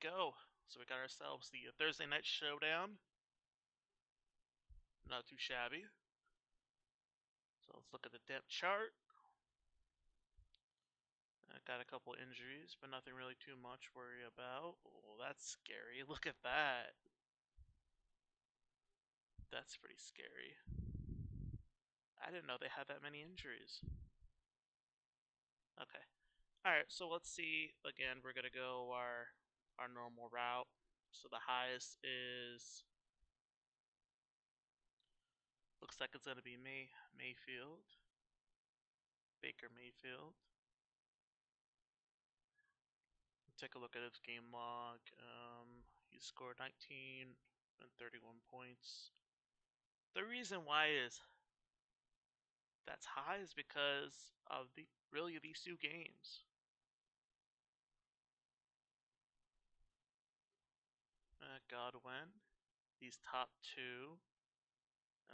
go. So we got ourselves the Thursday night showdown. Not too shabby. So let's look at the depth chart. I got a couple injuries, but nothing really too much to worry about. Oh, that's scary. Look at that. That's pretty scary. I didn't know they had that many injuries. Okay. Alright, so let's see. Again, we're gonna go our normal route. So the highest is looks like it's gonna be Mayfield. Baker Mayfield. Take a look at his game log. He scored 19 and 31 points. The reason why is that's high is because of these two games. Godwin, these top two.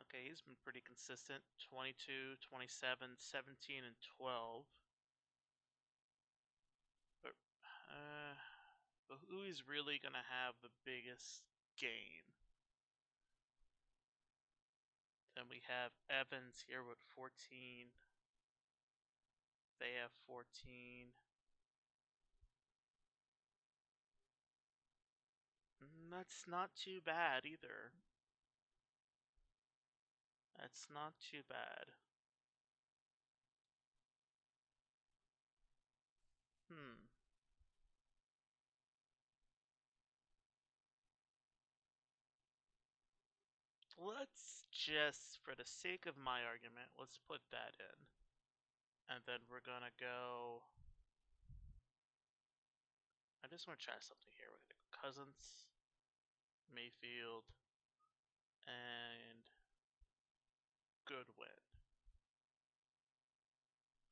Okay, he's been pretty consistent. 22, 27, 17, and 12. But, but who is really going to have the biggest game? Then we have Evans here with 14. They have 14. That's not too bad either. That's not too bad. Let's just, for the sake of my argument, let's put that in. And then we're gonna go... I just want to try something here. We're gonna go Cousins, Mayfield, and Goodwin.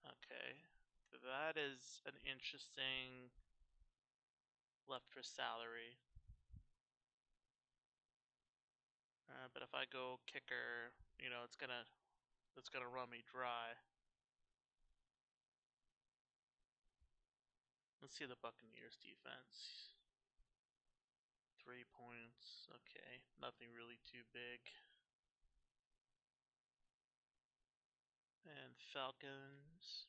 Okay. That is an interesting left for salary. But if I go kicker, you know, it's gonna run me dry. Let's see the Buccaneers defense. 3 points. Okay, nothing really too big. And Falcons.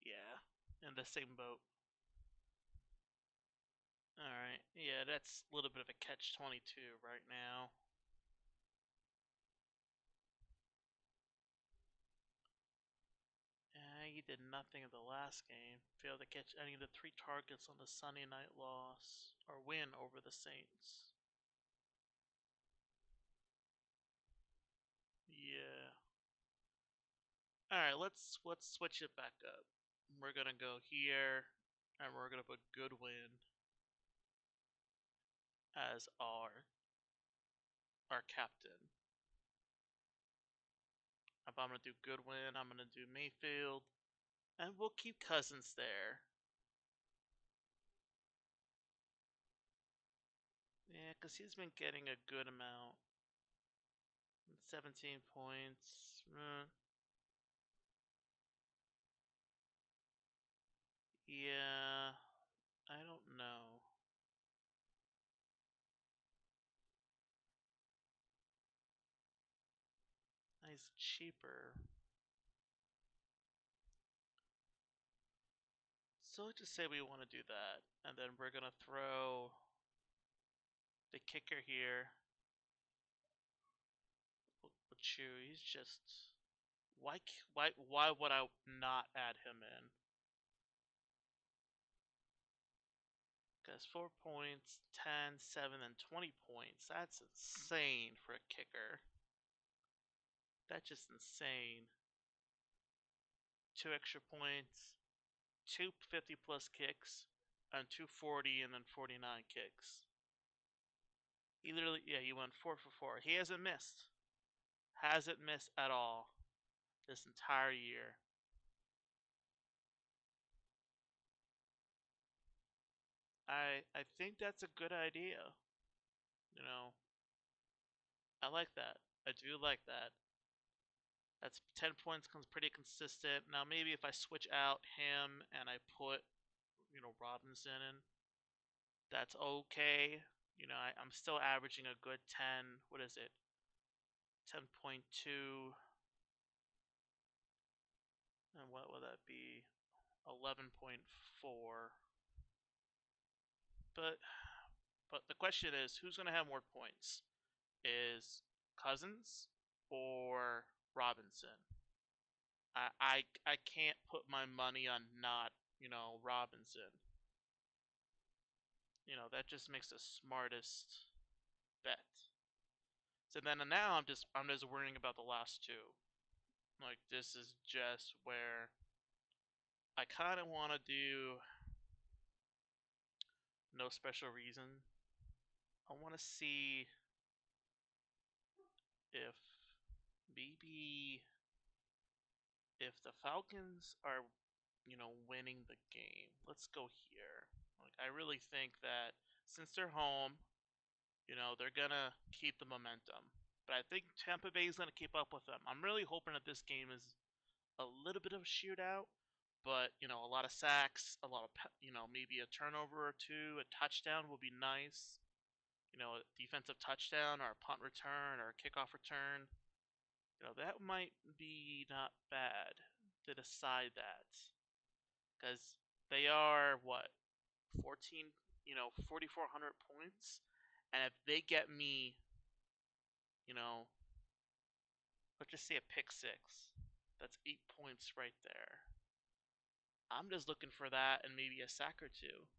Yeah, in the same boat. Alright, yeah, that's a little bit of a catch-22 right now. Yeah, he did nothing in the last game. Failed to catch any of the 3 targets on the Sunday night loss or win over the Saints. Yeah. Alright, let's switch it back up. We're gonna go here, and we're gonna put Goodwin as our captain. If I'm gonna do Goodwin, I'm gonna do Mayfield, and we'll keep Cousins there. Yeah, because he's been getting a good amount. 17 points. Yeah, I don't know. He's cheaper. So let's just say we want to do that. And then we're going to throw the kicker here. Chu, he's just... Why would I not add him in? Because 4 points, 10, 7, and 20 points. That's insane for a kicker. That's just insane. 2 extra points, 2 50-plus kicks, and 2 40 and then 49 kicks. He literally, yeah, he went 4 for 4. He hasn't missed. Hasn't missed at all this entire year. I think that's a good idea. You know, I like that. I do like that. That's 10 points, comes pretty consistent. Now maybe if I switch out him and I put, you know, Robinson in, That's okay. You know, I'm still averaging a good 10. What is it? 10.2. And what will that be? 11.4. But the question is, who's going to have more points? Is Cousins or Robinson? I can't put my money on not, Robinson. That just makes the smartest bet. So then now I'm just worrying about the last two. Like this is just where I kind of want to do no special reason. I want to see if maybe if the Falcons are, winning the game. Let's go here. Like I really think that since they're home, they're gonna keep the momentum. But I think Tampa Bay is gonna keep up with them. I'm really hoping that this game is a little bit of a shootout, but a lot of sacks, a lot of maybe a turnover or two, a touchdown will be nice. A defensive touchdown or a punt return or a kickoff return. That might be not bad to decide that because they are what 14, 4,400 points, and if they get me, you know, let's just say a pick six, that's 8 points right there. I'm just looking for that and maybe a sack or two,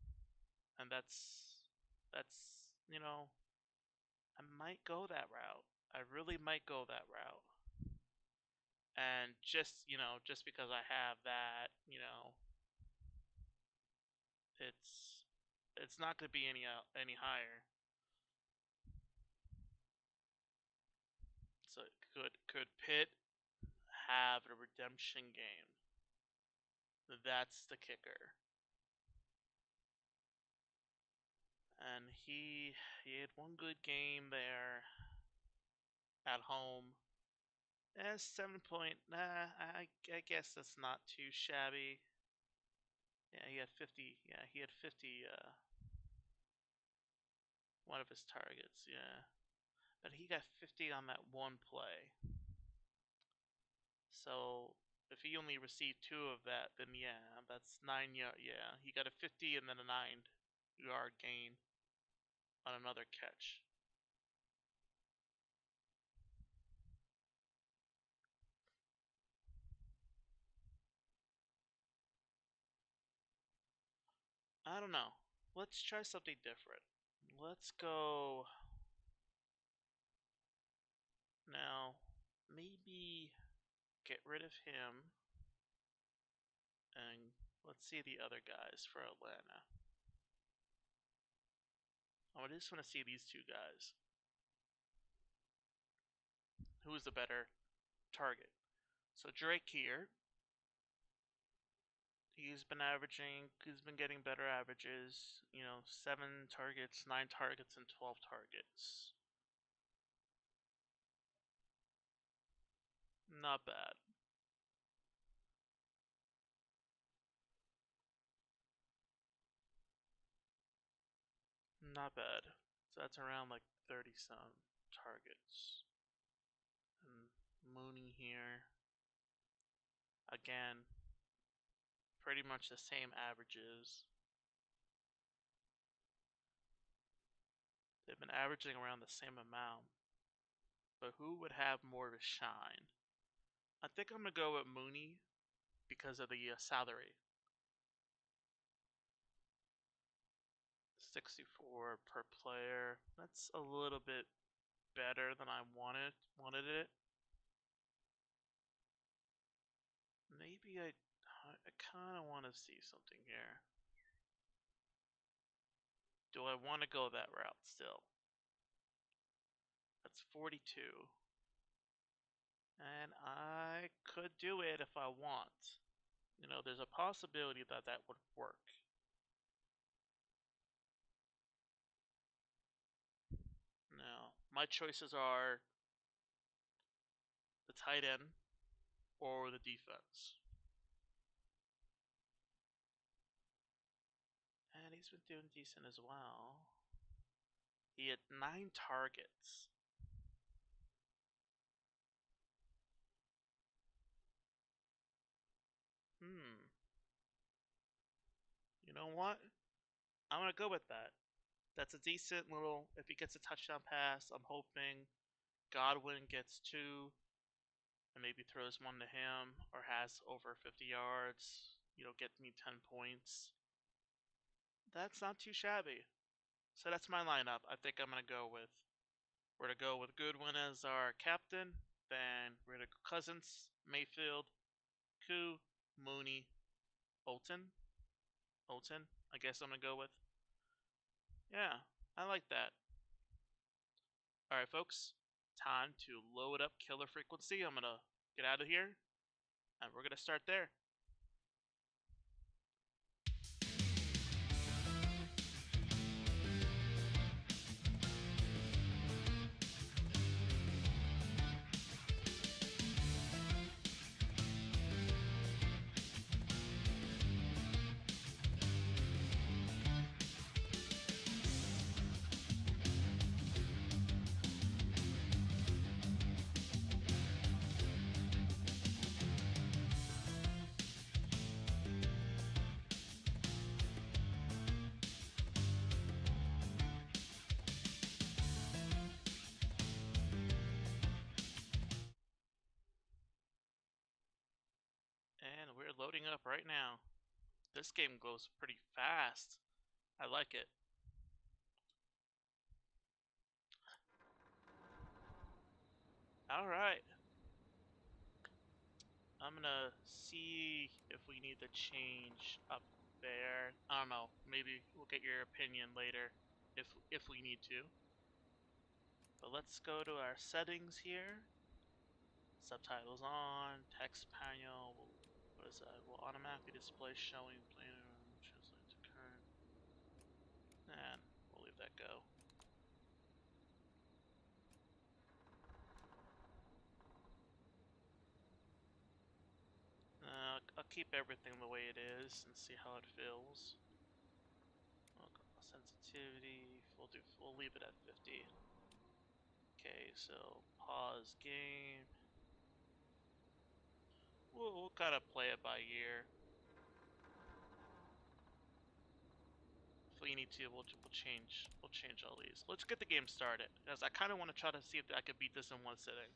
and that's I might go that route. I really might go that route. And just because I have that, it's it's not going to be any higher. So could Pitt have a redemption game? That's the kicker. And he had one good game there at home. 7 point. Nah, I guess that's not too shabby. Yeah, he had 50. Yeah, he had 50. One of his targets. Yeah, but he got 50 on that one play. So if he only received two of that, then yeah, that's 9 yard. Yeah, he got a 50 and then a 9 yard gain on another catch. I don't know. Let's try something different. Let's go now. Maybe get rid of him and let's see the other guys for Atlanta. I just want to see these two guys. Who is the better target? So Drake here. He's been getting better averages. 7 targets, 9 targets, and 12 targets. Not bad. Not bad. So that's around like 30 some targets. And Mooney here. Again, pretty much the same averages. They've been averaging around the same amount. But who would have more of a shine? I think I'm going to go with Mooney because of the salary. 64 per player. That's a little bit better than I wanted it. Maybe I kind of want to see something here. Do I want to go that route still? That's 42. And I could do it if I want. There's a possibility that that would work. Now, my choices are the tight end or the defense. And been doing decent as well. He had 9 targets. You know what? I'm going to go with that. That's a decent little... If he gets a touchdown pass, I'm hoping Godwin gets 2 and maybe throws 1 to him or has over 50 yards. You know, get me 10 points. That's not too shabby. So that's my lineup. I think I'm going to go with... We're going to go with Goodwin as our captain. Then we're going to go Cousins, Mayfield, Koo, Mooney, Olton, I guess I'm going to go with. Yeah, I like that. Alright, folks. Time to load up killer frequency. I'm going to get out of here. And we're going to start there. And we're loading up right now. This game goes pretty fast. I like it. Alright. I'm gonna see if we need to change up there. I don't know. Maybe we'll get your opinion later if we need to. But let's go to our settings here. Subtitles on, text panel. What is that? Will automatically display showing plain translate to current. And we'll leave that go. I'll keep everything the way it is and see how it feels. Sensitivity, we'll leave it at 50. Okay, so pause game. We'll kind of play it by ear. If we need to, we'll change all these. Let's get the game started, because I kind of want to try to see if I could beat this in one sitting.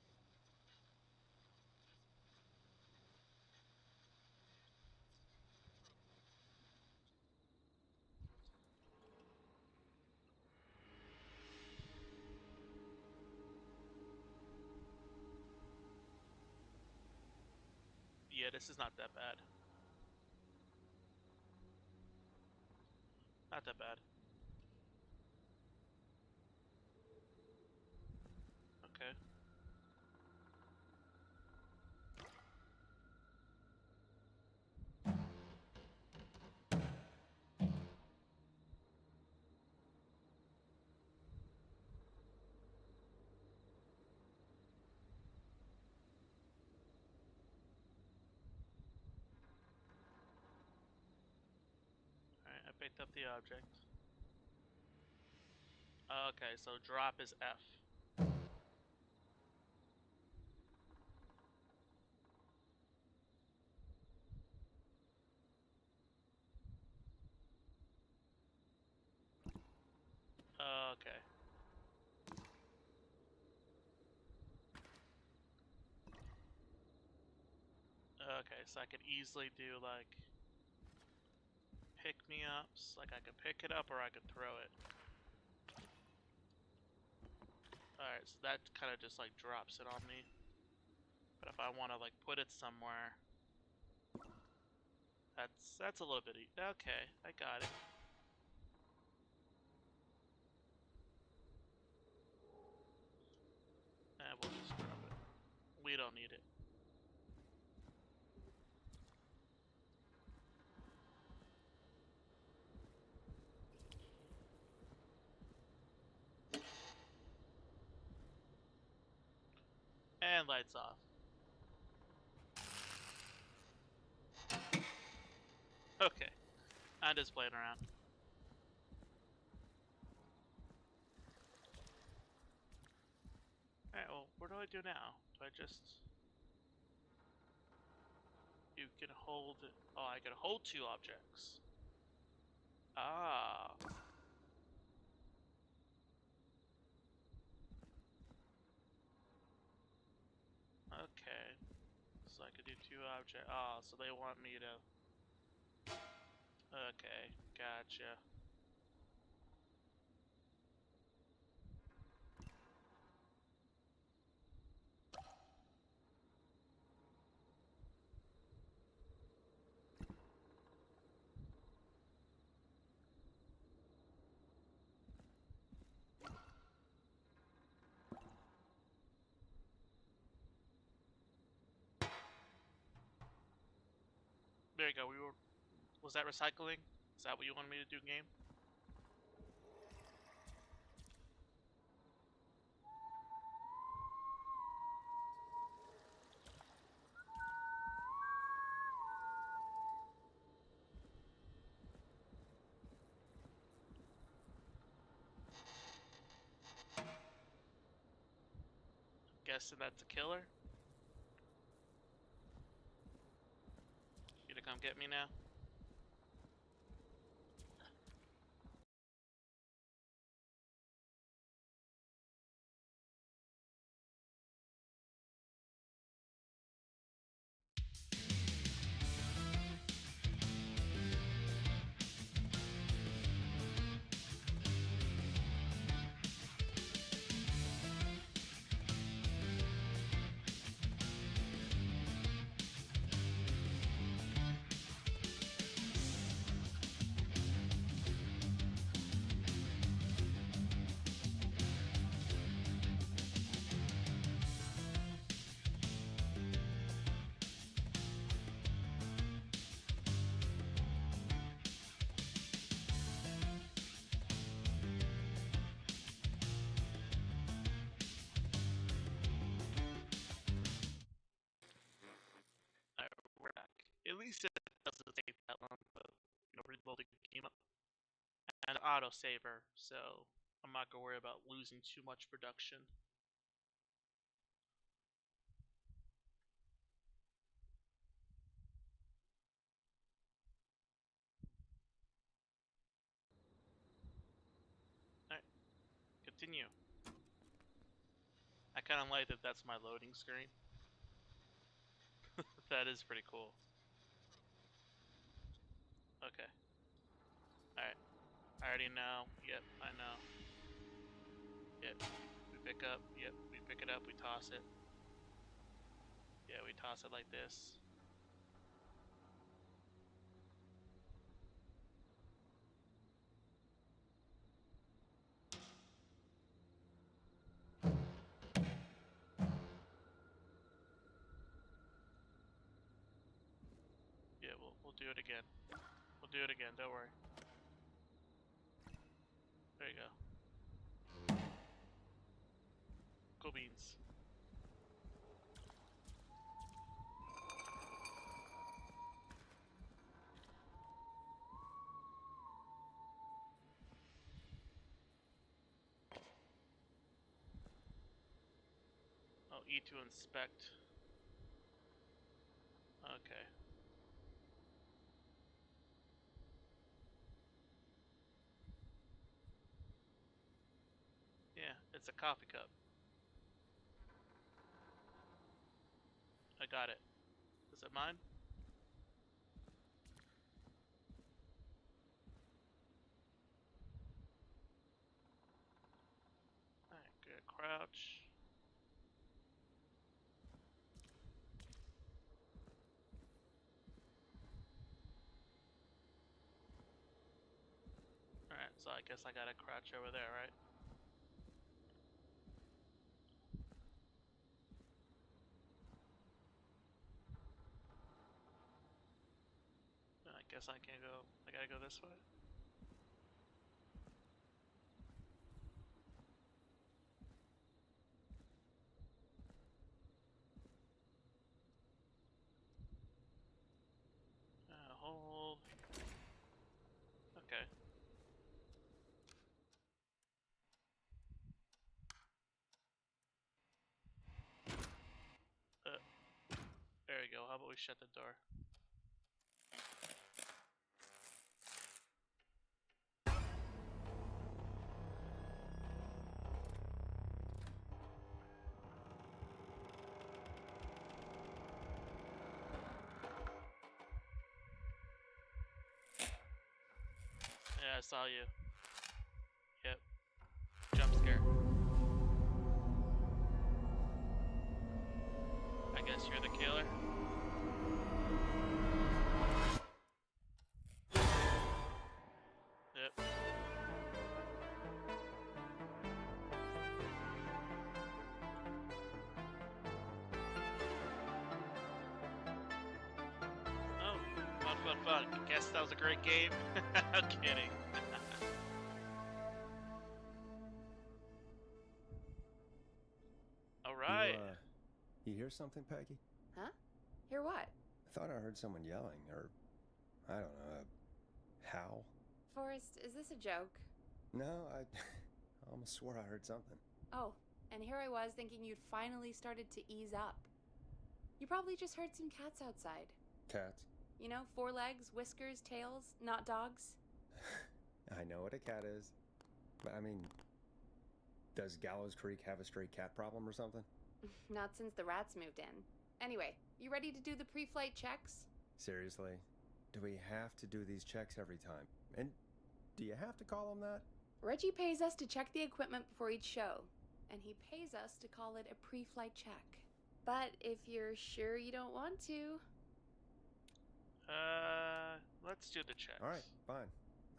Yeah, this is not that bad. Not that bad. Okay. Alright, I picked up the object. Okay, so drop is F. Okay. Okay, so I could easily do like pick-me-ups. Like I could pick it up or I could throw it. Alright, so that kind of just like drops it on me. But if I want to like put it somewhere, that's a little bit okay, I got it. We'll just drop it. We don't need it. And lights off. Okay, I'm just playing around. do now? Do I just... You can hold... Oh, I can hold 2 objects. Ah. Okay. So I could do 2 objects. Ah, so they want me to... Okay, gotcha. There you go. Was that recycling? Is that what you wanted me to do, game? Guessing that's a killer. You gonna come get me now? Alright, we're back. At least it doesn't take that long to, reload the game up. And an autosaver, so I'm not gonna worry about losing too much production. Alright, continue. I kind of like that that's my loading screen. That is pretty cool. Okay. Alright. I already know. Yep, I know. Yep. We pick up. Yep, we pick it up. We toss it. Yeah, we toss it like this. Yeah, we'll do it again. We'll do it again. Don't worry. There you go. Cool beans. Oh, E to inspect. Okay. Yeah, it's a coffee cup. I got it. Is it mine? Alright, good. Crouch. Alright, so I guess I gotta crouch over there, right? I guess I can't go. I gotta go this way. Hold. Okay. we go. How about we shut the door? Yeah, I saw you. Yep. Jump scare. I guess you're the killer. Yep. Oh, fun. Guess that was a great game. I'm kidding. All right. You hear something, Peggy? Huh? Hear what? I thought I heard someone yelling, or I don't know, a howl. Forrest, is this a joke? No, I almost swore I heard something. Oh, and here I was thinking you'd finally started to ease up. You probably just heard some cats outside. Cats? You know, 4 legs, whiskers, tails, not dogs. I know what a cat is. But I mean, does Gallows Creek have a stray cat problem or something? Not since the rats moved in. Anyway, you ready to do the pre-flight checks? Seriously? Do we have to do these checks every time? And do you have to call them that? Reggie pays us to check the equipment before each show, and he pays us to call it a pre-flight check. But if you're sure you don't want to... Let's do the checks. All right, fine.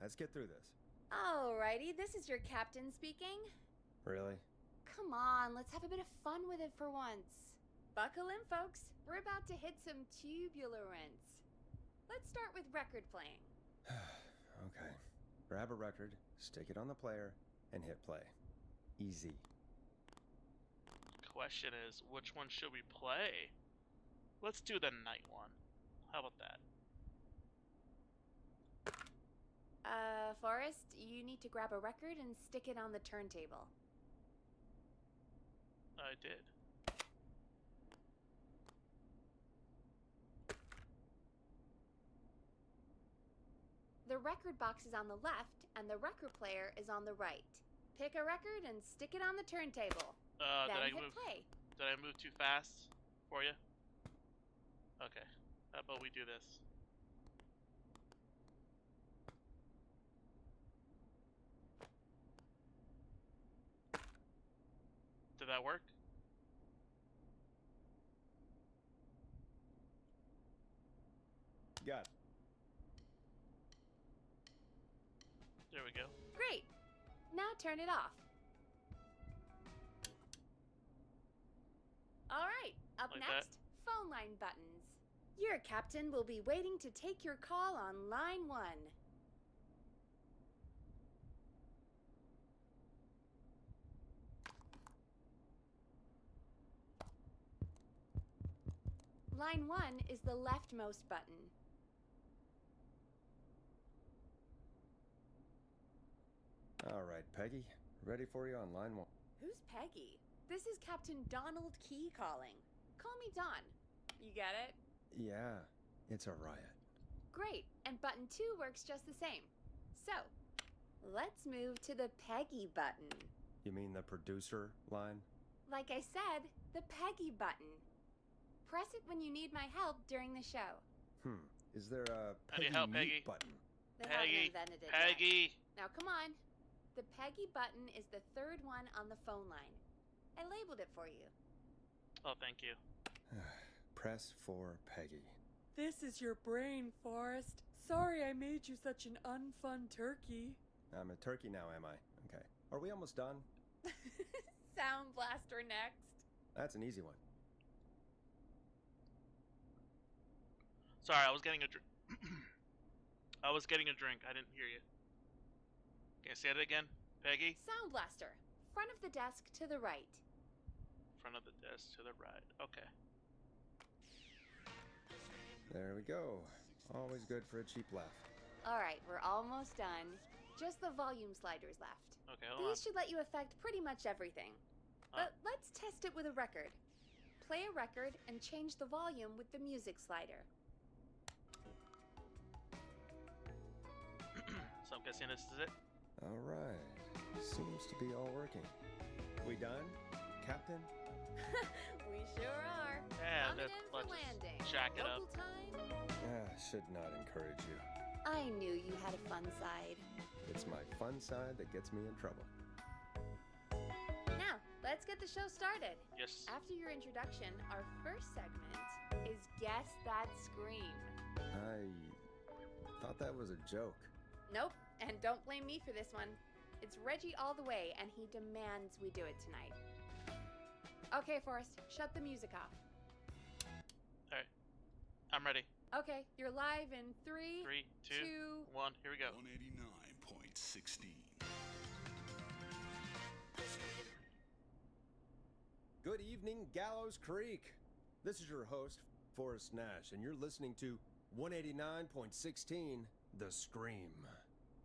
Let's get through this. Alrighty, this is your captain speaking. Really? Come on, let's have a bit of fun with it for once. Buckle in, folks. We're about to hit some tubular rents. Let's start with record playing. Okay. Grab a record, stick it on the player, and hit play. Easy. Question is, which one should we play? Let's do the night one. How about that? Forrest, you need to grab a record and stick it on the turntable. I did. The record box is on the left, and the record player is on the right. Pick a record and stick it on the turntable. Did Then I hit move? play. Did I move too fast for you? Okay. How about we do this? Did that work? Got it. There we go. Great. Now turn it off. All right, up Like next, phone line buttons. Your captain will be waiting to take your call on line 1. Line 1 is the leftmost button. All right, Peggy. Ready for you on line 1. Who's Peggy? This is Captain Donald Key calling. Call me Don. You get it? Yeah, it's a riot. Great, and button 2 works just the same. So, let's move to the Peggy button. You mean the producer line? Like I said, the Peggy button. Press it when you need my help during the show. Is there a I need Peggy help, mute Peggy. button? They Peggy, haven't invented it Peggy. yet. Now come on. The Peggy button is the 3rd one on the phone line. I labeled it for you. Oh, thank you. Press for Peggy. This is your brain, Forrest. Sorry I made you such an unfun turkey. I'm a turkey now, am I? Okay. Are we almost done? Sound blaster next. That's an easy one. Sorry, I was getting a drink. I was getting a drink. I didn't hear you. Can I say it again? Peggy? Sound blaster. Front of the desk to the right. Front of the desk to the right. Okay. There we go. Always good for a cheap laugh. All right, we're almost done. Just the volume sliders left. Okay, hold on. These should let you affect pretty much everything. But let's test it with a record. play a record and change the volume with the music slider. So I'm guessing this is it. All right. Seems to be all working. We done, Captain? We sure are. Yeah, Coming in for let's landing. jack it up. Local time. Should not encourage you. I knew you had a fun side. It's my fun side that gets me in trouble. Now, let's get the show started. Yes. After your introduction, our first segment is Guess That Scream. I thought that was a joke. Nope, and don't blame me for this one. It's Reggie all the way, and he demands we do it tonight. Okay, Forrest, shut the music off. Alright. I'm ready. Okay, you're live in 3, 3, 2, 1. Here we go. 189.16. Good evening, Gallows Creek. This is your host, Forrest Nash, and you're listening to 189.16, The Scream.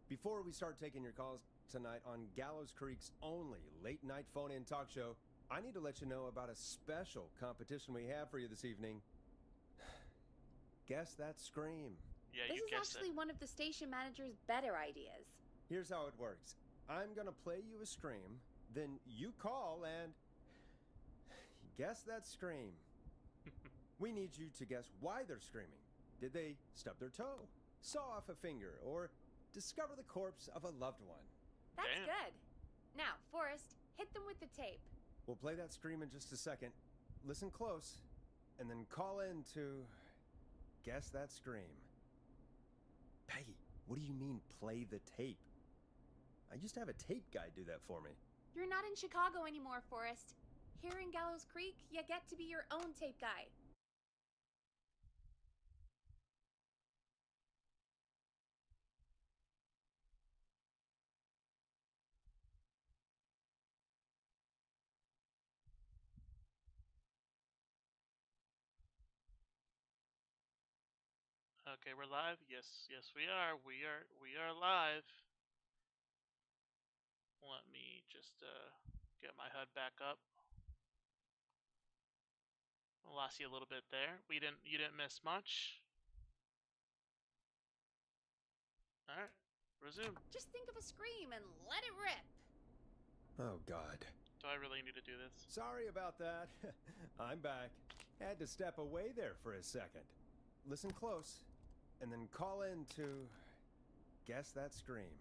Before we start taking your calls tonight on Gallows Creek's only late-night phone-in talk show, I need to let you know about a special competition we have for you this evening. Guess That Scream. Yeah, This you is guessed actually it. one of the station manager's better ideas. Here's how it works. I'm gonna play you a scream, then you call and guess that scream. We need you to guess why they're screaming. Did they stub their toe, saw off a finger, or discover the corpse of a loved one? That's Damn. good. Now, Forrest, hit them with the tape. We'll play that scream in just a second. Listen close, and then call in to guess that scream. Peggy, what do you mean play the tape? I used to have a tape guy do that for me. You're not in Chicago anymore, Forrest. Here in Gallows Creek, you get to be your own tape guy. Okay, we're live. Yes, yes, we are. We are live. Let me just get my HUD back up. I lost you a little bit there. You didn't miss much. All right, resume. Just think of a scream and let it rip. Oh, God. Do I really need to do this? Sorry about that. I'm back. Had to step away there for a second. Listen close, and then call in to guess that scream.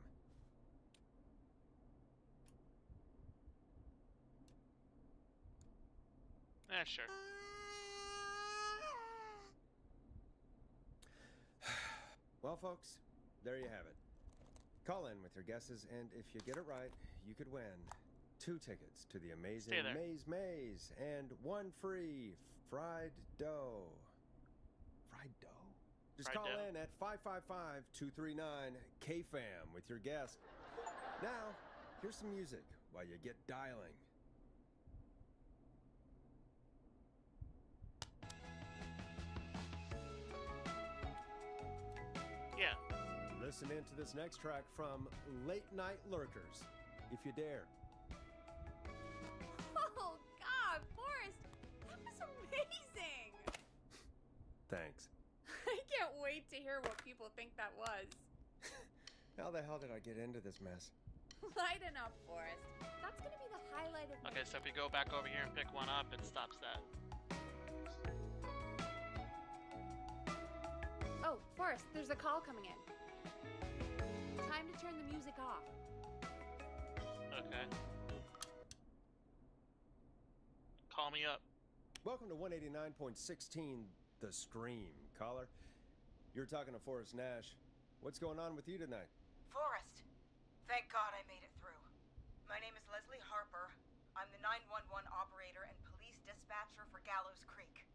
Sure. Well, folks, there you have it. Call in with your guesses, and if you get it right, you could win 2 tickets to the amazing Stay there. Maze and 1 free fried dough. Fried dough? Just Fried call dough. in at 555-239-KFAM with your guess. Now, here's some music while you get dialing. Yeah. Listen in to this next track from Late Night Lurkers, if you dare. Oh, God, Forrest, that was amazing. Thanks. I can't wait to hear what people think that was. How the hell did I get into this mess? Lighten up, Forrest. That's gonna be the highlight of Okay, so if you go back over here and pick one up, it stops that. Oh, Forrest, there's a call coming in. Time to turn the music off. Okay. Call me up. Welcome to 189.16, The Scream. Caller, you're talking to Forrest Nash. What's going on with you tonight? Forrest, thank God I made it through. My name is Leslie Harper. I'm the 911 operator and police dispatcher for Gallows Creek.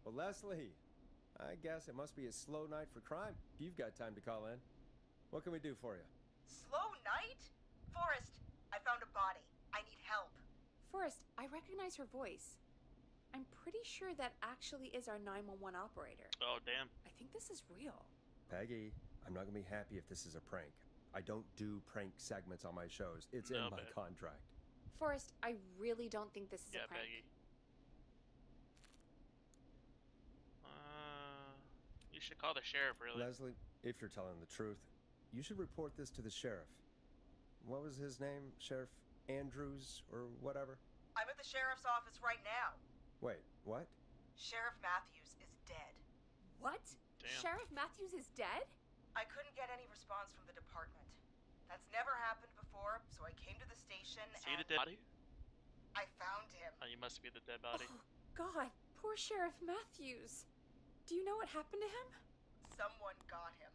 Well, Leslie, I guess it must be a slow night for crime. If you've got time to call in, what can we do for you? Slow night? Forrest, I found a body. I need help. Forrest, I recognize her voice. I'm pretty sure that actually is our 911 operator. Oh, damn. I think this is real. Peggy, I'm not gonna be happy if this is a prank. I don't do prank segments on my shows. It's No, in my babe. contract. Forrest, I really don't think this is Yeah, a prank. Peggy. You should call the sheriff, really. Leslie, if you're telling the truth, you should report this to the sheriff. What was his name? Sheriff Andrews or whatever? I'm at the sheriff's office right now. Wait, what? Sheriff Matthews is dead. What? Damn. Sheriff Matthews is dead? I couldn't get any response from the department. That's never happened before, so I came to the station See and the dead body? I found him. Oh, you must be the dead body. Oh, God. Poor Sheriff Matthews. Do you know what happened to him? Someone got him.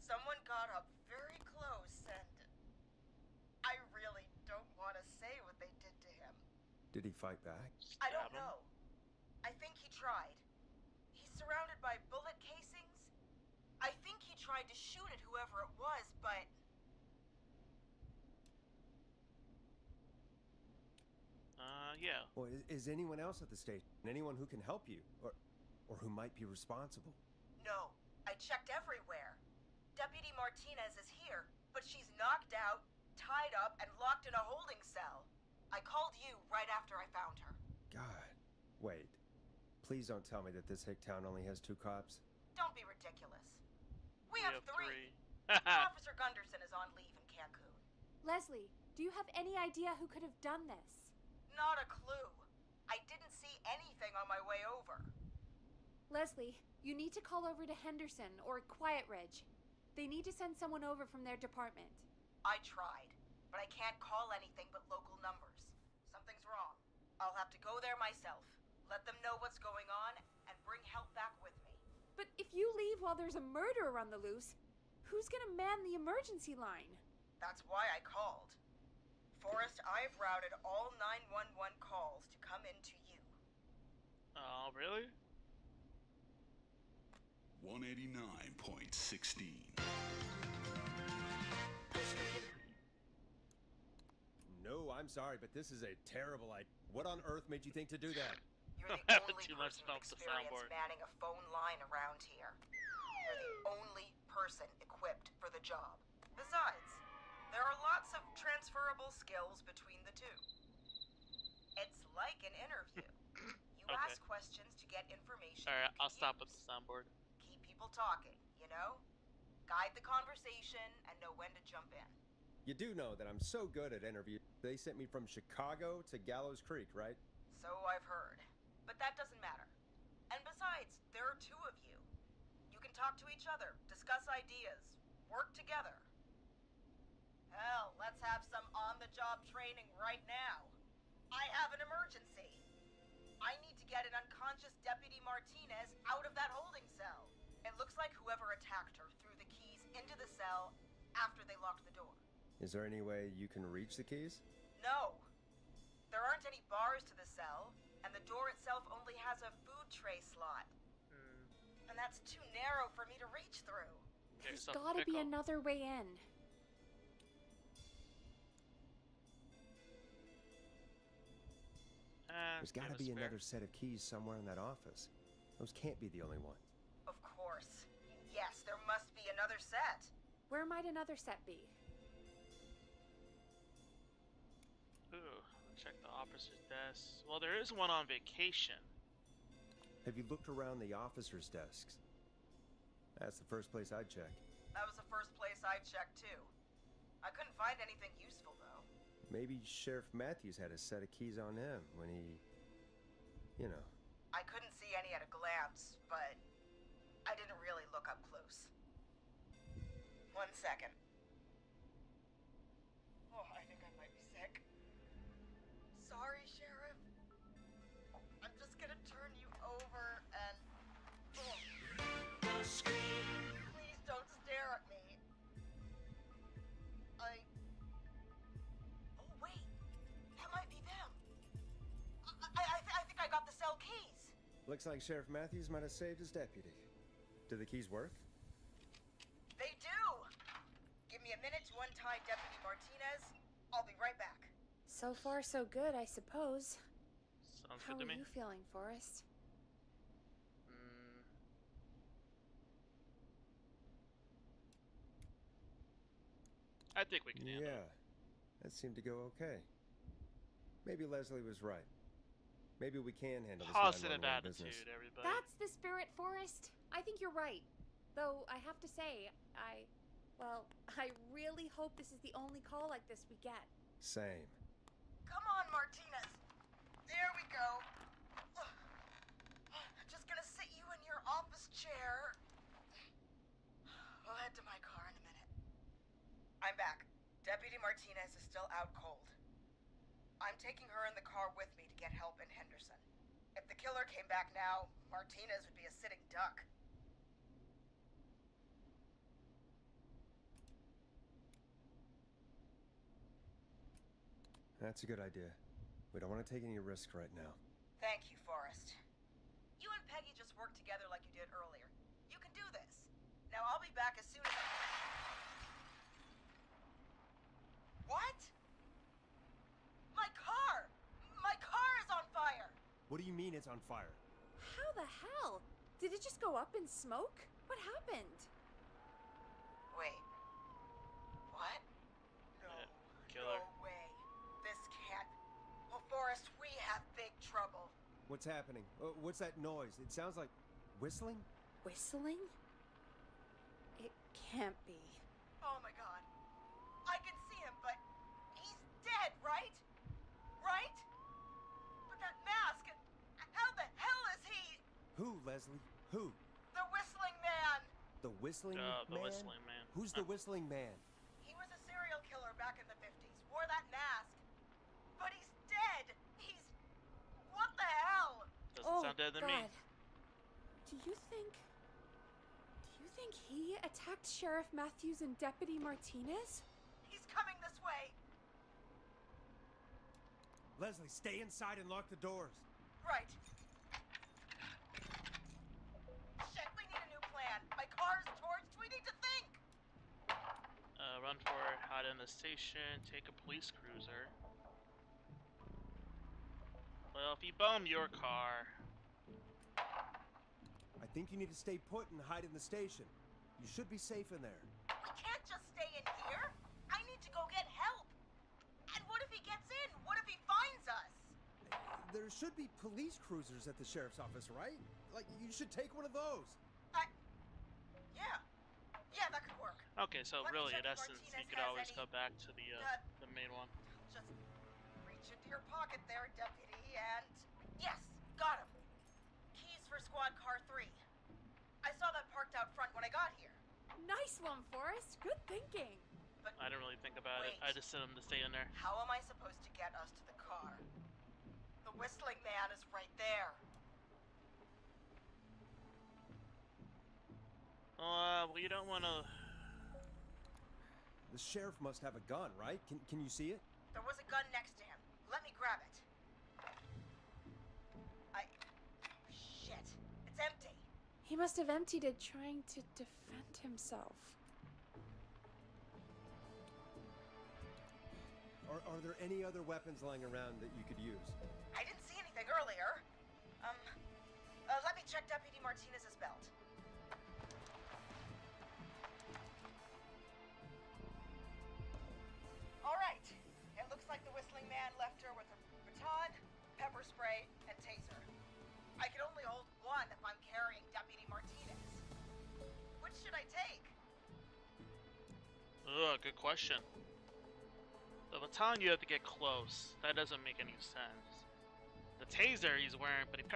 Someone got up very close and I really don't want to say what they did to him. Did he fight back? I don't Stab him. know. I think he tried. He's surrounded by bullet casings. I think he tried to shoot at whoever it was, but Yeah. Well, is anyone else at the station? Anyone who can help you? Or who might be responsible? no. I checked everywhere. Deputy Martinez is here, but she's knocked out, tied up, and locked in a holding cell. I called you right after I found her. God. Wait. Please don't tell me that this hick town only has 2 cops. Don't be ridiculous. We have three. Haha. Officer Gunderson is on leave in Cancun. Leslie, do you have any idea who could have done this? Not a clue. I didn't see anything on my way over. Leslie, you need to call over to Henderson or Quiet Ridge. They need to send someone over from their department. I tried, but I can't call anything but local numbers. Something's wrong. I'll have to go there myself, let them know what's going on, and bring help back with me. But if you leave while there's a murderer on the loose, who's gonna man the emergency line? That's why I called. Forrest, I've routed all 911 calls to come in to you. Oh, really? 189.16. No, I'm sorry, but this is a terrible idea. What on earth made you think to do that? You're the Having only too much person with fun with the experience soundboard. manning a phone line around here. You're the only person equipped for the job. Besides, there are lots of transferable skills between the two. It's like an interview. You Okay. ask questions to get information. Alright, you I'll can stop with use. the soundboard. Keep people talking, you know? Guide the conversation and know when to jump in. You do know that I'm so good at interviews. They sent me from Chicago to Gallows Creek, right? So I've heard. But that doesn't matter. And besides, there are 2 of you. You can talk to each other, discuss ideas, work together. Hell, let's have some on-the-job training right now. I have an emergency. I need to get an unconscious Deputy Martinez out of that holding cell. It looks like whoever attacked her threw the keys into the cell after they locked the door. Is there any way you can reach the keys? No. There aren't any bars to the cell, and the door itself only has a food tray slot. And that's too narrow for me to reach through. Get There's yourself a gotta be pickle. another way in. There's got to be another set of keys somewhere in that office. Those can't be the only ones. Of course. Yes, there must be another set. Where might another set be? Ooh, check the officer's desk. Well, there is one on vacation. Have you looked around the officers' desks? That's the first place I'd check. That was the first place I checked, too. I couldn't find anything useful, though. Maybe Sheriff Matthews had a set of keys on him when he, you know. I couldn't see any at a glance, but I didn't really look up close. 1 second. Oh, I think I might be sick. Sorry, Sheriff. I'm just gonna turn you over and... Oh. Please don't stare at me. Oh, wait. That might be them. I think I got the cell keys. Looks like Sheriff Matthews might have saved his deputy. Do the keys work? They do! Give me a minute to untie Deputy Martinez. I'll be right back. So far, so good, I suppose. Sounds How good to are me. you feeling, Forrest? I think we can handle it. Yeah, that seemed to go okay. Maybe Leslie was right. Maybe we can handle this Positive 911 attitude, business. everybody. That's the spirit, Forrest. I think you're right. Though I have to say, I really hope this is the only call like this we get. Same. Come on, Martinez. There we go. Just gonna sit you in your office chair. We'll head to my car in a minute. I'm back. Deputy Martinez is still out cold. I'm taking her in the car with me to get help in Henderson. If the killer came back now, Martinez would be a sitting duck. That's a good idea. We don't want to take any risks right now. Thank you, Forrest. You and Peggy just worked together like you did earlier. You can do this. Now I'll be back as soon as What? My car! My car is on fire! What do you mean it's on fire? How the hell? Did it just go up in smoke? What happened? Wait. What? No. Killer. No way. This can't. Oh, Forrest, we have big trouble. What's happening? What's that noise? It sounds like whistling? Whistling? It can't be. Oh my god. I can see him, but he's dead, right? Right? But that mask, how the hell is he? Who, Leslie? Who? The whistling man! The whistling man? The whistling man. Who's the whistling man? He was a serial killer back in the 50s, wore that mask. But he's dead! He's... What the hell? Doesn't sound dead to me. Do you think he attacked Sheriff Matthews and Deputy Martinez? He's coming this way. Leslie, stay inside and lock the doors. Right. Shit, we need a new plan. My car's torched. We need to think. Run for it, hide in the station, take a police cruiser. Well, if he bombed your car... I think you need to stay put and hide in the station. You should be safe in there. We can't just stay in here. I need to go get help. And what if he gets in? What if he finds us? There should be police cruisers at the sheriff's office, right? Like, you should take one of those. Yeah. Yeah, that could work. Okay, so Let me really, check in if essence, you Martinez could has always any- go back to the main one. Just reach into your pocket there, deputy, and... Yes, got him. Keys for squad car 3. I saw that parked out front when I got here. Nice one, Forrest. Good thinking. But I didn't really think about it. Wait. I just sent him to stay in there. how am I supposed to get us to the car? The whistling man is right there. Well, you don't want to... The sheriff must have a gun, right? Can you see it? There was a gun next to him. Let me grab it. Shit. It's empty. He must have emptied it trying to defend himself. Are there any other weapons lying around that you could use? I didn't see anything earlier. Let me check Deputy Martinez's belt. All right. It looks like the whistling man left her with a baton, pepper spray, and taser. I can only hold one if I'm carrying Deputy Martinez. Which should I take? Ugh, good question. The baton, you have to get close. That doesn't make any sense. The taser he's wearing, but he's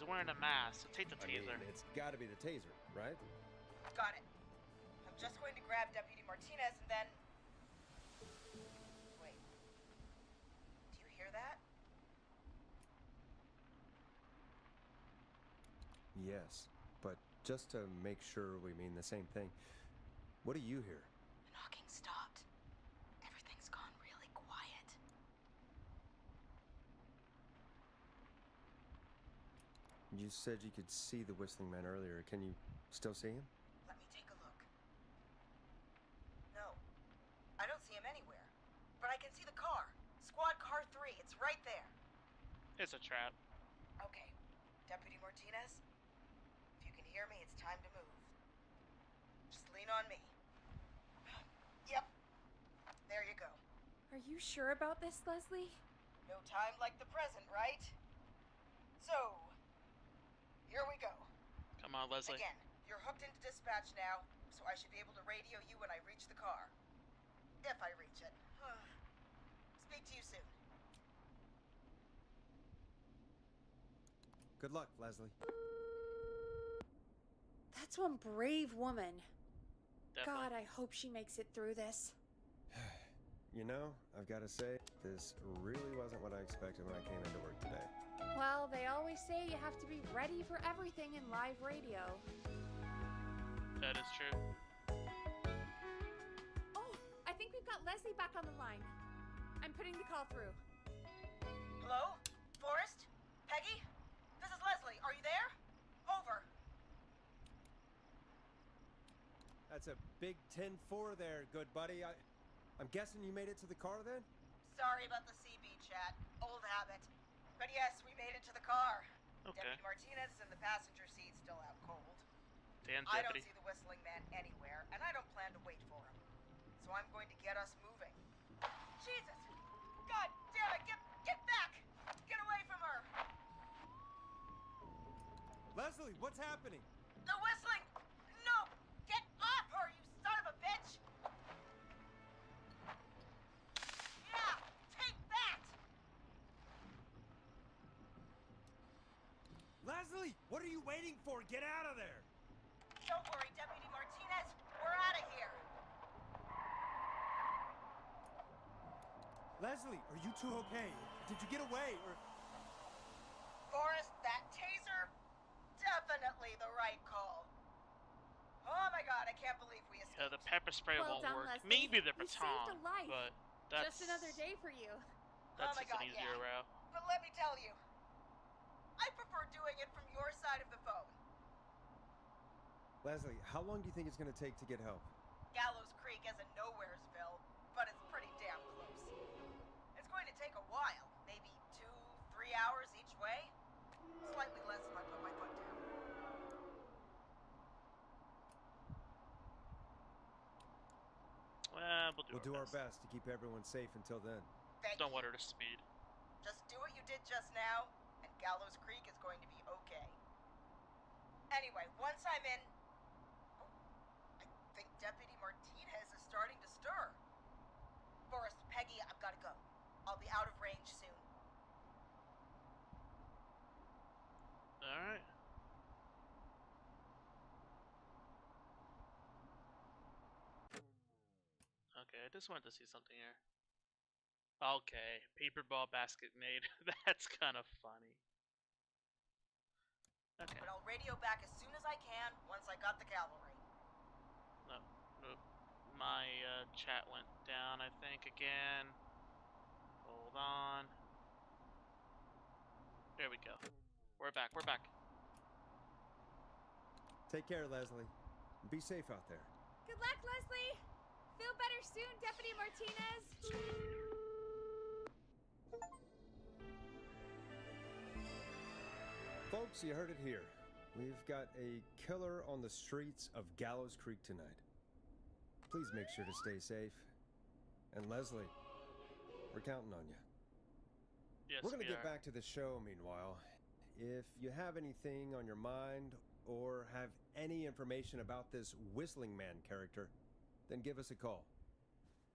wearing a mask, so take the taser. I mean, it's gotta be the taser, right? Got it. I'm just going to grab Deputy Martinez and then... Wait. Do you hear that? Yes, but just to make sure we mean the same thing, what do you hear? The knocking stopped. Everything's gone really quiet. You said you could see the whistling man earlier. Can you still see him? Let me take a look. No. I don't see him anywhere. But I can see the car. Squad car 3. It's right there. It's a trap. Okay. Deputy Martinez? If you can hear me, it's time to move. Just lean on me. Yep. you sure about this, Leslie? No time like the present, right? So, here we go. Come on, Leslie. Again, you're hooked into dispatch now, so I should be able to radio you when I reach the car. If I reach it. Speak to you soon. Good luck, Leslie. That's one brave woman. Definitely. God, I hope she makes it through this. You know, I've got to say, this really wasn't what I expected when I came into work today. Well, they always say you have to be ready for everything in live radio. That is true. Oh, I think we've got Leslie back on the line. I'm putting the call through. Hello? Forrest? Peggy? This is Leslie. Are you there? Over. That's a big 10-4 there, good buddy. I'm guessing you made it to the car then? Sorry about the CB chat. Old habit. But yes, we made it to the car. Okay. Deputy Martinez is in the passenger seat, still out cold. Dan I don't Deputy. see the whistling man anywhere, and I don't plan to wait for him. So I'm going to get us moving. Jesus! God damn it! Get back! Get away from her! Leslie, what's happening? The whistling! No! Get off her, you son of a bitch! Yeah! Take that! Leslie, what are you waiting for? Get out of there! Don't worry, Deputy Martinez. We're out of here. Leslie, are you two okay? Did you get away or... Forrest, that taser? Definitely the right call. Oh my god, I can't believe we escaped. Yeah, the pepper spray Well won't done, work. Leslie. Maybe the You saved baton, a life. but that's Just another day for you. That's Oh my just God, an easier yeah. route. But let me tell you, I prefer doing it from your side of the phone. Leslie, how long do you think it's going to take to get help? Gallows Creek isn't Nowheresville, but it's pretty damn close. It's going to take a while, maybe 2-3 hours each way. Slightly less if I put my foot down. Well, We'll do our best to keep everyone safe until then. Thank Don't you. want her to speed. Just do what you did just now, and Gallows Creek is going to be okay. Anyway, once I'm in... Oh, I think Deputy Martinez is starting to stir. Forrest, Peggy, I've got to go. I'll be out of range soon. Alright. Okay, I just wanted to see something here. Okay, paper ball basket made. That's kind of funny. Okay. But I'll radio back as soon as I can once I got the cavalry. No, nope. My chat went down, I think, again. Hold on. There we go. We're back, we're back. Take care, Leslie. Be safe out there. Good luck, Leslie. Feel better soon, Deputy Martinez. Folks, you heard it here. We've got a killer on the streets of Gallows Creek tonight. Please make sure to stay safe. And Leslie, we're counting on you. Yes, We're going to we get are. back to the show meanwhile. If you have anything on your mind or have any information about this Whistling Man character, then give us a call.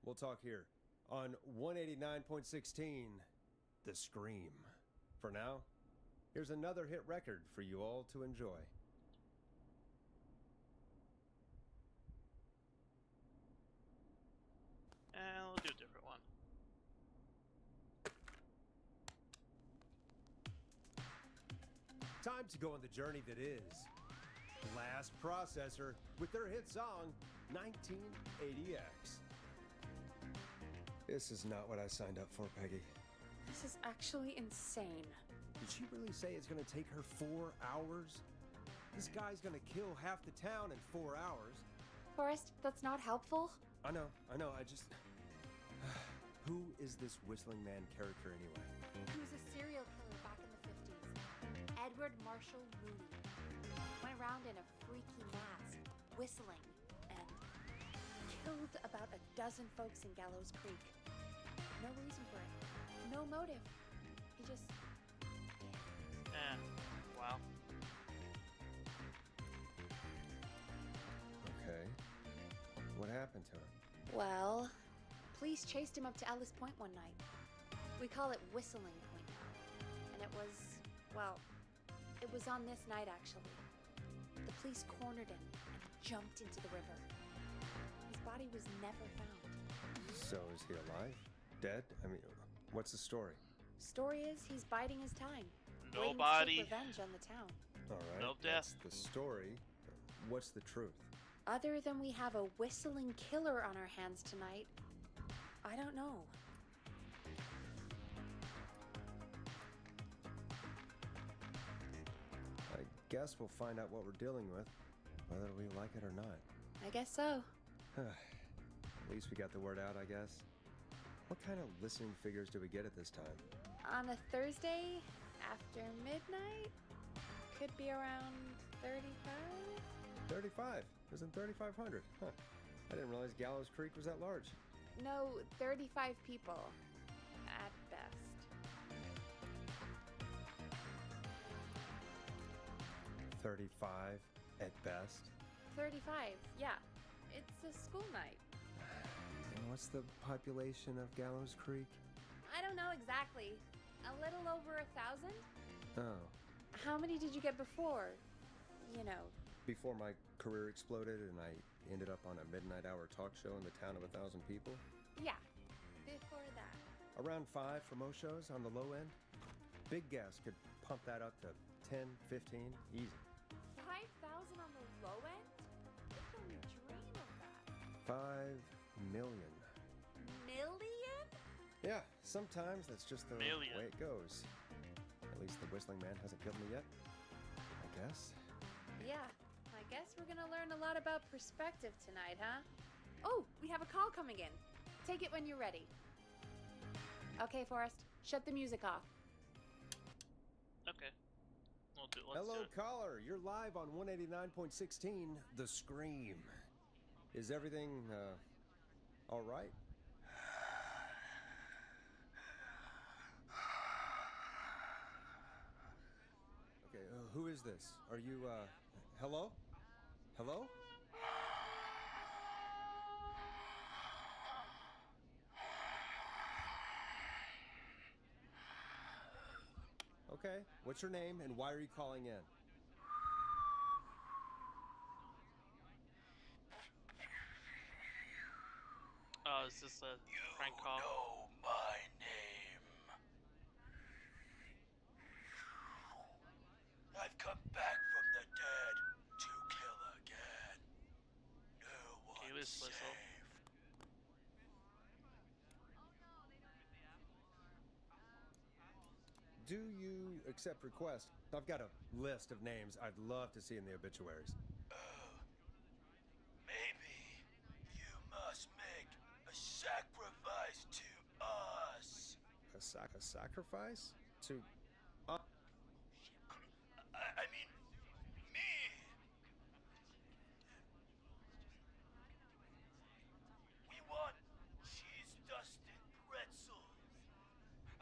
We'll talk here on 189.16, The Scream. For now, here's another hit record for you all to enjoy. And we'll do a different one. Time to go on the journey that is Last Processor with their hit song 1980X. This is not what I signed up for, Peggy. This is actually insane. Did she really say it's gonna take her 4 hours? This guy's gonna kill half the town in 4 hours. Forrest, that's not helpful. I know, I just... Who is this Whistling Man character anyway? He was a serial killer back in the 50s. Edward Marshall Mooney. Went around in a freaky mask, whistling, and killed about a dozen folks in Gallows Creek. No reason for it. No motive. He just... Wow. Okay. What happened to him? Well, police chased him up to Ellis Point one night. We call it Whistling Point now. And it was, well, it was on this night actually. The police cornered him and he jumped into the river. His body was never found. So is he alive? Dead? I mean, what's the story? Story is he's biding his time. No waiting body. to take revenge on the town. All right. No That's death. the story. What's the truth? Other than we have a whistling killer on our hands tonight, I don't know. I guess we'll find out what we're dealing with, whether we like it or not. I guess so. At least we got the word out, I guess. What kind of listening figures do we get at this time? On a Thursday after midnight, could be around 35? 35. Isn't 3,500? Huh. I didn't realize Gallows Creek was that large. No, 35 people. At best. 35 at best. 35, yeah. It's a school night. And what's the population of Gallows Creek? I don't know exactly. A little over 1,000? Oh. How many did you get before? You know. Before my career exploded and I ended up on a midnight hour talk show in the town of 1,000 people? Yeah. Before that. Around 5 for most shows on the low end. Big gas could pump that up to 10, 15, easy. 5,000 on the low end? I can only dream of that. 5 million. Million? Yeah, sometimes that's just the Million. way it goes. At least the Whistling Man hasn't killed me yet, I guess. Yeah, I guess we're gonna learn a lot about perspective tonight, huh? Oh, we have a call coming in. Take it when you're ready. Okay, Forrest, shut the music off. Okay. Let's Hello, do it. caller. You're live on 189.16, The Scream. Is everything, all right? Okay, who is this? Are you, hello? Hello? Okay, what's your name and why are you calling in? Oh, is this a prank call? You know my name. I've come back from the dead to kill again. No He one was safe. whistle. Do you accept requests? I've got a list of names I'd love to see in the obituaries. Maybe you must make a sacrifice to us. A sacrifice? To... I mean, me. We want cheese-dusted pretzels.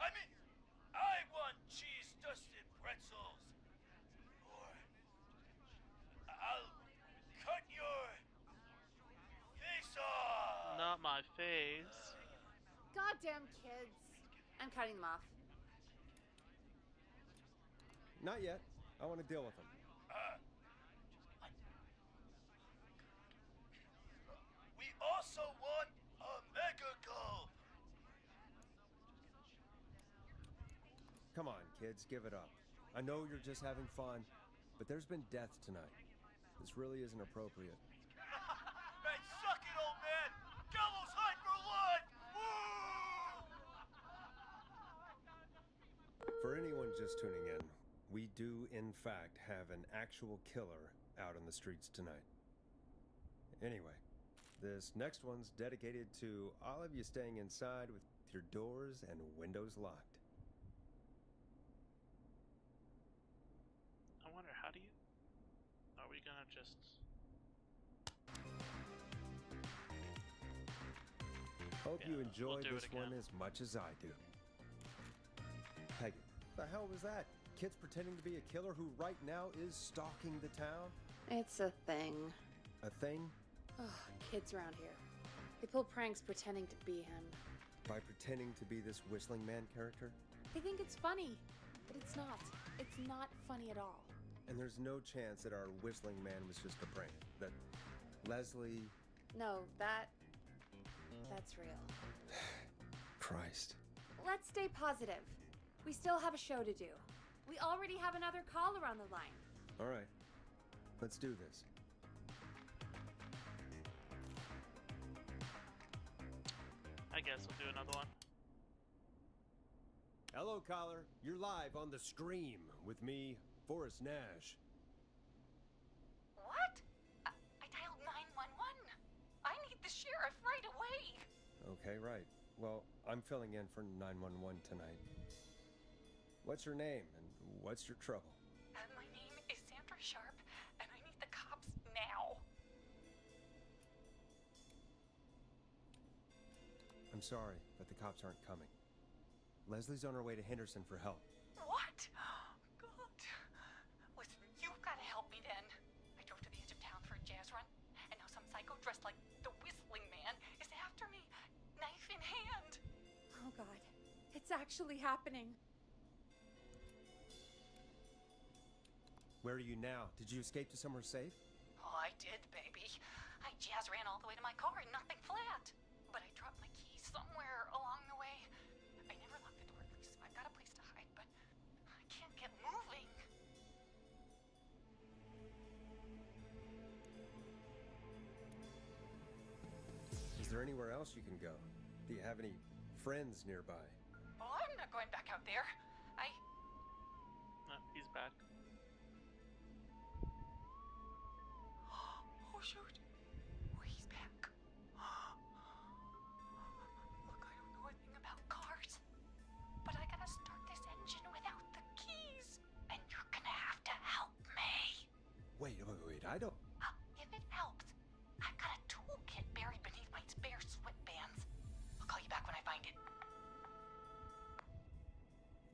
I mean, I want cheese-dusted pretzels. Or I'll cut your face off. Not my face. Goddamn kids. I'm cutting them off. Not yet. I want to deal with them. We also want a mega gulp. Come on, kids, give it up. I know you're just having fun, but there's been death tonight. This really isn't appropriate. Man, suck it, old man. Gallows high for one. Woo! For anyone just tuning in, we do, in fact, have an actual killer out in the streets tonight. Anyway, this next one's dedicated to all of you staying inside with your doors and windows locked. I wonder, how do you... Are we gonna just... Hope you Yeah, we'll enjoy do it this one again. as much as I do. Peggy, the hell was that? Kids pretending to be a killer who right now is stalking the town? It's a thing. A thing? Oh, kids around here. They pull pranks pretending to be him. By pretending to be this whistling man character? They think it's funny, but it's not. It's not funny at all. And there's no chance that our whistling man was just a prank. That Leslie... No, that's real. Christ. Let's stay positive. We still have a show to do. We already have another caller on the line. All right. Let's do this. I guess we'll do another one. Hello, caller. You're live on The Scream with me, Forrest Nash. What? I dialed 911. I need the sheriff right away. Okay, right. Well, I'm filling in for 911 tonight. What's your name and what's your trouble? My name is Sandra Sharp, and I need the cops now. I'm sorry, but the cops aren't coming. Leslie's on her way to Henderson for help. What? God. Listen, you've got to help me then. I drove to the edge of town for a jazz run, and now some psycho dressed like the Whistling Man is after me, knife in hand. Oh, God. It's actually happening. Where are you now? Did you escape to somewhere safe? Oh, I did, baby. I jazz ran all the way to my car and nothing flat. But I dropped my keys somewhere along the way. I never locked the door, Lisa. I've got a place to hide, but I can't get moving. Is there anywhere else you can go? Do you have any friends nearby? Oh, I'm not going back out there. No, he's back. Oh, shoot. Oh, he's back. Look, I don't know a thing about cars, but I gotta start this engine without the keys. And you're gonna have to help me. Wait, I don't... If it helps, I've got a toolkit buried beneath my spare sweatbands. I'll call you back when I find it.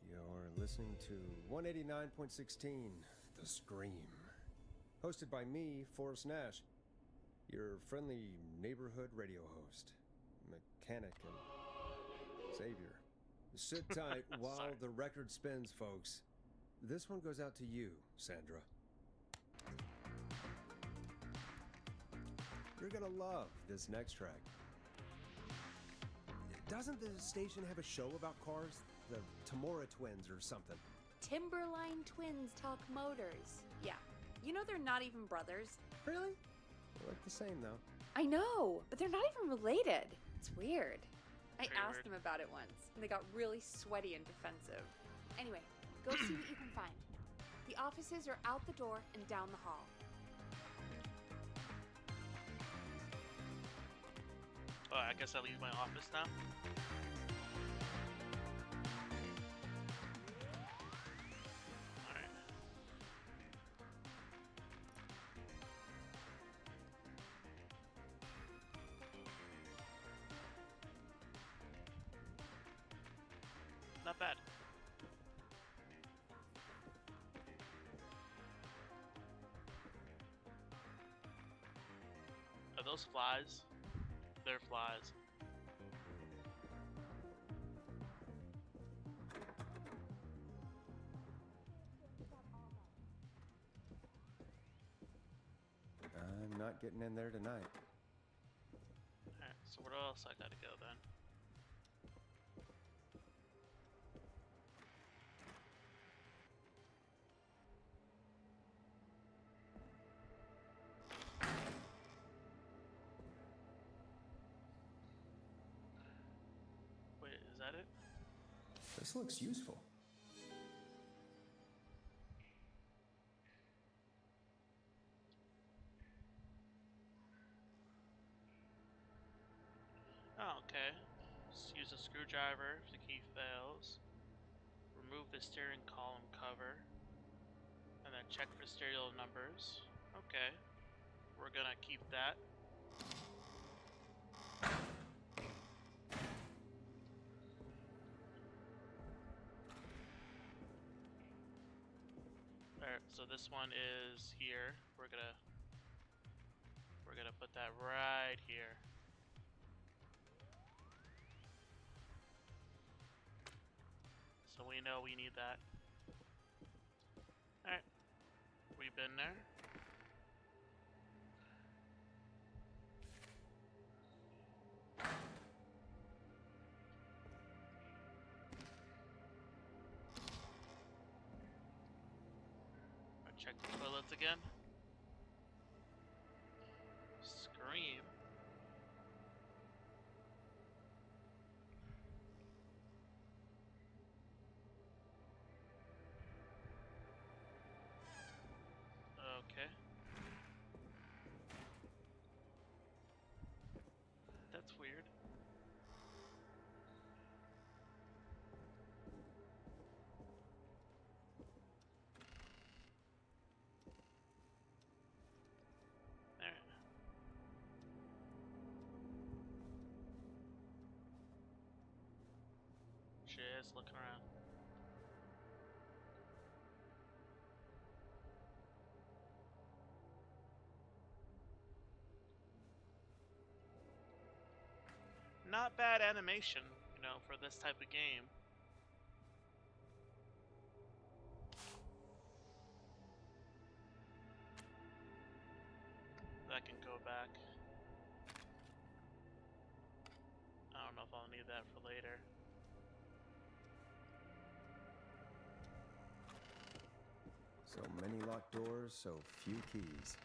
You're listening to 189.16, The Scream. Hosted by me, Forrest Nash, your friendly neighborhood radio host, mechanic, and savior. Sit tight while Sorry. the record spins, folks. This one goes out to you, Sandra. You're gonna love this next track. Doesn't the station have a show about cars? The Tamora twins or something? Timberline twins talk motors. Yeah. You know they're not even brothers. Really? They look the same, though. I know, but they're not even related. It's weird. I Very asked weird. them about it once, and they got really sweaty and defensive. Anyway, go see what you can find. The offices are out the door and down the hall. Oh, I guess I leave my office now. Alright. Not bad. Are those flies? They're flies. I'm not getting in there tonight. Alright, so where else I gotta go then? Wait, is that it? This looks useful. Oh, okay. Just use a screwdriver if the key fails. Remove the steering column cover. And then check for serial numbers. Okay. We're gonna keep that. So this one is here. We're gonna put that right here. So we know we need that. Alright. We've been there. Check the toilets again. Scream. Okay. That's weird. There. Just looking around. Not bad animation, you know, for this type of game. That can go back. I don't know if I'll need that for later. So many locked doors, so few keys.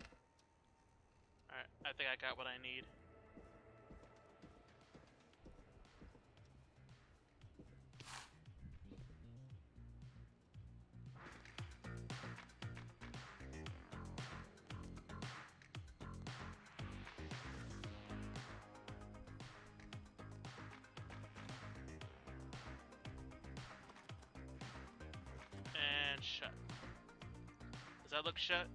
Alright, I think I got what I need. And shut. Does that look shut?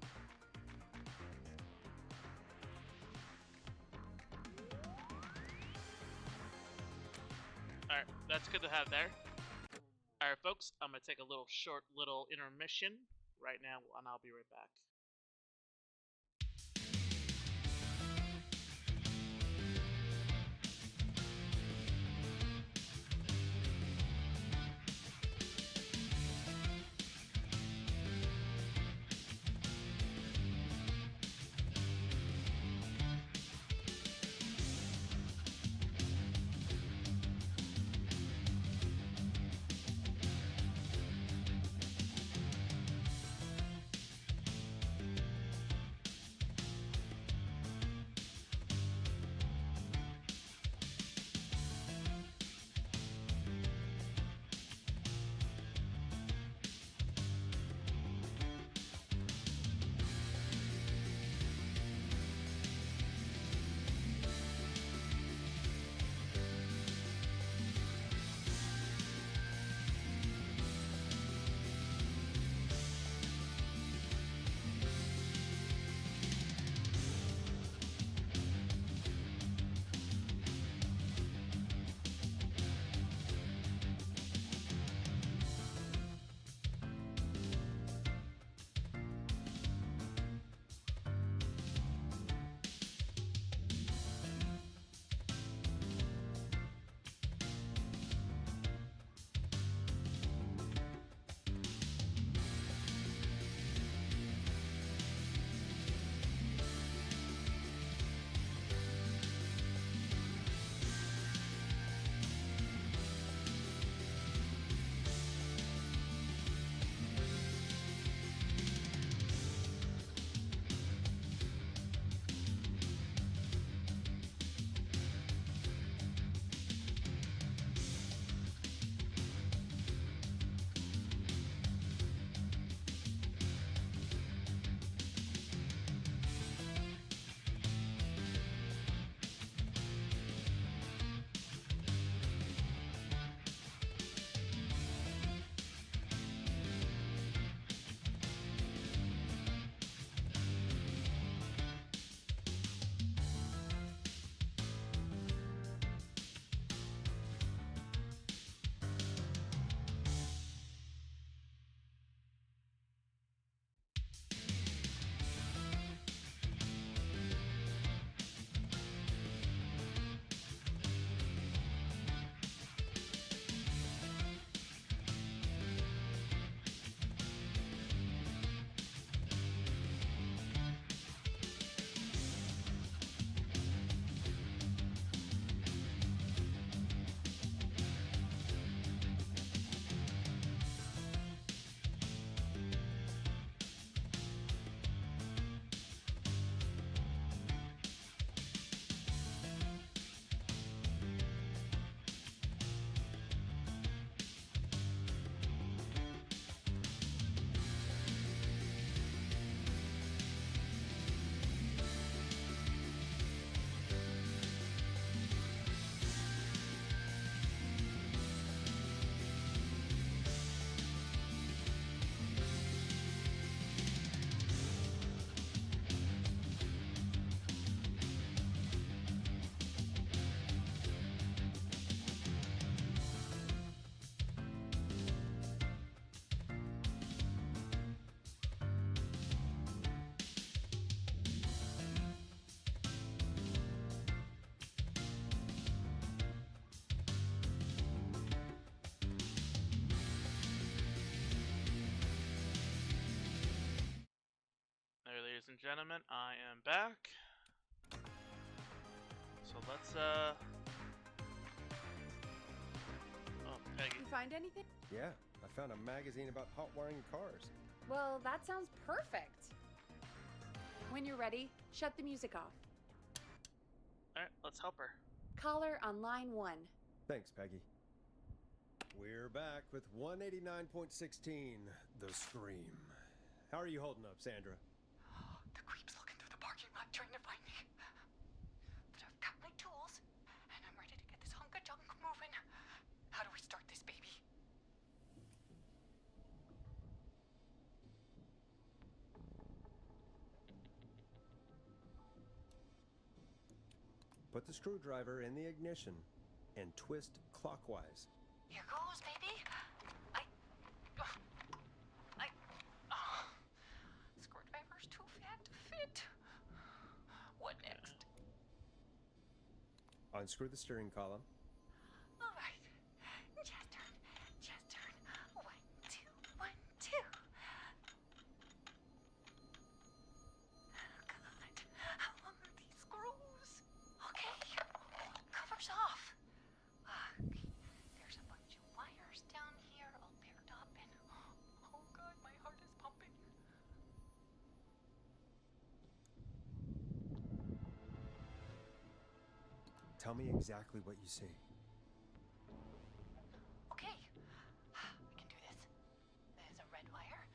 Alright, that's good to have there. Alright folks, I'm gonna take a short intermission right now and I'll be right back. gentlemen, I am back. So let's oh, Peggy. You find anything? Yeah, I found a magazine about hot wiring cars. Well, that sounds perfect. When you're ready, shut the music off. Alright, let's help her. Caller on line 1. Thanks, Peggy. We're back with 189.16, The Scream. How are you holding up, Sandra? The creep's looking through the parking lot trying to find me. But I've got my tools, and I'm ready to get this hunk of junk moving. How do we start this baby? Put the screwdriver in the ignition and twist clockwise. Here goes, baby. Screwdriver's too fat to fit. What next? Unscrew the steering column. All right. Just turn. Just turn. 1, 2, 1, 2. Oh, God. How long are these screws? Okay. Cover's off. There's a bunch of wires down here all paired up and... Oh, God, my heart is pumping. Tell me exactly what you see. Okay, we can do this. There's a red wire,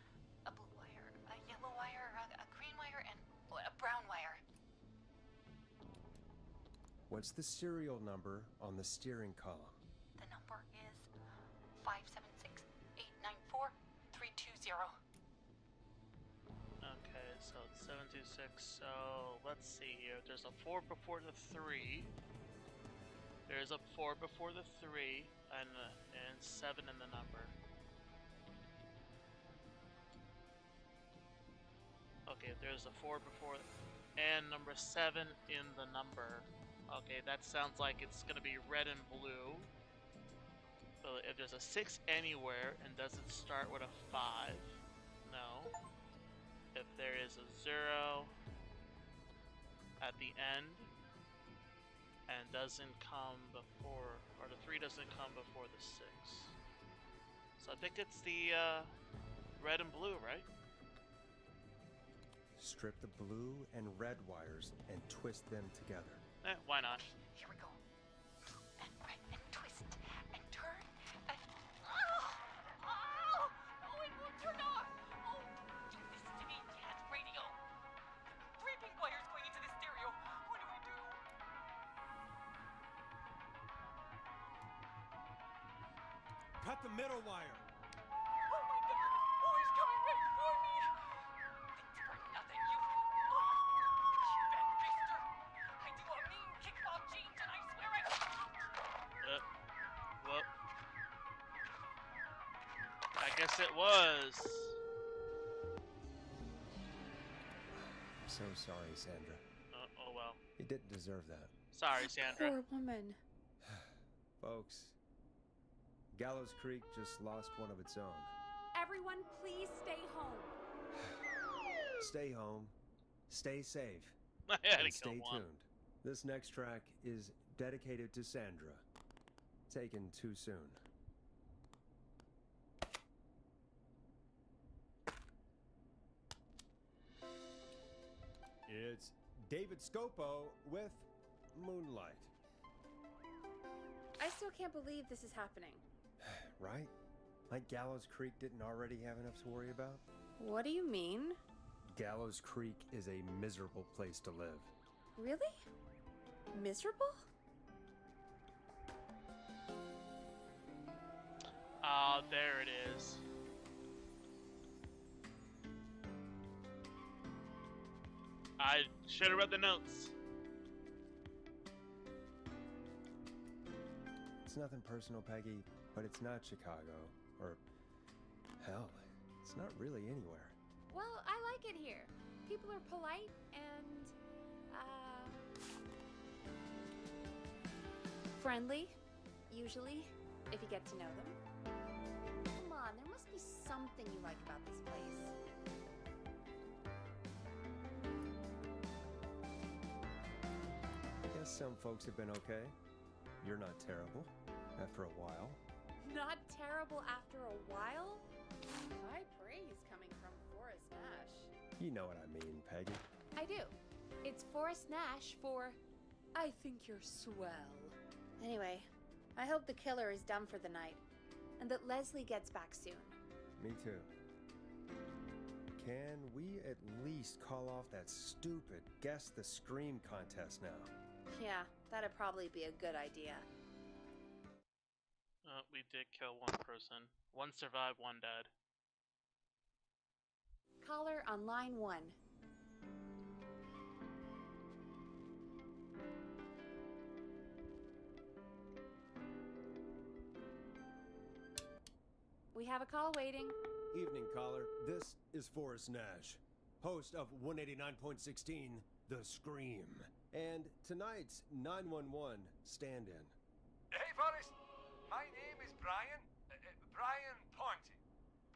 a blue wire, a yellow wire, a green wire, and a brown wire. What's the serial number on the steering column? The number is 576-894-320. Okay, so it's 726. So let's see here. There's a 4 before the 3. There's a 4 before the 3, and 7 in the number. Okay, there's a 4 before, and number 7 in the number. Okay, that sounds like it's gonna be red and blue. So if there's a 6 anywhere and doesn't start with a 5, no. If there is a 0 at the end and doesn't come before, or the 3 doesn't come before the 6. So I think it's the red and blue, right? Strip the blue and red wires and twist them together. Why not? Here we go. Blue and red and twist and turn and... Oh! Oh, it won't turn off! Oh, don't listen to me, Dad. Radio. 3 pink wires going into the stereo. What do I do? Cut the middle wire. Oh my God! Oh, he's coming right for me! Thanks for nothing, you... Oh, you bad bister! I do a mean kickball change and I swear I... Well, I guess it was. I'm so sorry, Sandra. Oh well. You didn't deserve that. Sorry, Sandra. Poor woman. Folks, Gallows Creek just lost one of its own. Everyone, please stay home. Stay home, stay safe, I had and to kill stay one. tuned. This next track is dedicated to Sandra. Taken too soon. It's David Scopo with Moonlight. I still can't believe this is happening. Right? Like Gallows Creek didn't already have enough to worry about? What do you mean? Gallows Creek is a miserable place to live. Really? Miserable? Ah, there it is. I should have read the notes. It's nothing personal, Peggy, but it's not Chicago. Or, hell, it's not really anywhere. Well, I like it here. People are polite and, friendly, usually, if you get to know them. Come on, there must be something you like about this place. Some folks have been okay. You're not terrible after a while. Not terrible after a while? High praise coming from Forrest Nash. You know what I mean, Peggy. I do. It's Forrest Nash for I think you're swell. Anyway, I hope the killer is done for the night, and that Leslie gets back soon. Me too. Can we at least call off that stupid Guess the Scream contest now? Yeah, that'd probably be a good idea. We did kill one person. One survived, one died. Caller on line 1. We have a call waiting. Evening, caller. This is Forrest Nash, host of 189.16, The Scream. And tonight's 911 stand-in. Hey, Forrest. My name is Brian. Brian Ponte.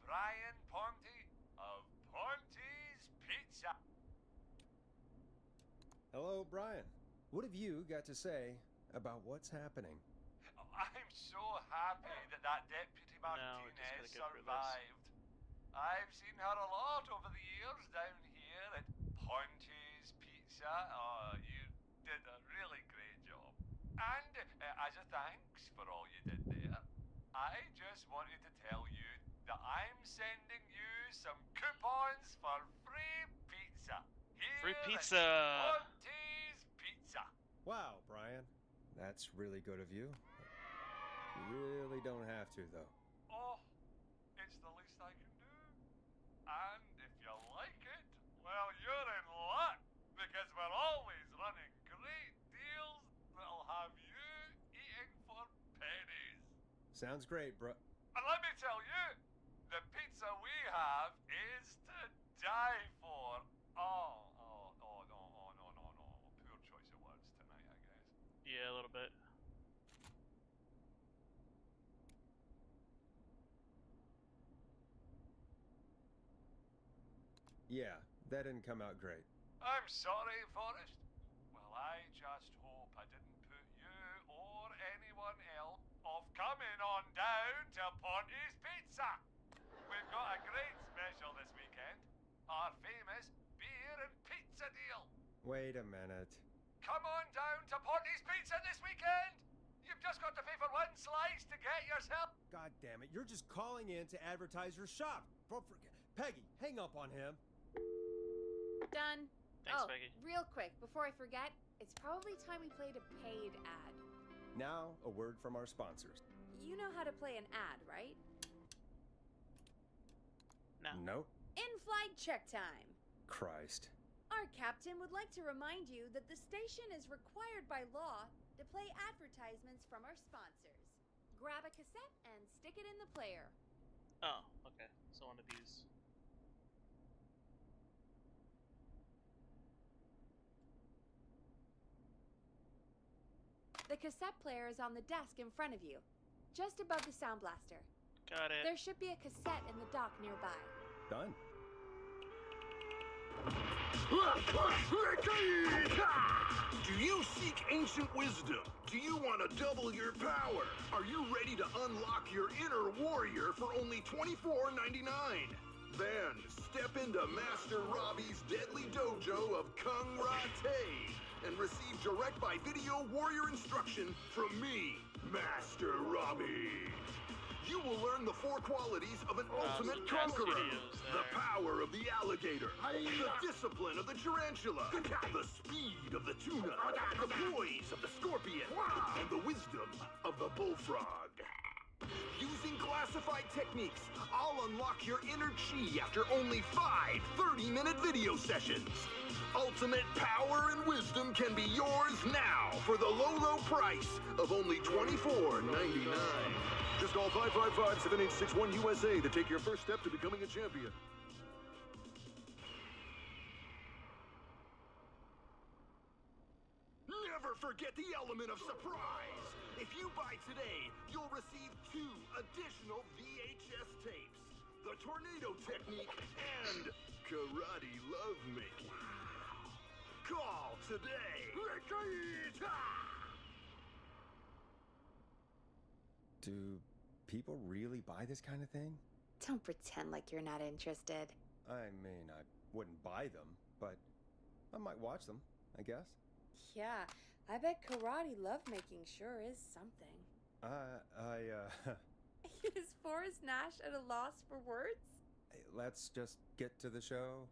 Brian Ponte of Ponte's Pizza. Hello, Brian. What have you got to say about what's happening? I'm so happy that Deputy No, we're just Martinez gonna go through this. survived. I've seen her a lot over the years down here at Ponte's Pizza. Oh, you did a really great job. And as a thanks for all you did there, I just wanted to tell you that I'm sending you some coupons for free pizza. Here Free at pizza! Ponte's Pizza. Wow, Brian. That's really good of you. You really don't have to, though. Oh, it's the least I can do. And if you like it, well, you're in luck, because we're always running great deals that'll have you eating for pennies. Sounds great, bro. And let me tell you, the pizza we have is to die for. Oh, no. Poor choice of words tonight, I guess. Yeah, a little bit. Yeah, that didn't come out great. I'm sorry, Forrest. Well, I just hope I didn't put you or anyone else off coming on down to Ponte's Pizza. We've got a great special this weekend. Our famous beer and pizza deal. Wait a minute. Come on down to Ponte's Pizza this weekend. You've just got to pay for one slice to get yourself. God damn it, you're just calling in to advertise your shop. Peggy, hang up on him. Done. Thanks, oh, Peggy. real quick, before I forget, it's probably time we played a paid ad. Now, a word from our sponsors. You know how to play an ad, right? No. Nope. In-flight check time. Christ. Our captain would like to remind you that the station is required by law to play advertisements from our sponsors. Grab a cassette and stick it in the player. Oh, okay. So one of these. The cassette player is on the desk in front of you, just above the sound blaster. Got it. There should be a cassette in the dock nearby. Done. Do you seek ancient wisdom? Do you want to double your power? Are you ready to unlock your inner warrior for only $24.99? Then step into Master Robbie's deadly dojo of Kung Rate and receive direct by video warrior instruction from me, Master Robbie. You will learn the 4 qualities of an ultimate some past conqueror. videos The there. power of the alligator, the discipline of the tarantula, the speed of the tuna, the poise of the scorpion, and the wisdom of the bullfrog. Using classified techniques, I'll unlock your inner chi after only 5 30-minute video sessions. Ultimate power and wisdom can be yours now for the low price of only $24.99. Just call 555-7861 USA to take your first step to becoming a champion. Never forget the element of surprise. If you buy today, you'll receive 2 additional VHS tapes. The Tornado Technique and Karate Lovemaking. Call today. Do people really buy this kind of thing? Don't pretend like you're not interested. I mean, I wouldn't buy them, but I might watch them, I guess. Yeah, I bet karate lovemaking sure is something. Is Forrest Nash at a loss for words? Let's just get to the show.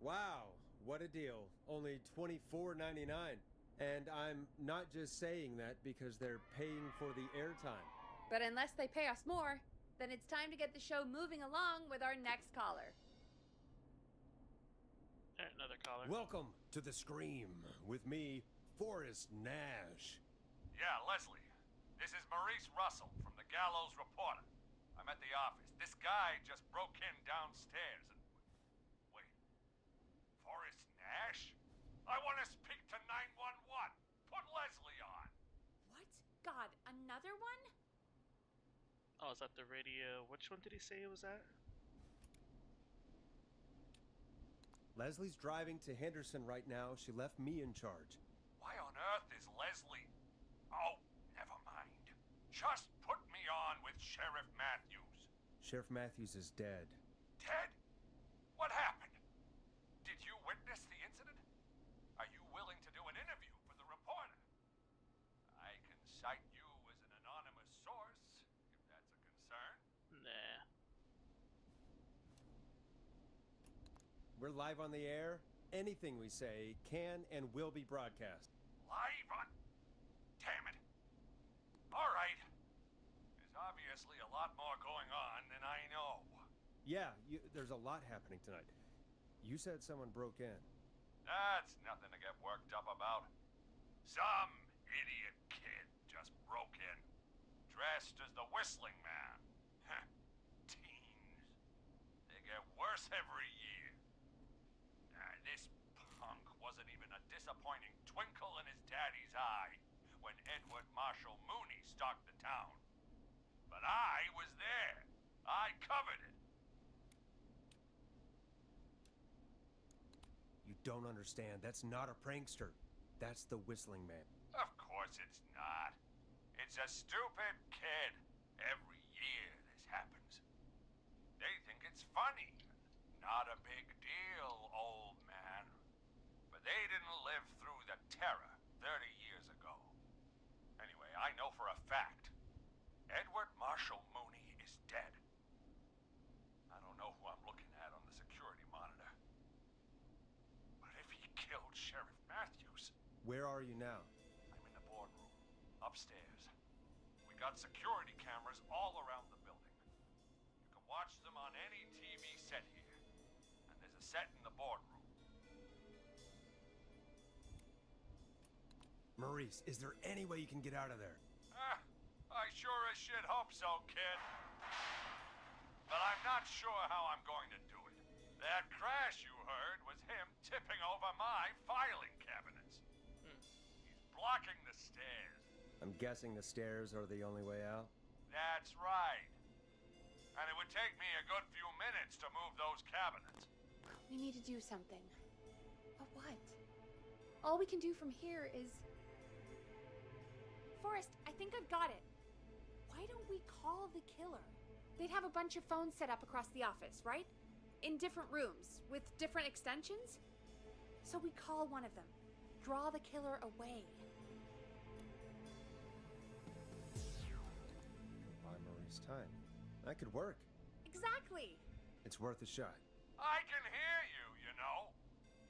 Wow, what a deal. Only $24.99. And I'm not just saying that because they're paying for the airtime. But unless they pay us more, then it's time to get the show moving along with our next caller. Another caller. Welcome to The Scream with me, Forrest Nash. Yeah, Leslie. This is Maurice Russell from the Gallows Reporter. I'm at the office. This guy just broke in downstairs and... Wait. Forrest Nash? I want to speak to 911. Put Leslie on. What? God, another one? Oh, is that the radio? Which one did he say it was at? Leslie's driving to Henderson right now. She left me in charge. Why on earth is Leslie? Oh, never mind. Just put me on with Sheriff Matthews. Sheriff Matthews is dead. Ted? What happened? Did you witness the incident? Are you willing to do an interview for the reporter? I can cite you as an anonymous source, if that's a concern. Nah. We're live on the air. Anything we say can and will be broadcast. Live on... Damn it. All right. There's obviously a lot more going on than I know. Yeah, there's a lot happening tonight. You said someone broke in. That's nothing to get worked up about. Some idiot kid just broke in, dressed as the Whistling Man. Teens. They get worse every year. This punk wasn't even a disappointing twinkle in his daddy's eye when Edward Marshall Mooney stalked the town. But I was there. I covered it. You don't understand. That's not a prankster. That's the Whistling Man. Of course it's not. It's a stupid kid. Every year this happens. They think it's funny. Not a big deal, old man. But they didn't live through the terror 30 years ago. Anyway, I know for a fact. Edward Marshall Mooney is dead. I don't know who I'm looking at on the security monitor. But if he killed Sheriff Matthews... Where are you now? I'm in the boardroom, upstairs. We got security cameras all around the building. You can watch them on any TV set here. And there's a set in the boardroom. Maurice, is there any way you can get out of there? I sure as shit hope so, kid. But I'm not sure how I'm going to do it. That crash you heard was him tipping over my filing cabinets. He's blocking the stairs. I'm guessing the stairs are the only way out? That's right. And it would take me a good few minutes to move those cabinets. We need to do something. But what? All we can do from here is... Forrest, I think I've got it. Why don't we call the killer? They'd have a bunch of phones set up across the office, right? In different rooms, with different extensions? So we call one of them. Draw the killer away. Buy Maurice time. That could work. Exactly. It's worth a shot. I can hear you, you know.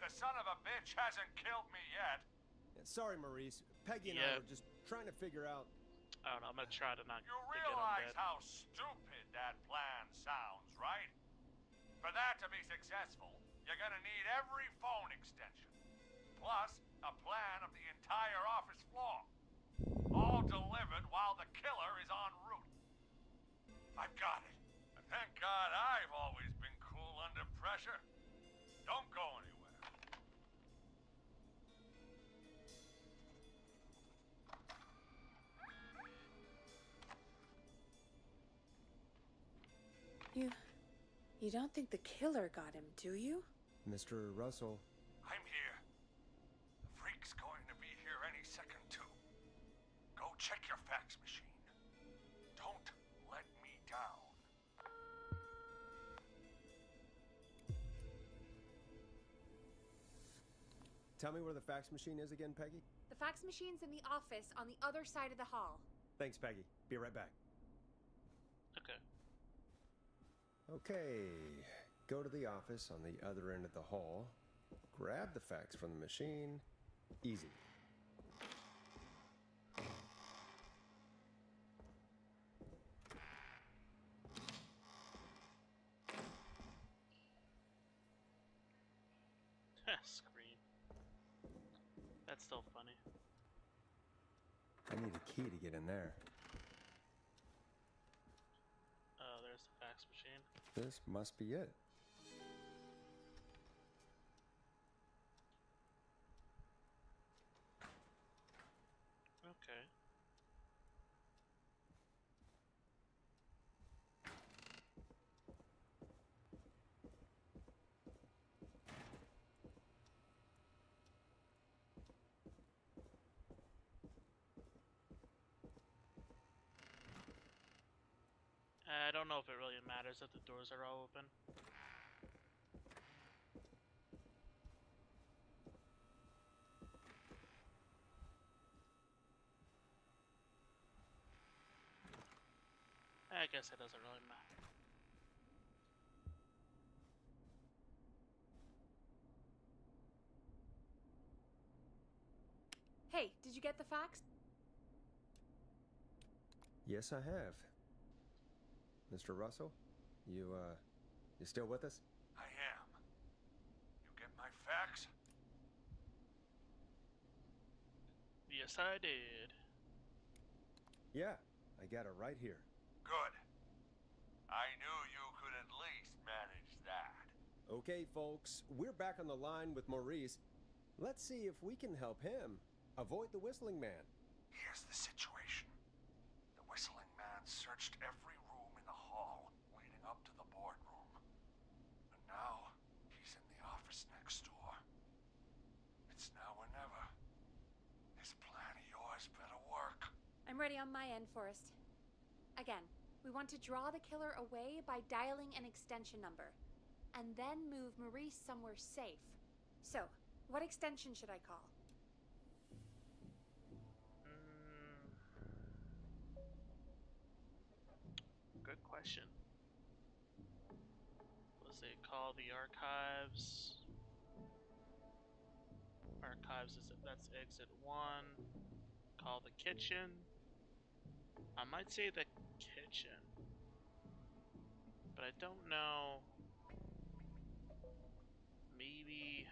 The son of a bitch hasn't killed me yet. Sorry, Maurice. Peggy and I were just trying to figure out... I don't know. I'm gonna try to not You to realize get him dead. how stupid that plan sounds, right? For that to be successful, you're gonna need every phone extension, plus a plan of the entire office floor, all delivered while the killer is en route. I've got it. And thank God I've always been cool under pressure. Don't go anywhere. You don't think the killer got him, do you? Mr. Russell, I'm here. check your fax machine. Don't let me down. Tell me where the fax machine is again, Peggy? The fax machine's in the office on the other side of the hall. Thanks, Peggy. Be right back. Okay. Okay. Go to the office on the other end of the hall. Grab the fax from the machine. Easy. Scream. That's still funny. I need a key to get in there. Oh, there's the fax machine. This must be it. Okay. I don't know if it really matters that the doors are all open. I guess it doesn't really matter. Hey, did you get the fax? Yes, I have. Mr. Russell, you still with us? I am. You get my fax? Yes, I did. Yeah, I got it right here. Good. I knew you could at least manage that. Okay, folks, we're back on the line with Maurice. Let's see if we can help him avoid the Whistling Man. Here's the situation. The Whistling Man searched every room in the hall leading up to the boardroom. And now, he's in the office next door. It's now or never. This plan of yours better work. I'm ready on my end, Forrest. Again, we want to draw the killer away by dialing an extension number, and then move Maurice somewhere safe. So, what extension should I call? Good question. Was it call the archives? Archives that's exit 1. Call the kitchen. I might say the kitchen, but I don't know. Maybe.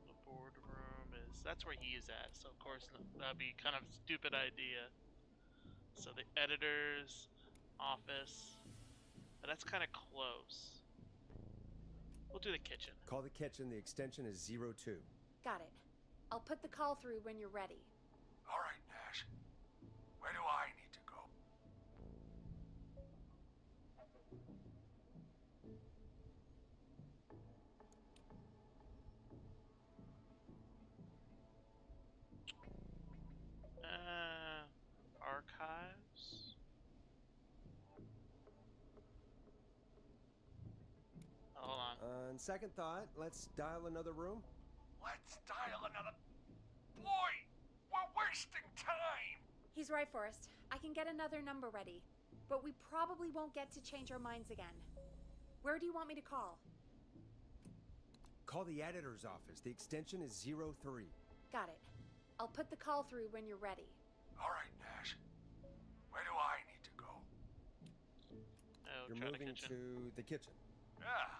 The boardroom that's where he is at, so of course that'd be kind of a stupid idea. So the editor's office, but that's kind of close. We'll do the kitchen. Call the kitchen. The extension is 02. Got it. I'll put the call through when you're ready. All right, Nash. Where do I need to go? Archives. Hold on. On second thought, let's dial another room. Let's dial another. Boy, we're wasting time. He's right, Forrest. I can get another number ready, but we probably won't get to change our minds again. Where do you want me to call? Call the editor's office. The extension is 03. Got it. I'll put the call through when you're ready. All right, Nash. Where do I need to go? Oh, You're try the moving kitchen. to the kitchen. Yeah,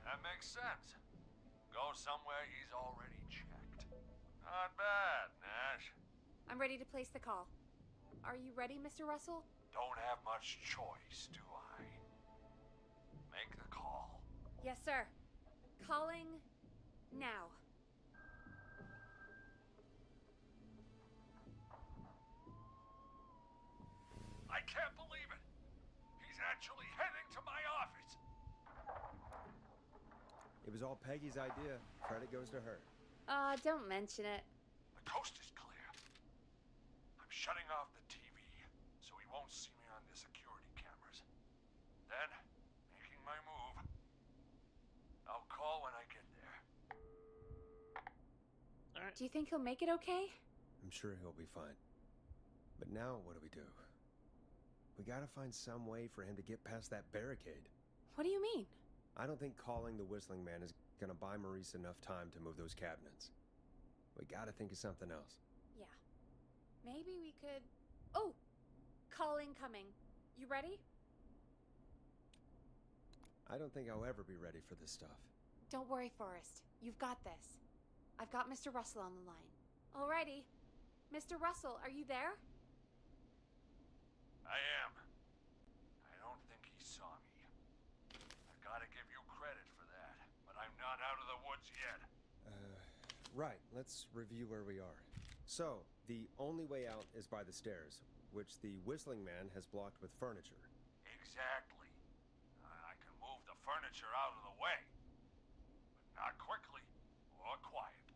that makes sense. Go somewhere he's already checked. Not bad, Nash. I'm ready to place the call. Are you ready, Mr. Russell? Don't have much choice, do I? Make the call. Yes, sir. Calling now. I can't believe it. He's actually heading to my office. It was all Peggy's idea. Credit goes to her. Don't mention it. The coast is clear. I'm shutting off the TV, so he won't see me on the security cameras. Then, making my move. I'll call when I get there. Alright. Do you think he'll make it okay? I'm sure he'll be fine. But now, what do? We gotta find some way for him to get past that barricade. What do you mean? I don't think calling the Whistling Man is gonna buy Maurice enough time to move those cabinets. We gotta think of something else. Yeah. Maybe we could... Oh! Call incoming. You ready? I don't think I'll ever be ready for this stuff. Don't worry, Forrest. You've got this. I've got Mr. Russell on the line. Alrighty. Mr. Russell, are you there? I am. I don't think he saw me. I gotta give you credit for that, but I'm not out of the woods yet. Right. Let's review where we are. So, the only way out is by the stairs, which the Whistling Man has blocked with furniture. Exactly. I can move the furniture out of the way, but not quickly or quietly.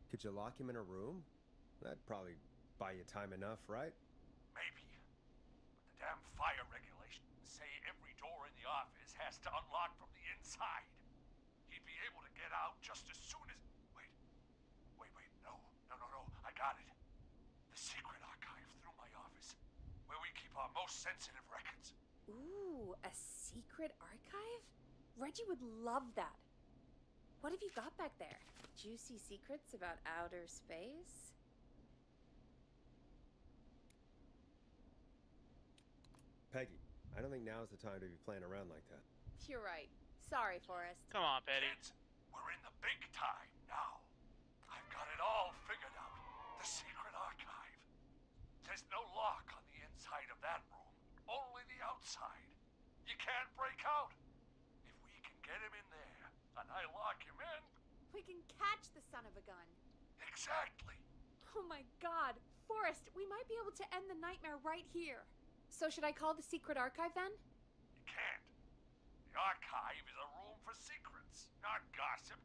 Could you lock him in a room? That'd probably buy you time enough, right? Maybe. But the damn fire regulations say every door in the office has to unlock from the inside. He'd be able to get out just as soon as... Wait. No. I got it. The secret archive through my office, where we keep our most sensitive records. Ooh, a secret archive? Reggie would love that. What have you got back there? Juicy secrets about outer space? Peggy, I don't think now's the time to be playing around like that. You're right. Sorry, Forrest. Come on, Betty. Kids, we're in the big time now. I've got it all figured out. The secret archive. There's no lock on the inside of that room, only the outside. You can't break out. If we can get him in there, and I lock him in... We can catch the son of a gun. Exactly. Oh my god. Forrest, we might be able to end the nightmare right here. So should I call the secret archive then? You can't. The archive is a room for secrets, not gossip,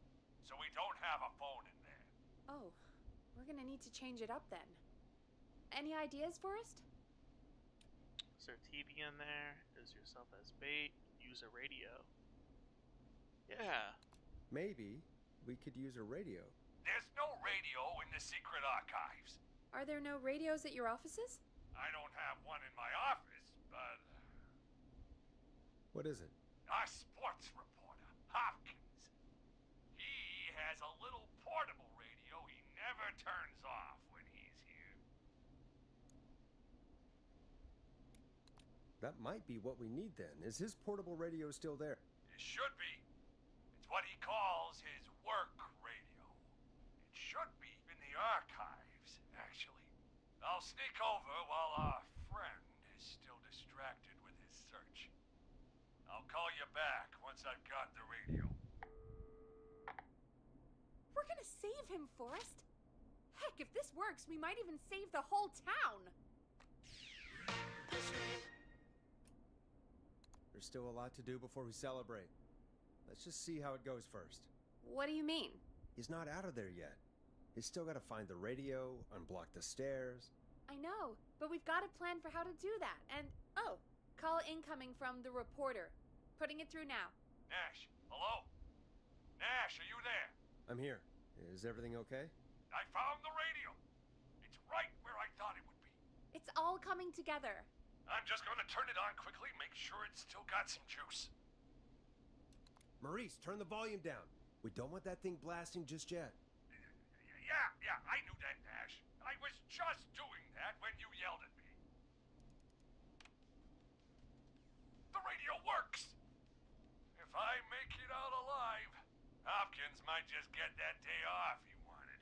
so we don't have a phone in there. Oh, we're gonna need to change it up then. Any ideas, Forrest? Is there TV in there? Use yourself as bait. Use a radio. Yeah. Maybe we could use a radio. There's no radio in the secret archives. Are there no radios at your offices? I don't have one in my office, but What is it? our sports reporter, Hopkins, he has a little portable radio he never turns off when he's here. That might be what we need then. Is his portable radio still there? It should be. It's what he calls his work radio. It should be in the archives, actually. I'll sneak over while our friend is still distracted with his search. I'll call you back once I've got the radio. We're gonna save him, Forrest. Heck, if this works, we might even save the whole town. There's still a lot to do before we celebrate. Let's just see how it goes first. What do you mean? He's not out of there yet. He's still got to find the radio, unblock the stairs. I know, but we've got a plan for how to do that. And, oh, call incoming from the reporter. Putting it through now. Nash, hello? Nash, are you there? I'm here. Is everything okay? I found the radio. It's right where I thought it would be. It's all coming together. I'm just gonna turn it on quickly, make sure it's still got some juice. Maurice, turn the volume down. We don't want that thing blasting just yet. Yeah, I knew that, Nash. I was just doing that when you yelled at me. The radio works! If I make it out alive, Hopkins might just get that day off he wanted.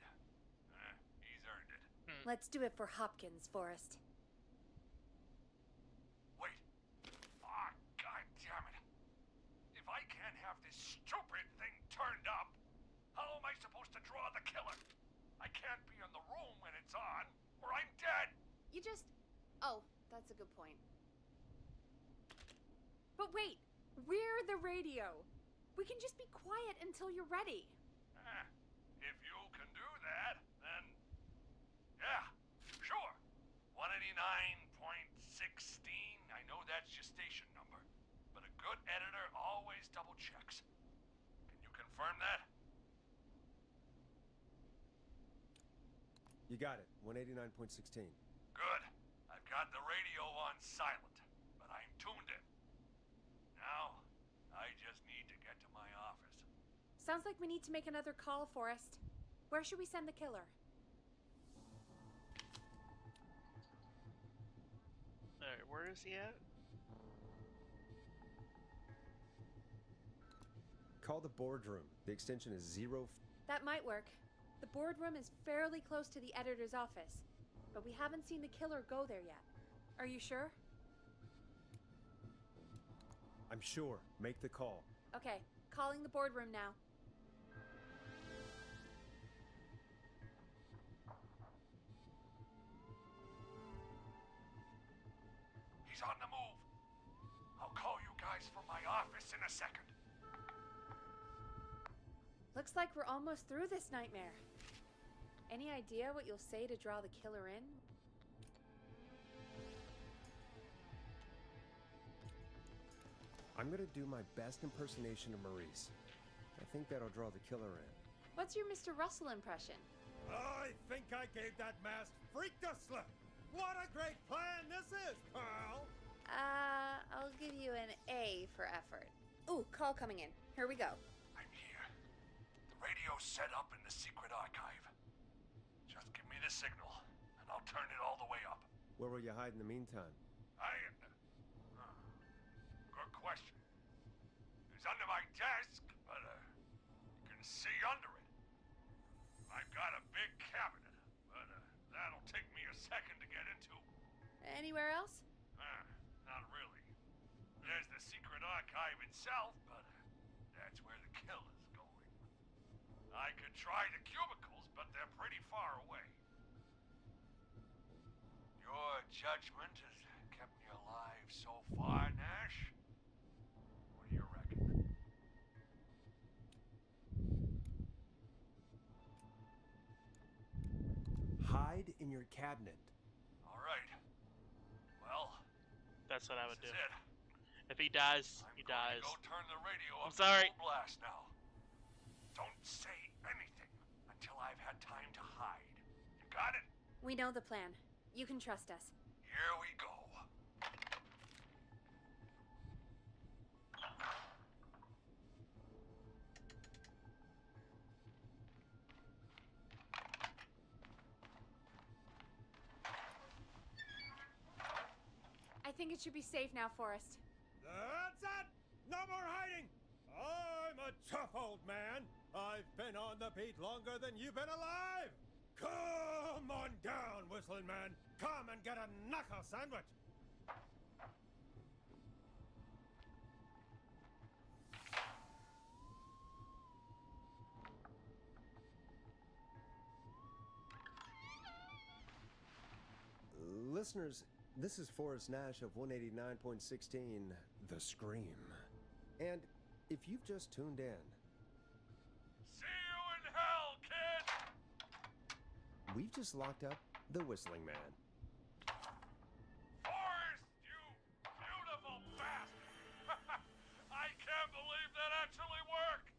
He's earned it. Let's do it for Hopkins, Forrest. Wait. Ah, God damn it. If I can't have this stupid thing turned up, how am I supposed to draw the killer? I can't be in the room when it's on, or I'm dead. You just... Oh, That's a good point. But wait, we're the radio. We can just be quiet until you're ready. If you can do that, then yeah, sure. 189.16. I know that's your station number, but a good editor always double checks. Can you confirm that? You got it. 189.16. Good. I've got the radio on silent, but I'm tuned in. Now, I just need to get to my office. Sounds like we need to make another call, Forrest. Where should we send the killer? Alright, where is he at? Call the boardroom. The extension is 0. That might work. The boardroom is fairly close to the editor's office, but we haven't seen the killer go there yet. Are you sure? I'm sure. Make the call. Okay, calling the boardroom now. He's on the move. I'll call you guys from my office in a second. Looks like we're almost through this nightmare. Any idea what you'll say to draw the killer in? I'm gonna do my best impersonation of Maurice. I think that'll draw the killer in. What's your Mr. Russell impression? I think I gave that masked freak a slip. What a great plan this is, pal! I'll give you an A for effort. Ooh, call coming in. Here we go. I'm here. The radio's set up in the secret archive. Just give me the signal, and I'll turn it all the way up. Where will you hide in the meantime? Good question. It's under my desk, but you can see under it. I've got a big cabinet, but that'll take me a second to get into. Anywhere else? Not really. There's the secret archive itself, but that's where the killer's going. I could try the cubicles, but they're pretty far away. Your judgment has kept me alive so far, Nash. What do you reckon? Hide in your cabinet. All right. Well, That's what I would this do. is it. If he dies, I'm he going dies. to go turn the radio I'm up sorry. to full blast now. Don't say anything until I've had time to hide. You got it? We know the plan. You can trust us. Here we go. I think it should be safe now, Forrest. That's it! No more hiding! I'm a tough old man. I've been on the beat longer than you've been alive! Come on down, Whistling Man! Come and get a knuckle sandwich! Listeners, this is Forrest Nash of 189.16, The Scream. And if you've just tuned in, See you in hell, kid! we've just locked up the Whistling Man. Forrest, you beautiful bastard! I can't believe that actually worked!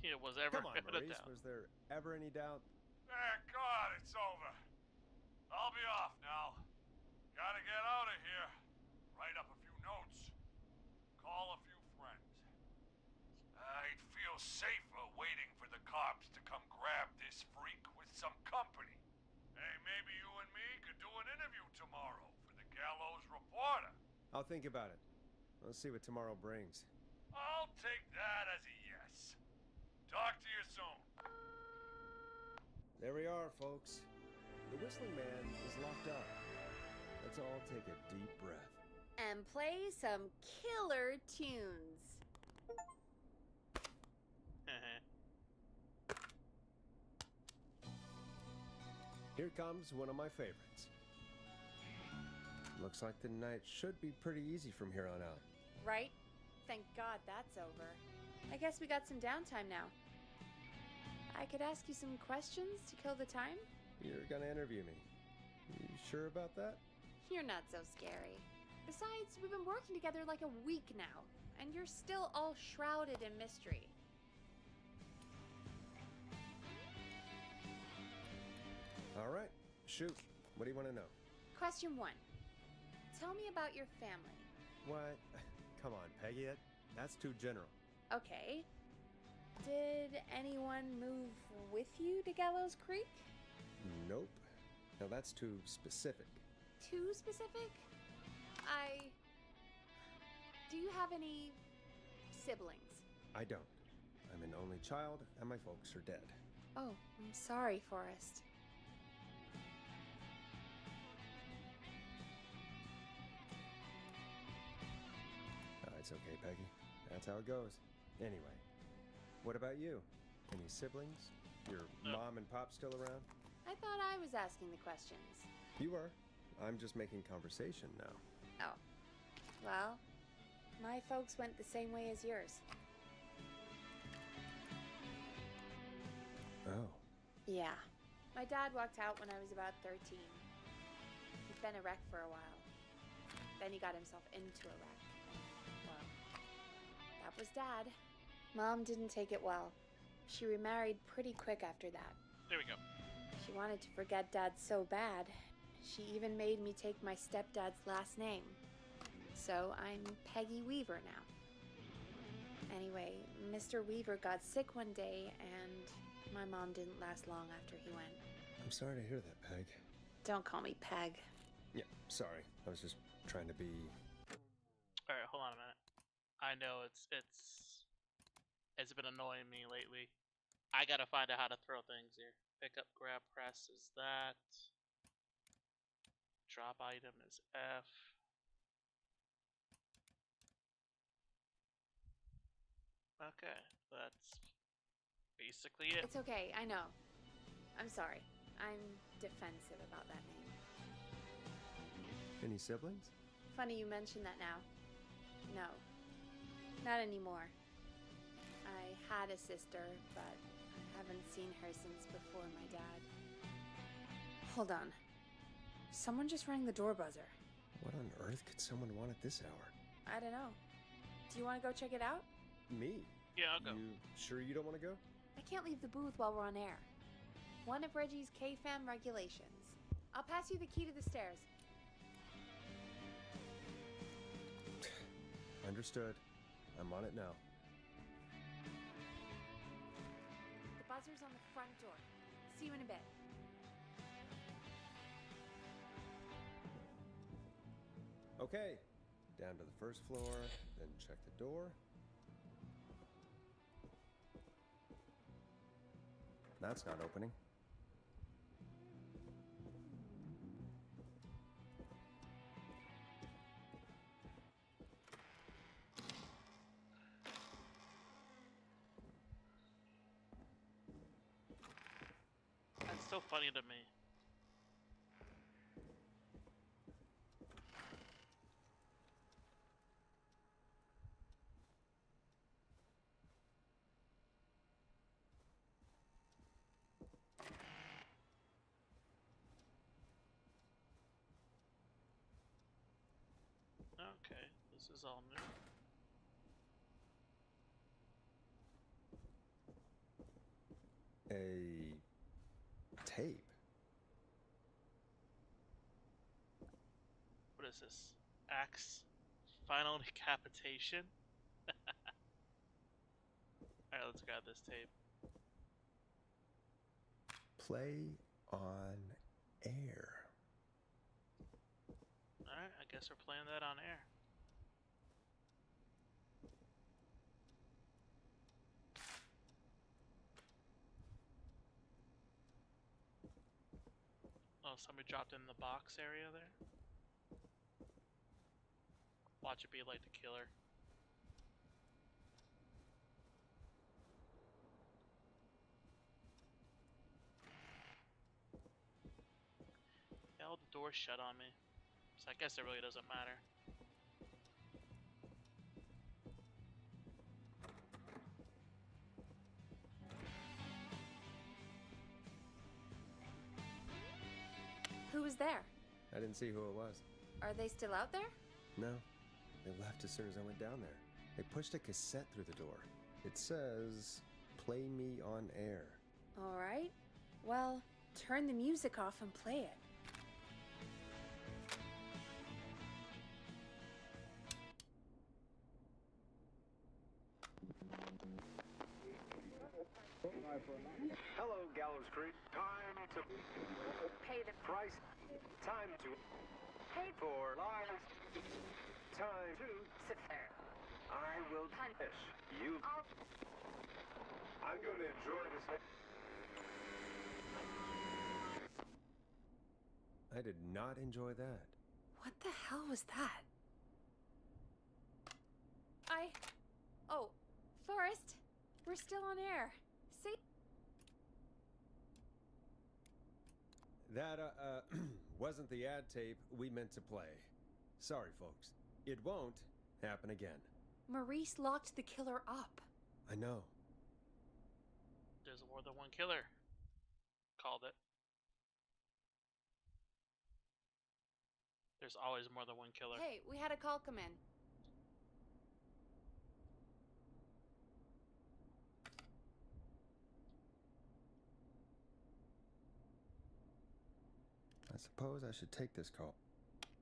It was ever Come on, a Maurice, doubt. was there ever any doubt? God, it's over. I'll be off now. Gotta get out of here. Write up a few notes. Call a few friends. I'd feel safer waiting for the cops to come grab this freak with some company. Hey, maybe you and me could do an interview tomorrow for the Gallows Reporter. I'll think about it. Let's see what tomorrow brings. I'll take that as a yes. Talk to you soon. There we are, folks. The Whistling Man is locked up. Let's all take a deep breath. And play some killer tunes. Here comes one of my favorites. Looks like the night should be pretty easy from here on out. Right? Thank God that's over. I guess we got some downtime now. I could ask you some questions to kill the time? You're gonna interview me. You sure about that? You're not so scary. Besides, we've been working together like a week now, and you're still all shrouded in mystery. All right, shoot. What do you want to know? Question 1. Tell me about your family. What? Come on, Peggy. That's too general. Okay. Did anyone move with you to Gallows Creek? Nope. Now that's too specific. Too specific? Do you have any siblings? I don't. I'm an only child, and my folks are dead. Oh, I'm sorry, Forrest. It's okay, Peggy. That's how it goes. Anyway, what about you? Any siblings? Your mom and pop still around? I thought I was asking the questions. You are. I'm just making conversation now. Oh. Well, my folks went the same way as yours. Oh. Yeah. My dad walked out when I was about 13. He'd been a wreck for a while. Then he got himself into a wreck. Well, that was Dad. Mom didn't take it well. She remarried pretty quick after that. There we go. She wanted to forget Dad so bad, she even made me take my stepdad's last name. So I'm Peggy Weaver now. Anyway, Mr. Weaver got sick one day, and my mom didn't last long after he went. I'm sorry to hear that, Peg. Don't call me Peg. Yeah, sorry. I was just trying to be... Alright, hold on a minute. I know it's been annoying me lately. I gotta find out how to throw things here. Pick up, grab, press is that. Drop item is F. Okay, that's basically it. It's okay, I know. I'm sorry. I'm defensive about that name. Any siblings? Funny you mention that now. No. Not anymore. I had a sister, but I haven't seen her since before my dad. Hold on. Someone just rang the door buzzer. What on earth could someone want at this hour? I don't know. Do you want to go check it out? Me? Yeah, I'll go. You sure you don't want to go? I can't leave the booth while we're on air. One of Reggie's K-Fam regulations. I'll pass you the key to the stairs. Understood. I'm on it now. The buzzer's on the front door. See you in a bit. Okay. Down to the first floor, then check the door. That's not opening. That's so funny to me. Okay, this is all new. A tape. What is this? Axe final decapitation? Alright, let's grab this tape. Play on air. Alright, I guess we're playing that on air. Oh, somebody dropped in the box area there. Watch it be like the killer. door shut on me. So I guess it really doesn't matter. Who was there? I didn't see who it was. Are they still out there? No, they left as soon as I went down there. They pushed a cassette through the door. It says, "Play me on air." All right. Well, turn the music off and play it. Hello, Gallows Creek. Time to Pay the price. Time to pay for lives. Time to sit there. I will punish you. I'm going to enjoy this. I did not enjoy that. What the hell was that? Oh, Forrest, we're still on air. Say. That, wasn't the ad tape we meant to play. Sorry, folks. It won't happen again. Maurice locked the killer up. I know. There's more than one killer. Called it. There's always more than one killer. Hey, we had a call come in. I suppose I should take this call.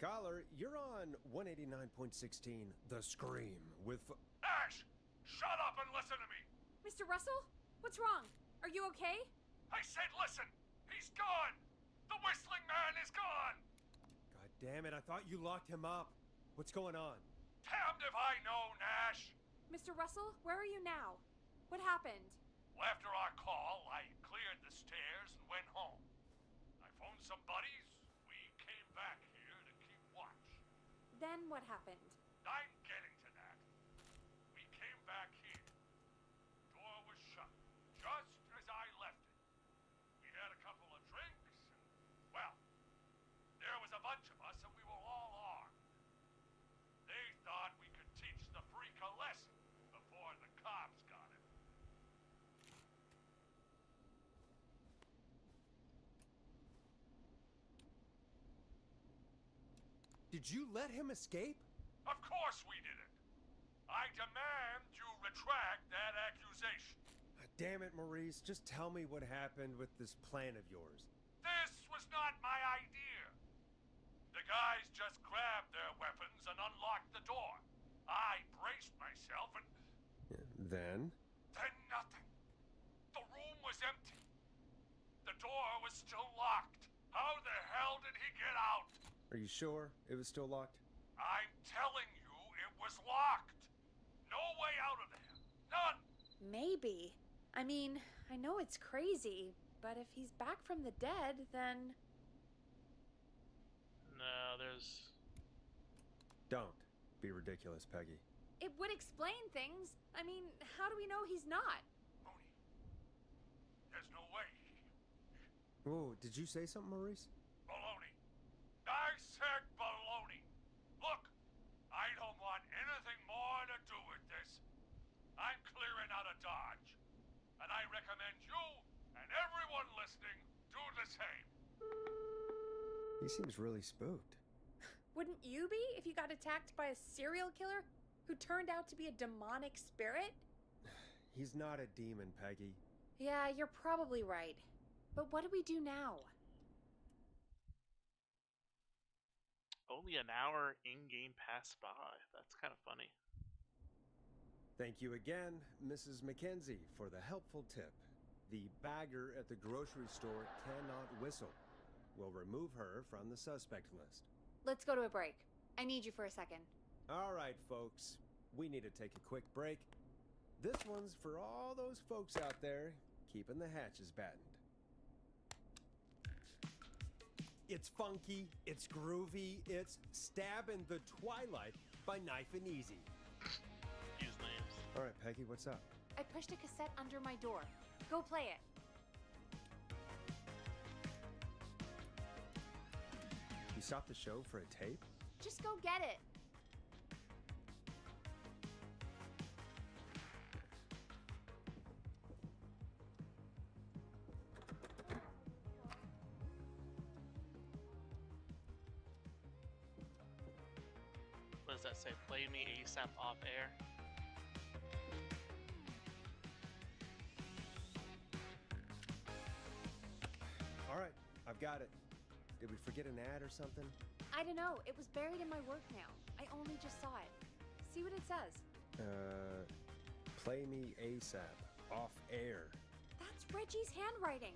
Caller, you're on 189.16 The Scream with... Ash! Shut up and listen to me! Mr. Russell? What's wrong? Are you okay? I said listen! He's gone! The Whistling Man is gone! God damn it, I thought you locked him up. What's going on? Damned if I know, Nash! Mr. Russell, where are you now? What happened? Well, after our call, I cleared the stairs and went home. I phoned some buddies. We came back here to keep watch. Then what happened? I'm getting to that. We came back here. Door was shut, just as I left it. We had a couple of drinks, and, well, there was a bunch of us, and we were all armed. They thought we could teach the freak a lesson before the cops got him. Did you let him escape? Of course we didn't. I demand you retract that accusation. Ah, damn it, Maurice. Just tell me what happened with this plan of yours. This was not my idea. The guys just grabbed their weapons and unlocked the door. I braced myself and Then? then nothing. The room was empty. The door was still locked. How the hell did he get out? Are you sure it was still locked? I'm telling you, it was locked. No way out of there. None. Maybe. I mean, I know it's crazy, but if he's back from the dead, then... No, there's... Don't be ridiculous, Peggy. It would explain things. I mean, how do we know he's not? Mooney, there's no way. Whoa, did you say something, Maurice? Baloney. I said baloney. Look, I don't want anything more to do with this. I'm clearing out of Dodge. And I recommend you and everyone listening do the same. He seems really spooked. Wouldn't you be if you got attacked by a serial killer who turned out to be a demonic spirit? He's not a demon, Peggy. Yeah, you're probably right. But what do we do now? only an hour in-game passed by. That's kind of funny. Thank you again, Mrs. Mackenzie, for the helpful tip. The bagger at the grocery store cannot whistle. We'll remove her from the suspect list. Let's go to a break. I need you for a second. All right, folks. We need to take a quick break. This one's for all those folks out there keeping the hatches battened. It's funky, it's groovy, it's Stabbing the Twilight by Knife and Easy. Use names. All right, Peggy, what's up? I pushed a cassette under my door. Go play it. You stop the show for a tape? Just go get it. What does that say? Play me ASAP off air. All right, I've got it. Did we forget an ad or something? I don't know. It was buried in my work mail. I only just saw it. See what it says. Play me ASAP. Off air. That's Reggie's handwriting.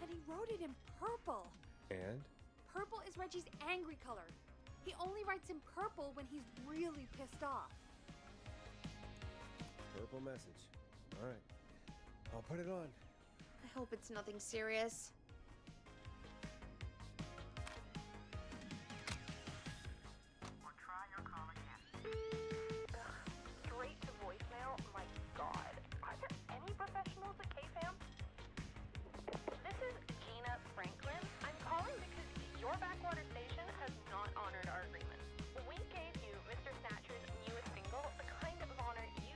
And he wrote it in purple. And? Purple is Reggie's angry color. He only writes in purple when he's really pissed off. Purple message. All right. I'll put it on. I hope it's nothing serious. Or try your call again. Straight to voicemail? My God. Are there any professionals at KFAM? This is Gina Franklin. I'm calling because your backwater station has not honored our agreement. We gave you Mr. Snatcher's newest single, the kind of honor you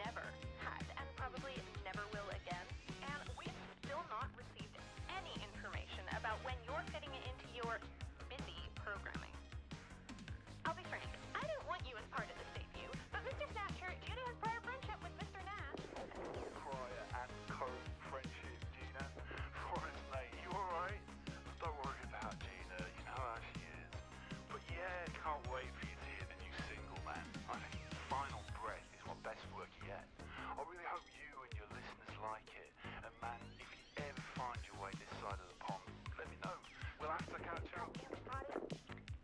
never had and probably never will again. And we've still not received any information about when you're fitting it into your busy programming. I'll be frank, I didn't want you as part of this debut, but Mr. Snatcher, due to his prior friendship with Mr. Nash... Prior and current friendship, Gina. Forrest, mate, you alright? Don't worry about Gina, you know how she is. But yeah, can't wait for you to hear the new single, man. I think Final Breath is my best work yet. I really hope you and your listeners like it. And man, if you ever find your way this side of the pond, let me know. We'll have to catch up.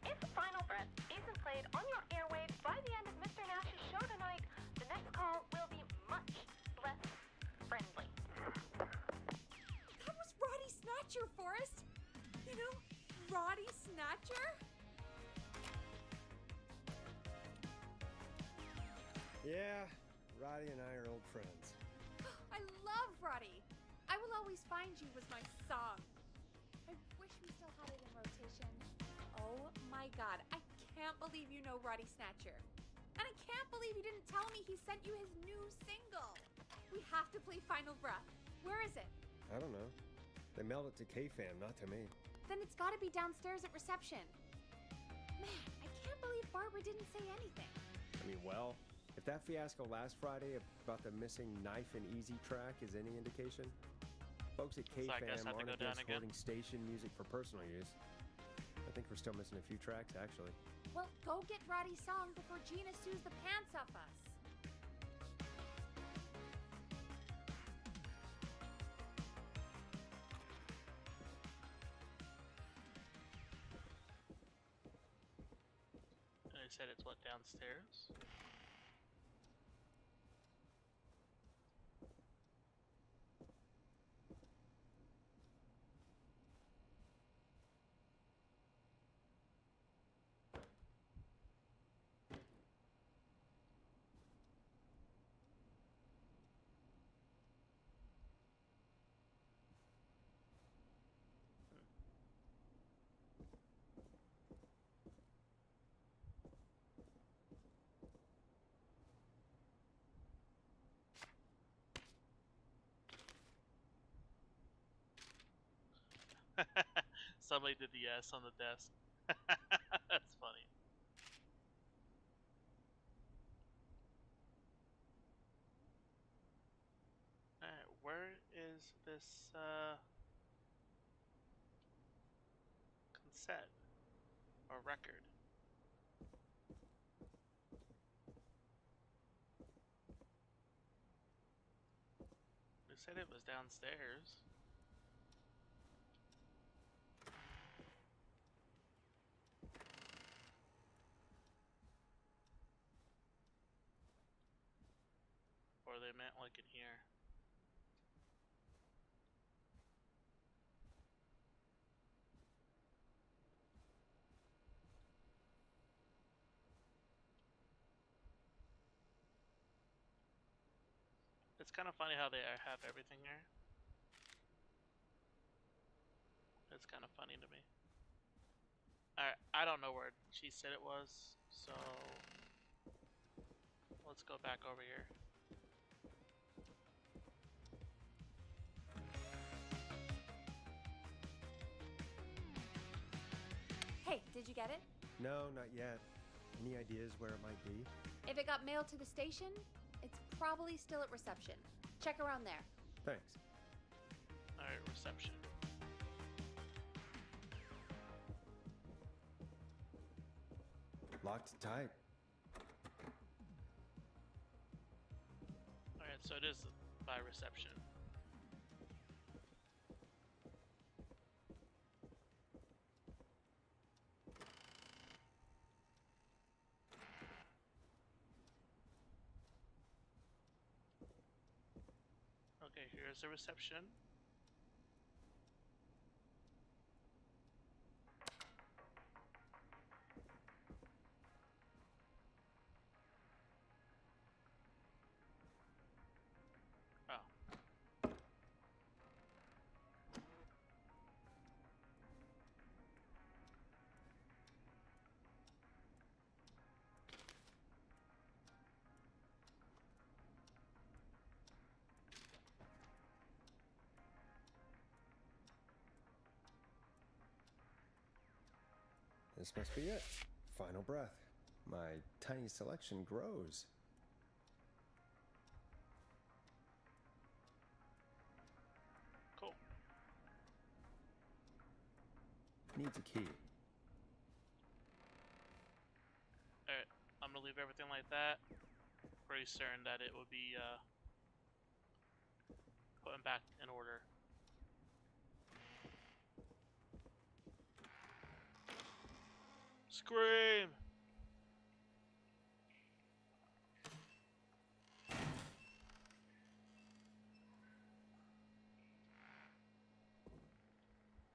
If Final Breath isn't played on your airwaves by the end of Mr. Nash's show tonight, the next call will be much less friendly. That was Roddy Snatcher, Forrest. You know, Roddy Snatcher? Yeah, Roddy and I are old friends. I love Roddy. I Will Always Find You was my song. I wish we still had it in rotation. Oh my God, I can't believe you know Roddy Snatcher. And I can't believe you didn't tell me he sent you his new single. We have to play Final Breath. Where is it? I don't know. They mailed it to KFAM, not to me. Then it's gotta be downstairs at reception. Man, I can't believe Barbara didn't say anything. I mean, well, if that fiasco last Friday about the missing Knife and Easy track is any indication, folks at So I guess I KFAM have to aren't go down against again? holding station music for personal use. I think we're still missing a few tracks, actually. Well, go get Roddy's song before Gina sues the pants off us. And I said it's what, downstairs? Somebody did the S on the desk. That's funny. Alright, where is this cassette or record? They said it was downstairs. Or they meant like in here. It's kind of funny how they have everything there. It's kind of funny to me. Alright. don't know where she said it was, so let's go back over here. Hey, did you get it? No, not yet. Any ideas where it might be? If it got mailed to the station, it's probably still at reception. Check around there. Thanks. Alright, reception. Locked tight. Alright, so it is by reception. Okay, here's the reception. Oh. This must be it. Final breath. My tiny selection grows. Cool. Needs a key. Alright, I'm gonna leave everything like that. Pretty certain that it will be put back in order. Scream!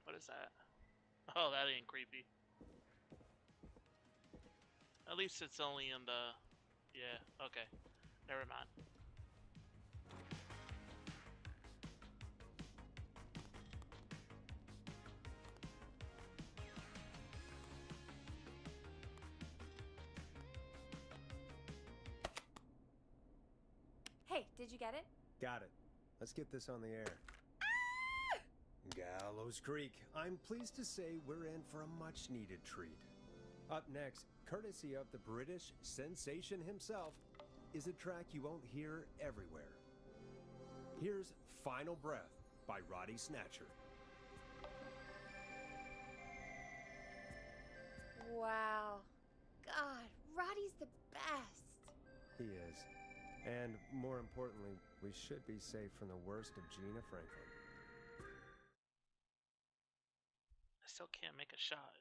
What is that? Oh, that ain't creepy. At least it's only in the... Yeah, okay. Never mind. Hey, did you get it? Got it. Let's get this on the air. Gallows Creek. I'm pleased to say we're in for a much-needed treat. Up next, courtesy of the British sensation himself, is a track you won't hear everywhere. Here's Final Breath by Roddy Snatcher. Wow. God, Roddy's the best. He is. And more importantly, we should be safe from the worst of Gina Franklin. I still can't make a shot.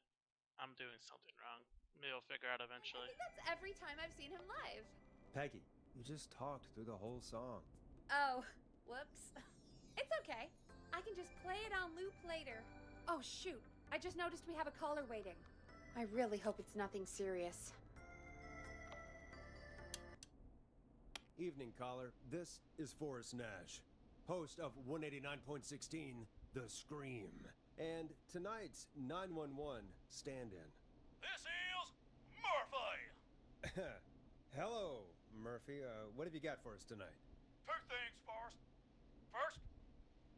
I'm doing something wrong. Maybe I'll figure out I eventually. think that's every time I've seen him live. Peggy, you just talked through the whole song. Oh, whoops. It's okay. I can just play it on loop later. Oh, shoot. I just noticed we have a caller waiting. I really hope it's nothing serious. Evening, caller. This is Forrest Nash, host of 189.16, The Scream, and tonight's 911 stand-in. This is Murphy. Hello, Murphy. What have you got for us tonight? Two things, Forrest. First,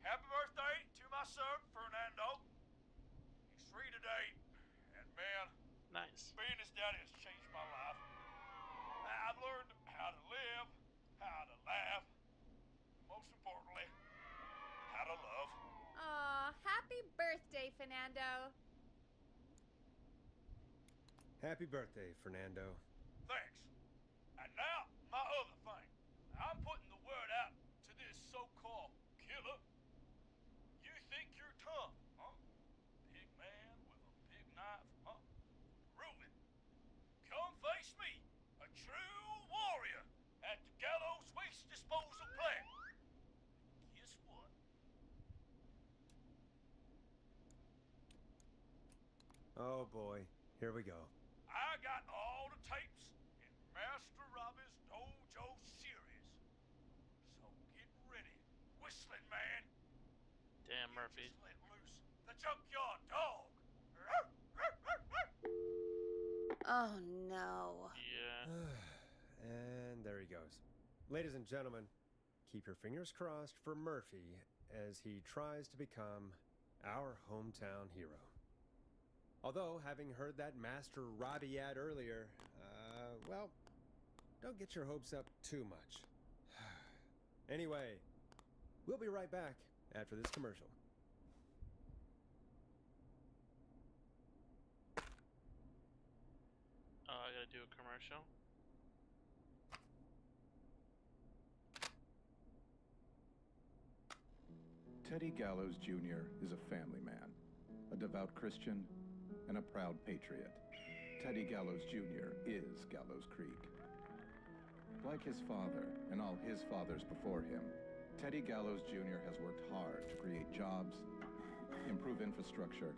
happy birthday to my son, Fernando. He's 3 today, and man, Nice. being his daddy has changed my life. I've learned how to live, how to laugh, most importantly, how to love. Aw, happy birthday, Fernando. Happy birthday, Fernando. Thanks. And now, my other thing. I'm putting the word out to this so-called killer. You think you're tough, huh? Big man with a big knife, huh? Prove it. Come face me, a true warrior at the Gallows Waste Disposal Plant. Guess what? Oh boy, here we go. I got all the tapes in Master Robbie's Dojo series. So get ready, whistling man. Damn, Murphy. Just let loose the junkyard dog. Oh no. Yeah. And there he goes. Ladies and gentlemen, keep your fingers crossed for Murphy as he tries to become our hometown hero. Although, having heard that Master Robbie ad earlier, well, don't get your hopes up too much. Anyway, we'll be right back after this commercial. Oh, I gotta do a commercial. Teddy Gallows Jr. is a family man, a devout Christian, and a proud patriot. Teddy Gallows Jr. is Gallows Creek. Like his father and all his fathers before him, Teddy Gallows Jr. has worked hard to create jobs, improve infrastructure,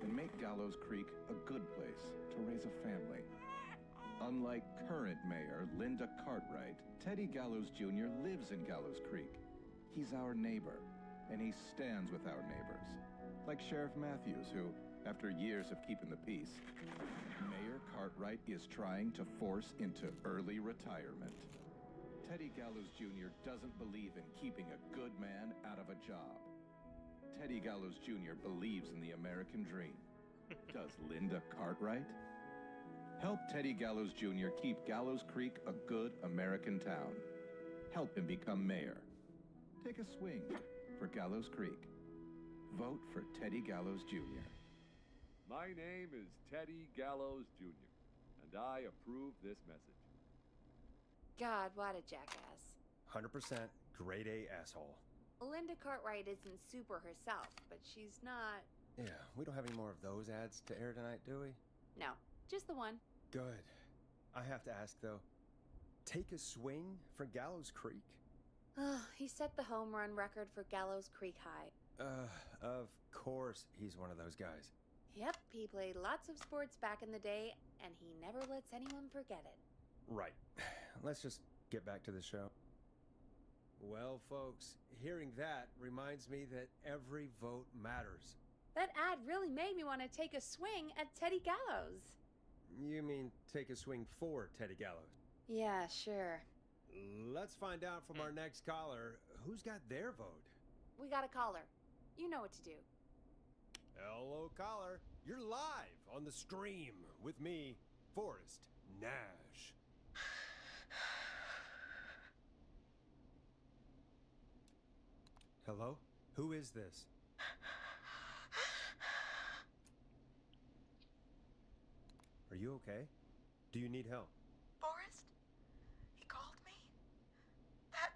and make Gallows Creek a good place to raise a family. Unlike current mayor Linda Cartwright, Teddy Gallows Jr. lives in Gallows Creek. He's our neighbor, and he stands with our neighbors. Like Sheriff Matthews, who, after years of keeping the peace, Mayor Cartwright is trying to force into early retirement. Teddy Gallows Jr. doesn't believe in keeping a good man out of a job. Teddy Gallows Jr. believes in the American dream. Does Linda Cartwright? Help Teddy Gallows Jr. keep Gallows Creek a good American town. Help him become mayor. Take a swing for Gallows Creek. Vote for Teddy Gallows Jr. My name is Teddy Gallows Jr., and I approve this message. God, what a jackass. 100% grade A asshole. Linda Cartwright isn't super herself, but she's not... Yeah, we don't have any more of those ads to air tonight, do we? No, just the one. Good. I have to ask, though. Take a swing for Gallows Creek? He set the home run record for Gallows Creek High. Of course he's one of those guys. Yep, he played lots of sports back in the day, and he never lets anyone forget it. Right. Let's just get back to the show. Well, folks, hearing that reminds me that every vote matters. That ad really made me want to take a swing at Teddy Gallows. You mean take a swing for Teddy Gallows? Yeah, sure. Let's find out from our next caller who's got their vote. We got a caller. You know what to do. Hello, caller. You're live on the stream with me, Forrest Nash. Hello? Who is this? Are you okay? Do you need help? Forrest? He called me? That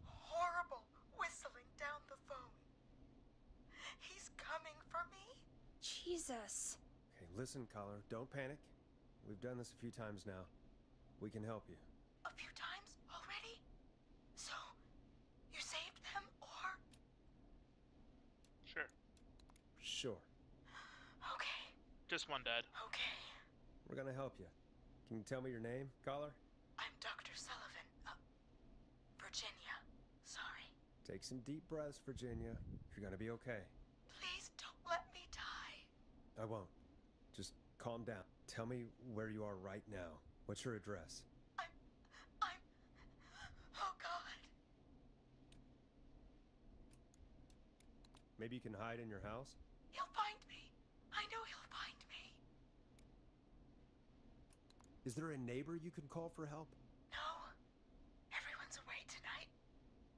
horrible whistling down the phone. He's coming for me? Jesus. Okay, listen, caller. Don't panic. We've done this a few times now. We can help you. A few times already? So, you saved them, or? Sure. Sure. Okay. Just one, Dad. Okay. We're gonna help you. Can you tell me your name, caller? I'm Dr. Sullivan. Virginia. Sorry. Take some deep breaths, Virginia. You're gonna be okay. Please don't let me die. I won't. Just calm down. Tell me where you are right now. What's your address? Oh, God. Maybe you can hide in your house? He'll find me. I know he'll find me. Is there a neighbor you can call for help? No. Everyone's away tonight.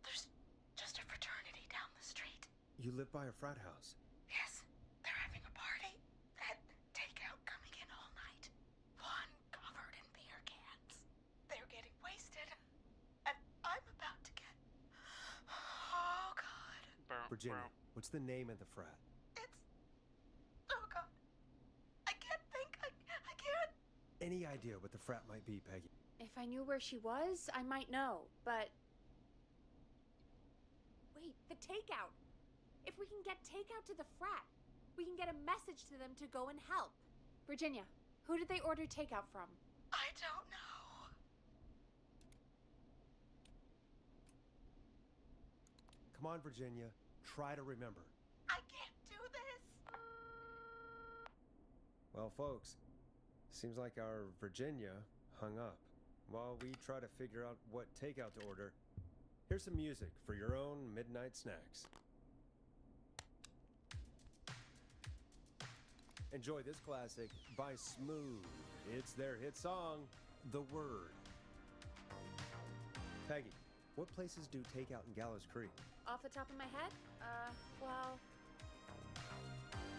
There's just a fraternity down the street. You live by a frat house. Yes, they're having a party. That takeout coming in all night. One covered in beer cans. They're getting wasted. And I'm about to get... Oh, God. Virginia, what's the name of the frat? It's... Oh, God. I can't think. I can't... Any idea what the frat might be, Peggy? If I knew where she was, I might know, but... Wait, the takeout! If we can get takeout to the frat, we can get a message to them to go and help. Virginia, who did they order takeout from? I don't know. Come on, Virginia. Try to remember. I can't do this. Well, folks, Seems like our Virginia hung up. While we try to figure out what takeout to order, here's some music for your own midnight snacks. Enjoy this classic by Smooth. It's their hit song, The Word. Peggy, what places do takeout in Gallows Creek? Off the top of my head? Well,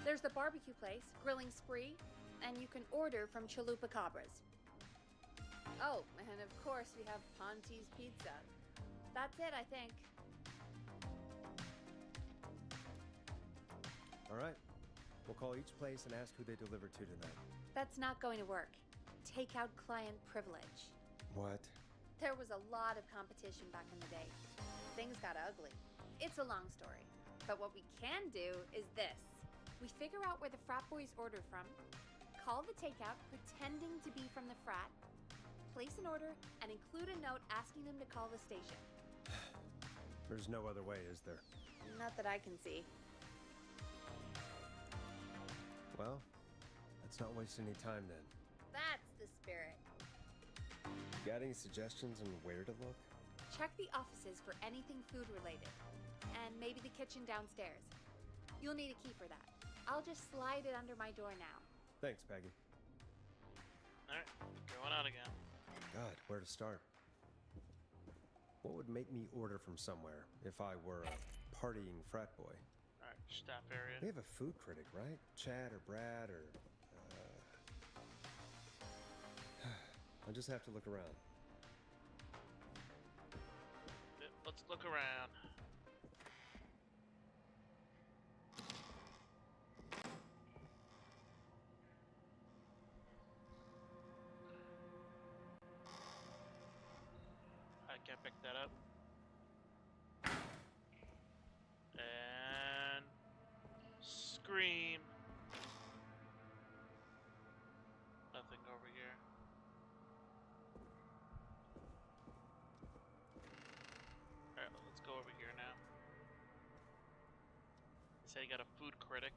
there's the barbecue place, Grilling Spree, and you can order from Chalupa Cabras. Oh, and of course we have Ponte's Pizza. That's it, I think. All right. We'll call each place and ask who they deliver to tonight. That's not going to work. Takeout client privilege. What? There was a lot of competition back in the day. Things got ugly. It's a long story. But what we can do is this. We figure out where the frat boys order from, call the takeout pretending to be from the frat, place an order, and include a note asking them to call the station. There's no other way, is there? Not that I can see. Well, let's not waste any time then. That's the spirit. Got any suggestions on where to look? Check the offices for anything food related. And maybe the kitchen downstairs. You'll need a key for that. I'll just slide it under my door now. Thanks, Peggy. Alright, going out again. God, where to start? What would make me order from somewhere if I were a partying frat boy? Alright, staff area. We have a food critic, right? Chad or Brad or... I'll just have to look around. Let's look around. I can't pick that up. And scream. Nothing over here. Alright, let's go over here now. Say you got a food critic.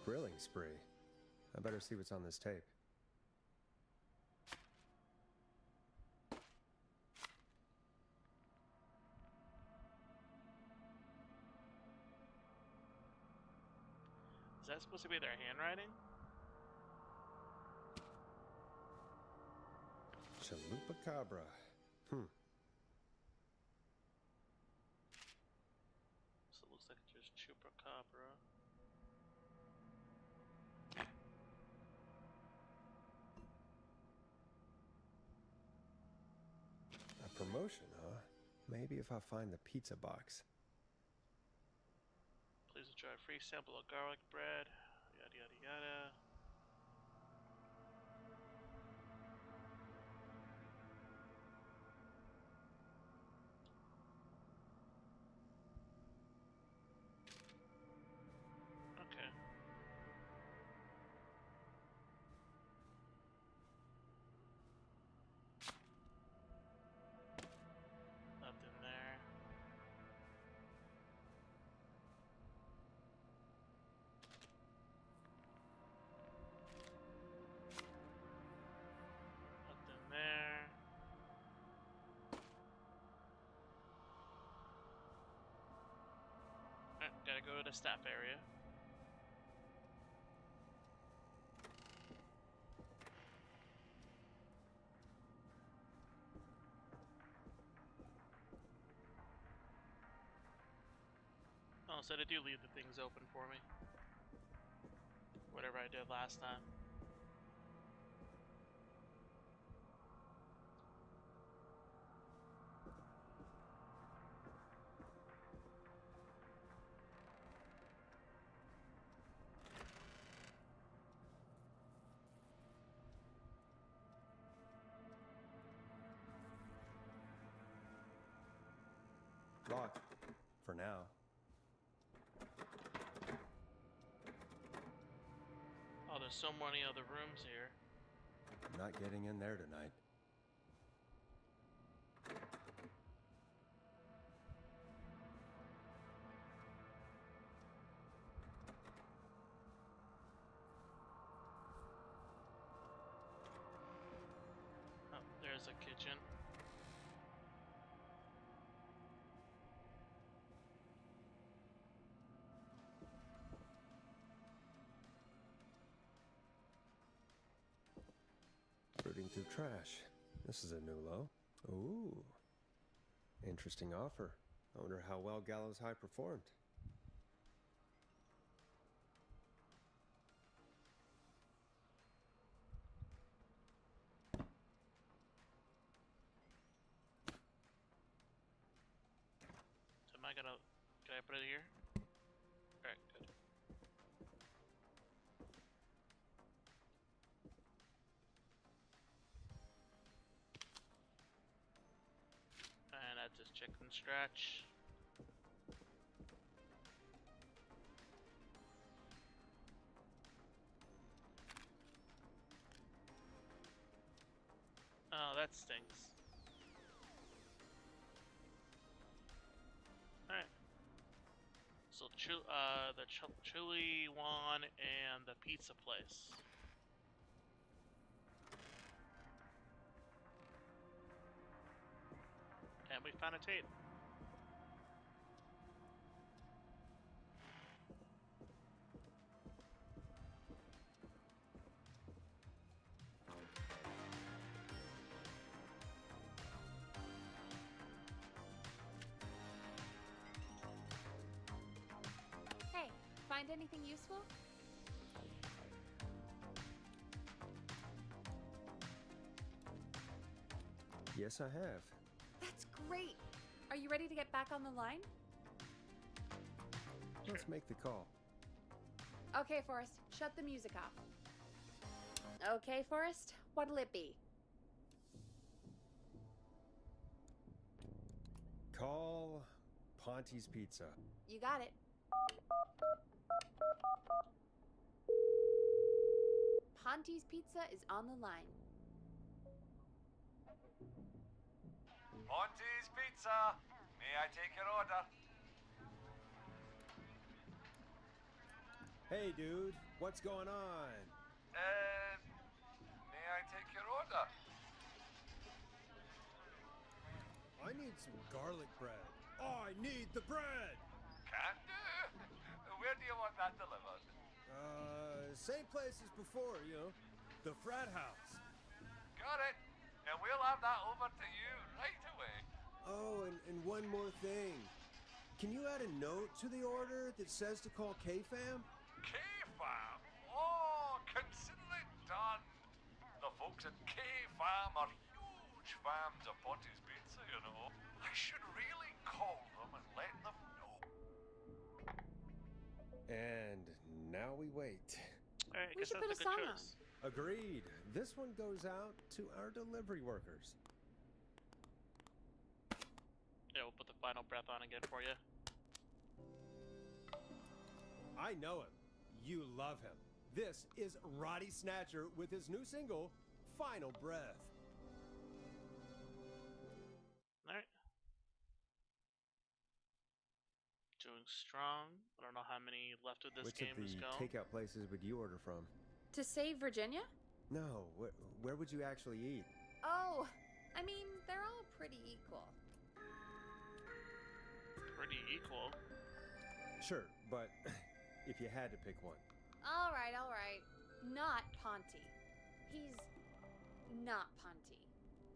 Grilling spree. I better see what's on this tape. Is that supposed to be their handwriting? Chalupa Cabra. So it looks like it's just Chupacabra. A promotion, huh? Maybe if I find the pizza box. Please enjoy a free sample of garlic bread. Yada yada yada. Okay. Nothing there. Nothing there. Alright, gotta go to the staff area. Oh, so they do leave the things open for me. Whatever I did last time. Locked. For now. Oh, there's so many other rooms here. Not getting in there tonight. There's a kitchen. Rooting through trash. This is a new low. Ooh. Interesting offer. I wonder how well Gallows High performed. So am I gonna... Can I put it here? Alright, good. And add this chicken scratch. Oh, that stinks. Alright. So, the chili one and the pizza place. And we found a tape. Hey, find anything useful? Yes, I have. That's great. Are you ready to get back on the line? Let's make the call. Okay, Forrest, shut the music off. Okay, Forrest, what'll it be? Call Ponte's Pizza. You got it. Ponte's Pizza is on the line. Monty's Pizza. May I take your order? Hey, dude, what's going on? May I take your order? I need some garlic bread. Oh, I need the bread! Can do. Where do you want that delivered? Same place as before, you know, the frat house. Got it. And we'll have that over to you right away. Oh, and one more thing. Can you add a note to the order that says to call K-Fam? K-Fam? Oh, consider it done. The folks at K-Fam are huge fans of Ponty's Pizza, you know. I should really call them and let them know. And now we wait. Alright, We guess should that's put a a good song choice. Agreed. This one goes out to our delivery workers. Yeah, we'll put the final breath on again for you. I know him. You love him. This is Roddy Snatcher with his new single, Final Breath. Alright. Doing strong. I don't know how many left of this Which game of is the going. takeout places would you order from? To save Virginia? No, where would you actually eat? Oh, I mean, they're all pretty equal. Pretty equal. Sure, but if you had to pick one. All right. Not Ponte. He's not Ponte.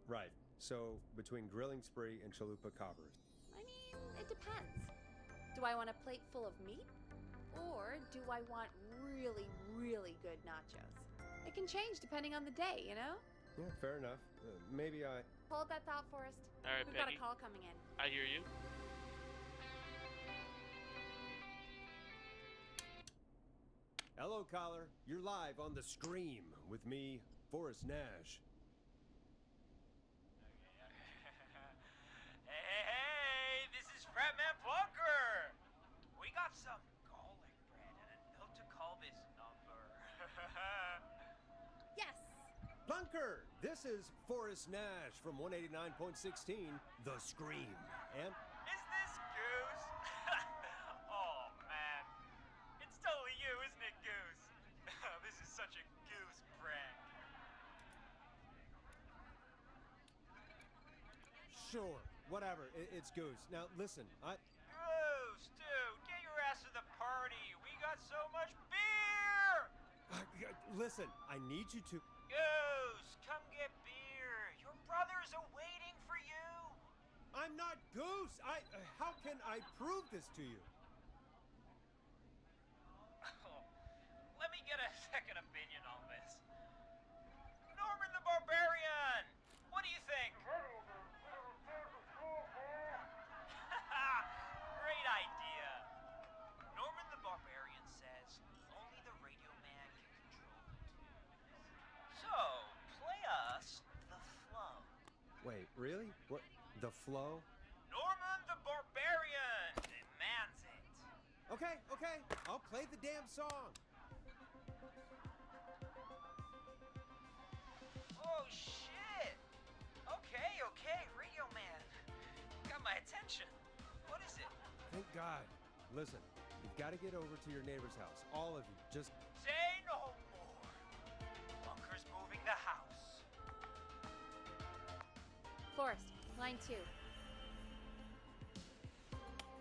Right, so between Grilling Spree and Chalupa Cobbers. I mean, it depends. Do I want a plate full of meat? Or do I want really, really good nachos? It can change depending on the day, you know? Yeah, fair enough. Maybe I... Hold that thought, Forrest. Alright, We've got Peggy. a call coming in. I hear you. Hello, caller. You're live on The Scream with me, Forrest Nash. Hey, this is Fratman Bunker. We got some garlic bread and a note to call this number. Yes! Bunker! This is Forrest Nash from 189.16, The Scream. And Is this Goose? Oh, man. It's totally you, isn't it, Goose? This is such a Goose prank. Sure, whatever. It's Goose. Now, listen, Goose, dude, get your ass to the party. We got so much beer. Listen, I need you to... Goose, come get beer. Your brother's awaiting for you. I'm not Goose! How can I prove this to you? Let me get a second opinion on this. Norman the Barbarian! What do you think? Great idea. Norman the Barbarian says only the radio man can control the tune. So, play us the flow. Wait, really? What? The flow? Norman the Barbarian demands it. Okay, I'll play the damn song. Oh, shit. Okay, radio man. Got my attention. What is it? Thank God. Listen, you've got to get over to your neighbor's house. All of you. Just... Say no more. Bunker's moving the house. Forrest, line 2.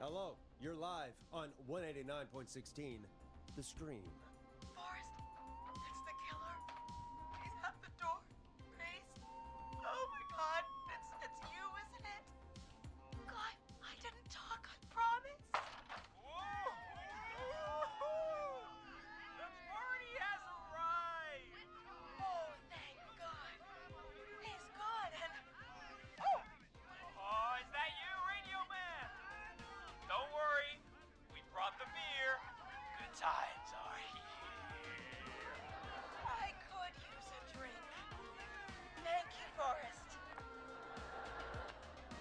Hello, you're live on 189.16, The Scream. Forrest, it's the killer. He's at the door. Grace. Oh my God, it's you, isn't it? God, I didn't talk, I promise. The party has arrived. Oh, thank God. He's good and... Oh! Oh, is that you, radio man? Don't worry, we brought the beer. Good times are here. I could use a drink. Thank you, Forrest.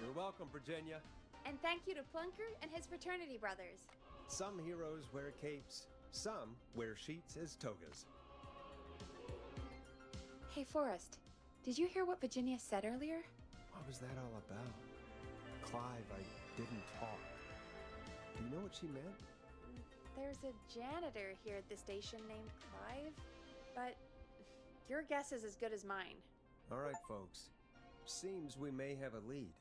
You're welcome, Virginia. And thank you to Plunker and his fraternity brothers. Some heroes wear capes, some wear sheets as togas. Hey, Forrest, did you hear what Virginia said earlier? What was that all about? Clive, I didn't talk. Do you know what she meant? There's a janitor here at the station named Clive, but your guess is as good as mine. All right, folks. Seems we may have a lead.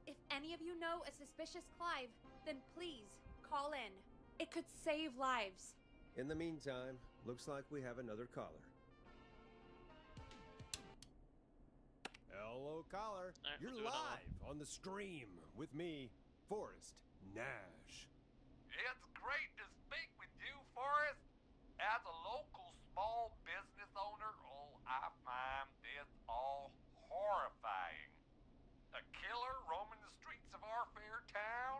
If any of you know a suspicious Clive, then please call in. It could save lives. In the meantime, looks like we have another caller. Hello, caller. All right, You're we'll do another live on The Scream with me, Forrest Nash. It's great to speak with you, Forrest. As a local small business owner, I find this all horrifying. A killer roaming the streets of our fair town?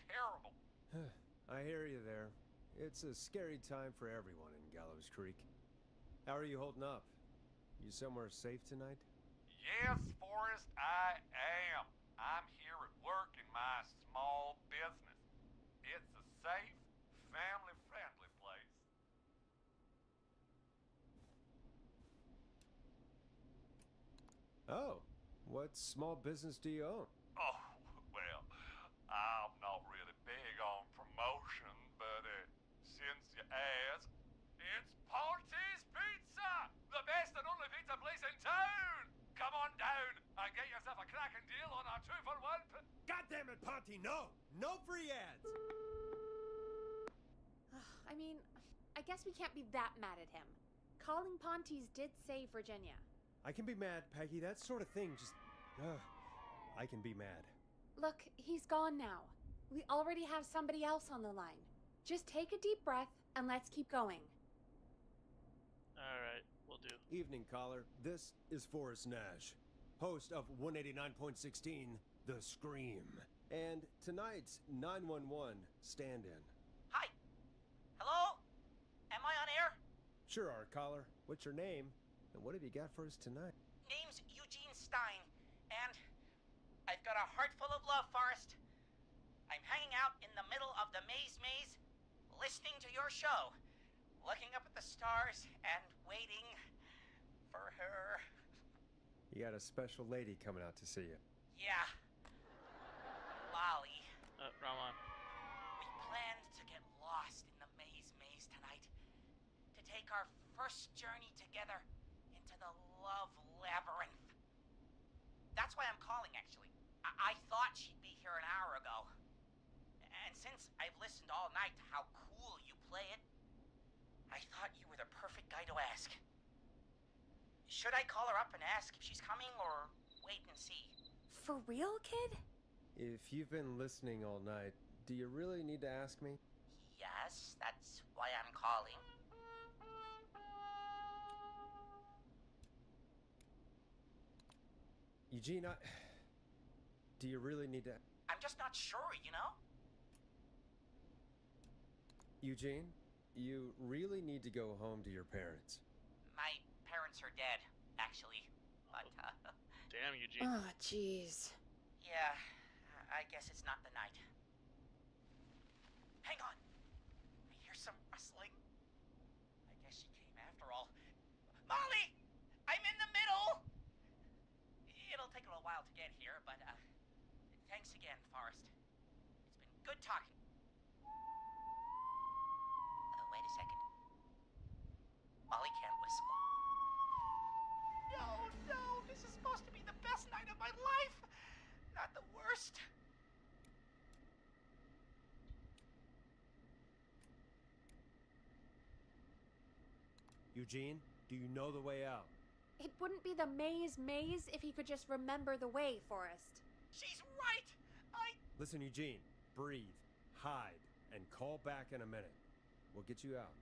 Terrible. I hear you there. It's a scary time for everyone in Gallows Creek. How are you holding up? You somewhere safe tonight? Yes, Forrest, I am. I'm here at work in my small business. It's a safe, family-friendly place. Oh, what small business do you own? Oh, well, I'm not really big on promotion, but since you ask, it's Ponte's Pizza! The best and only pizza place in town! Come on down and get yourself a cracking deal on our 2-for-1 God damn it, Ponte, no! No free ads! I mean, I guess we can't be that mad at him. Calling Pontes did save Virginia. I can be mad, Peggy. That sort of thing just... I can be mad. Look, he's gone now. We already have somebody else on the line. Just take a deep breath and let's keep going. Alright, we'll do. Evening, caller. This is Forrest Nash, host of 189.16, The Scream. And tonight's 911 stand-in. Hi. Hello? Am I on air? Sure are, caller. What's your name? And what have you got for us tonight? Name's Eugene Stein, and I've got a heart full of love, Forrest. I'm hanging out in the middle of the maze, listening to your show, looking up at the stars and waiting for her. You got a special lady coming out to see you. Yeah. Lolly. Wrong one. We planned to get lost in the maze tonight. To take our first journey together into the love labyrinth. That's why I'm calling, actually. I thought she'd be here an hour ago. And since I've listened all night to how cool you play it, I thought you were the perfect guy to ask. Should I call her up and ask if she's coming, or wait and see? For real, kid? If you've been listening all night, do you really need to ask me? Yes, that's why I'm calling. Eugene, do you really need to... I'm just not sure, you know? Eugene, you really need to go home to your parents. My parents are dead, actually. But, Damn, Eugene. Oh, jeez. yeah, I guess it's not the night. Hang on. I hear some rustling. I guess she came after all. Molly! I'm in the middle! It'll take a little while to get here, but, thanks again, Forrest. It's been good talking. Oh, wait a second. Molly can't whistle. No, this is supposed to be the best night of my life! Not the worst. Eugene, do you know the way out? It wouldn't be the maze if he could just remember the way, Forrest. She's right! Listen, Eugene, breathe, hide, and call back in a minute. We'll get you out.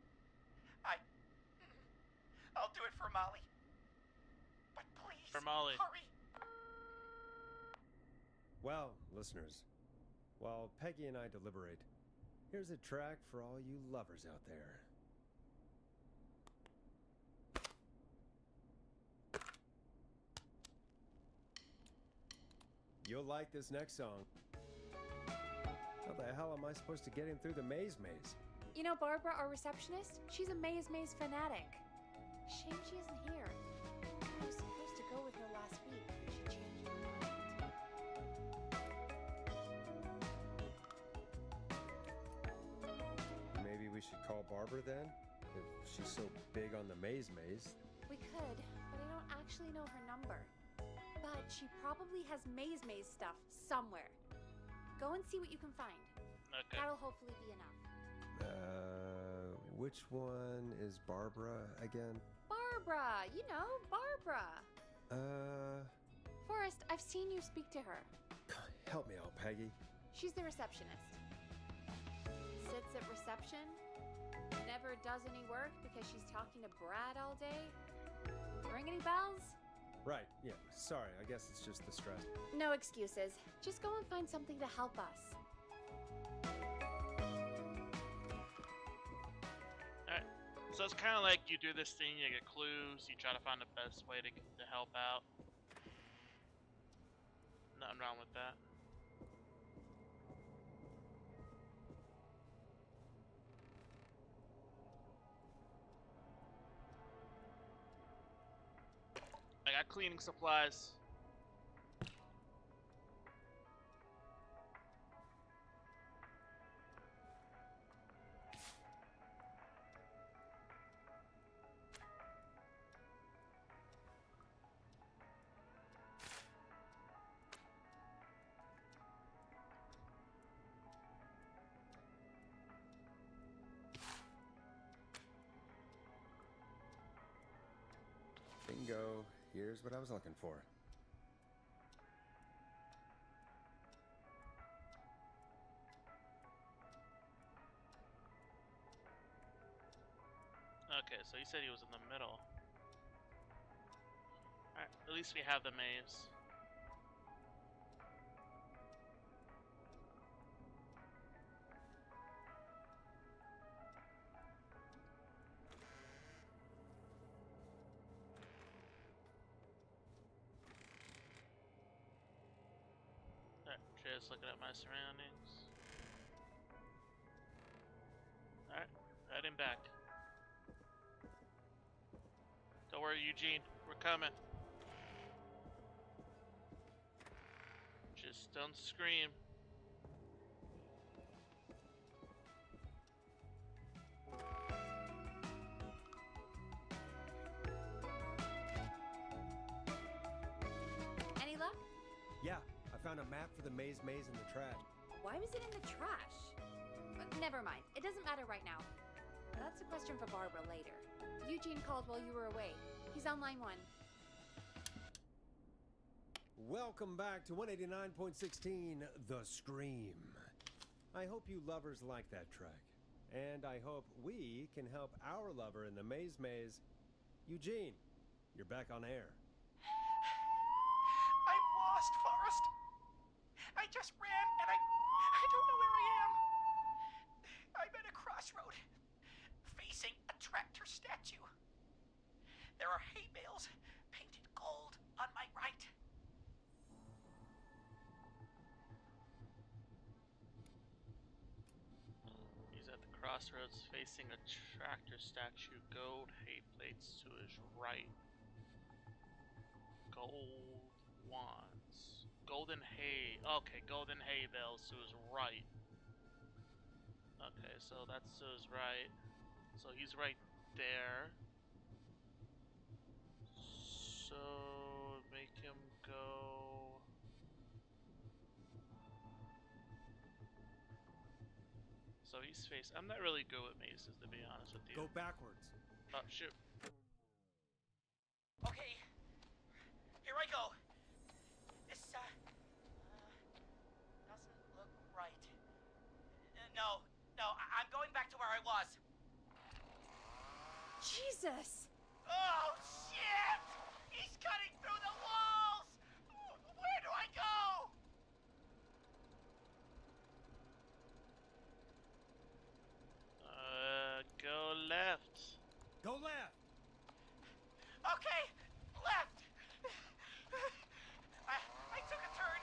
I'll do it for Molly. But please, For Molly. hurry. Well, listeners, while Peggy and I deliberate, here's a track for all you lovers out there. You'll like this next song. How the hell am I supposed to get him through the maze? You know Barbara, our receptionist? She's a maze fanatic. Shame she isn't here. I was supposed to go with her last week, but she changed her mind. Maybe we should call Barbara then? If she's so big on the maze. We could, but I don't actually know her number. But she probably has maze stuff somewhere. Go and see what you can find. Okay. That'll hopefully be enough. Which one is Barbara again? Barbara! You know, Barbara! Forrest, I've seen you speak to her. Help me out, Peggy. She's the receptionist. Sits at reception, never does any work because she's talking to Brad all day. Ring any bells? Right, yeah, sorry, I guess it's just the stress. No excuses. Just go and find something to help us. Alright. So it's kind of like you do this thing, you get clues, you try to find the best way to help out. Nothing wrong with that. I got cleaning supplies. Bingo. Here's what I was looking for. Okay, so he said he was in the middle. Alright, at least we have the maze. Alright, just looking at my surroundings. Alright, heading back. Don't worry, Eugene. We're coming. Just don't scream. Yeah, I I found a map for the maze in the trash. Why was it in the trash? Never mind. It doesn't matter right now. That's a question for Barbara later. Eugene called while you were away. He's on line 1. Welcome back to 189.16, The Scream. I hope you lovers like that track. And I hope we can help our lover in the maze. Eugene, you're back on air. I'm lost, Forrest. I just ran and I don't know where I am. I'm at a crossroad, facing a tractor statue. There are hay bales painted gold on my right. He's at the crossroads facing a tractor statue, gold hay plates to his right. Gold wands. Golden hay. Okay, golden hay bales to his right. Okay, so that's to his right. So he's right there. So make him go. So he's facing. I'm not really good with mazes, to be honest with you. Go backwards. Oh, shoot. Okay, here I go. This, doesn't look right. No, I'm going back to where I was. Jesus! Oh, shit! He's cutting through the walls! Where do I go? Go left. Go left. Okay, left. I took a turn.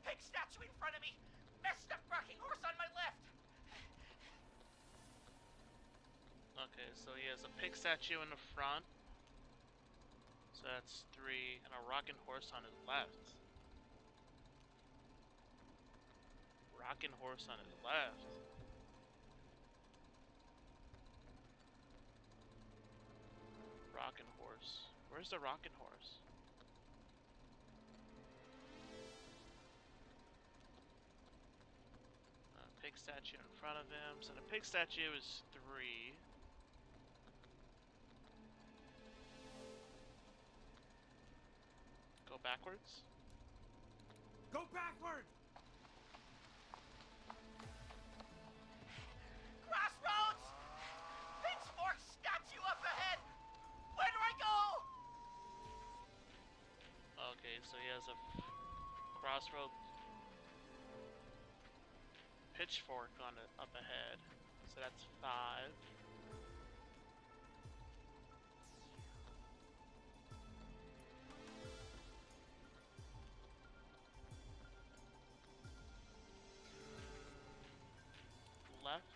Pig statue in front of me. Messed up rocking horse on my left. Okay, so he has a pig statue in the front. So that's 3, and a rocking horse on his left. Rocking horse on his left. Rocking horse. Where's the rocking horse? Pig statue in front of him. So the pig statue is 3. Go backwards. Go backward. Crossroads! Pitchfork statue up ahead! Where do I go? Okay, so he has a crossroad pitchfork on it up ahead. So that's 5. Left.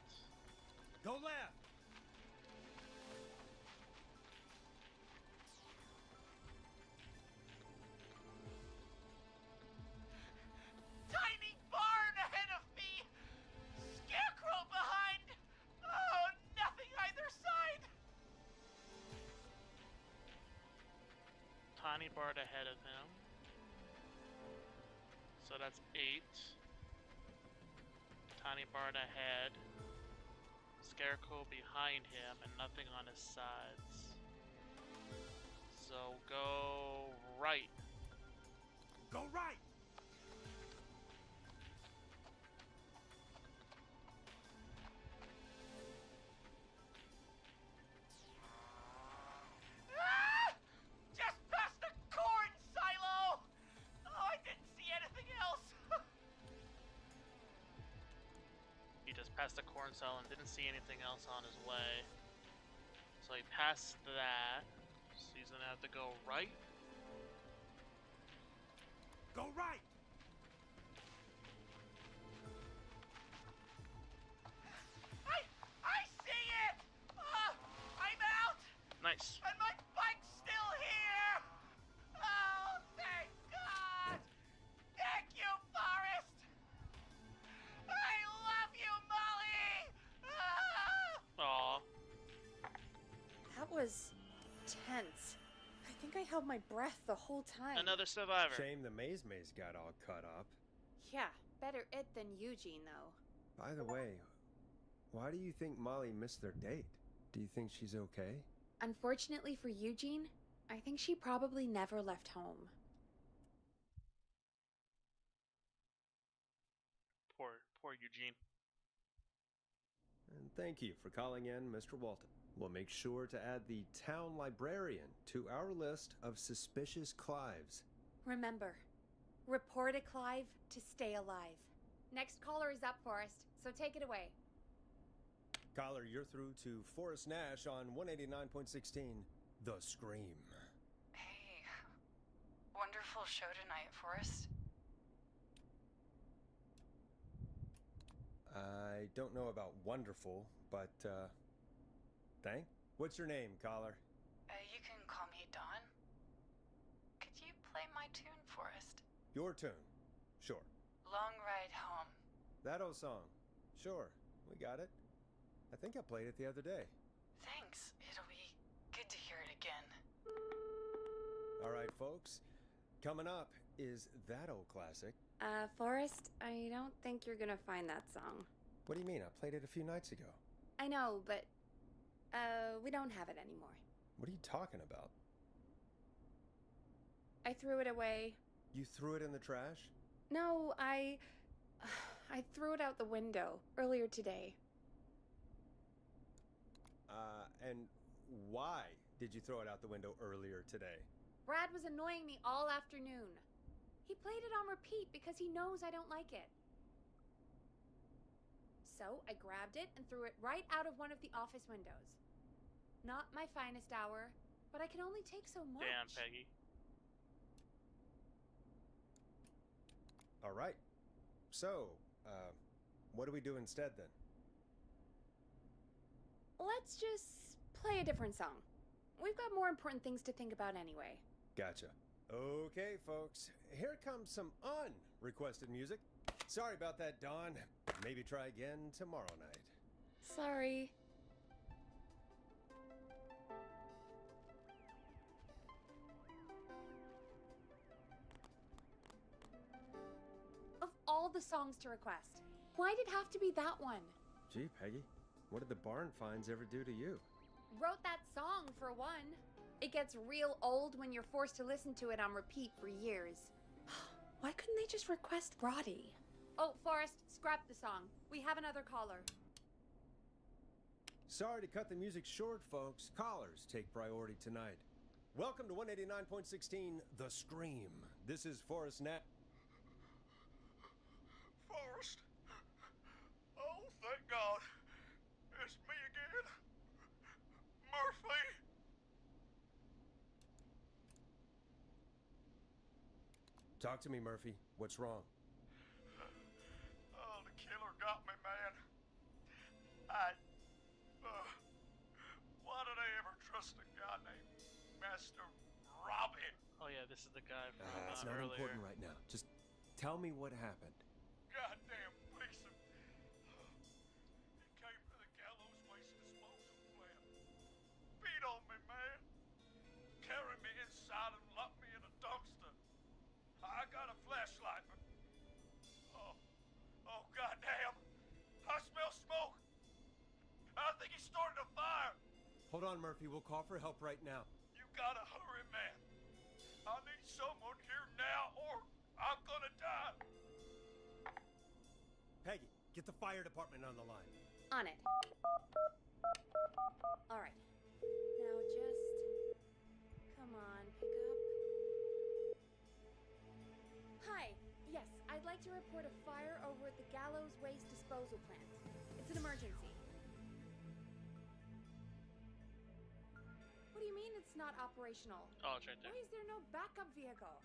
Go left. Tiny barn ahead of me! Scarecrow behind! Oh, nothing either side! Tiny Bart ahead of him. So that's 8. Tiny Bart ahead. Scarecrow behind him and nothing on his sides. So go right. Go right. Ah! Just past the corn silo! Oh, I didn't see anything else! He just passed the corn cell and didn't see anything else on his way. So he passed that. So he's gonna have to go right. Go right. I see it! I'm out! Nice. And my bike's still here! Oh, thank God! Thank you, Forrest! I love you, Molly! Ah! Aw. That was tense. I think I held my breath the whole time. Another survivor. Shame the maze got all cut up. Yeah, better it than Eugene, though. By the way, why do you think Molly missed their date? Do you think she's okay? Unfortunately for Eugene, I think she probably never left home. Poor Eugene. And thank you for calling in, Mr. Walton. We'll make sure to add the town librarian to our list of suspicious Clives. Remember, report a Clive to stay alive. Next caller is up, Forrest, so take it away. Caller, you're through to Forrest Nash on 189.16, The Scream. Hey, wonderful show tonight, Forrest. I don't know about wonderful, but, thank. What's your name, caller? You can call me Dawn. Could you play my tune, Forrest? Your tune. Sure. Long Ride Home. That old song. Sure. We got it. I think I played it the other day. Thanks. It'll be good to hear it again. All right, folks. Coming up is that old classic. Forrest, I don't think you're gonna find that song. What do you mean? I played it a few nights ago. I know, but, we don't have it anymore. What are you talking about? I threw it away. You threw it in the trash? No, I threw it out the window earlier today. And why did you throw it out the window earlier today? Brad was annoying me all afternoon. He played it on repeat because he knows I don't like it. So I grabbed it and threw it right out of one of the office windows. Not my finest hour, but I can only take so much. Damn, Peggy. All right. So, what do we do instead then? Let's just play a different song. We've got more important things to think about anyway. Gotcha. Okay, folks. Here comes some unrequested music. Sorry about that, Dawn. Maybe try again tomorrow night. Sorry. Of all the songs to request, why'd it have to be that one? Gee, Peggy, what did the barn finds ever do to you? Wrote that song, for one. It gets real old when you're forced to listen to it on repeat for years. Why couldn't they just request Roddy? Oh, Forrest, scrap the song. We have another caller. Sorry to cut the music short, folks. Callers take priority tonight. Welcome to 189.16, The Scream. This is Forrest Nat. Forrest? Oh, thank God. It's me again. Murphy. Talk to me, Murphy. What's wrong? Oh, the killer got me, man. Why did I ever trust a guy named Master Robin? Oh yeah, this is the guy from It's not earlier. important right now. Just tell me what happened. Goddamn Mason. He came to the gallows waste disposal plant. Beat on me, man. Carried me inside and locked me in a dumpster. I got a flashlight, but... Oh, goddamn. I smell smoke. I think he started a fire. Hold on, Murphy. We'll call for help right now. You gotta hurry, man. I need someone here now or I'm gonna die. Peggy, get the fire department on the line. On it. All right. Now just... Come on, pick up. Hi. Yes, I'd like to report a fire over at the Gallows Waste Disposal Plant. It's an emergency. What do you mean it's not operational? Oh, it's right there. Why is there no backup vehicle?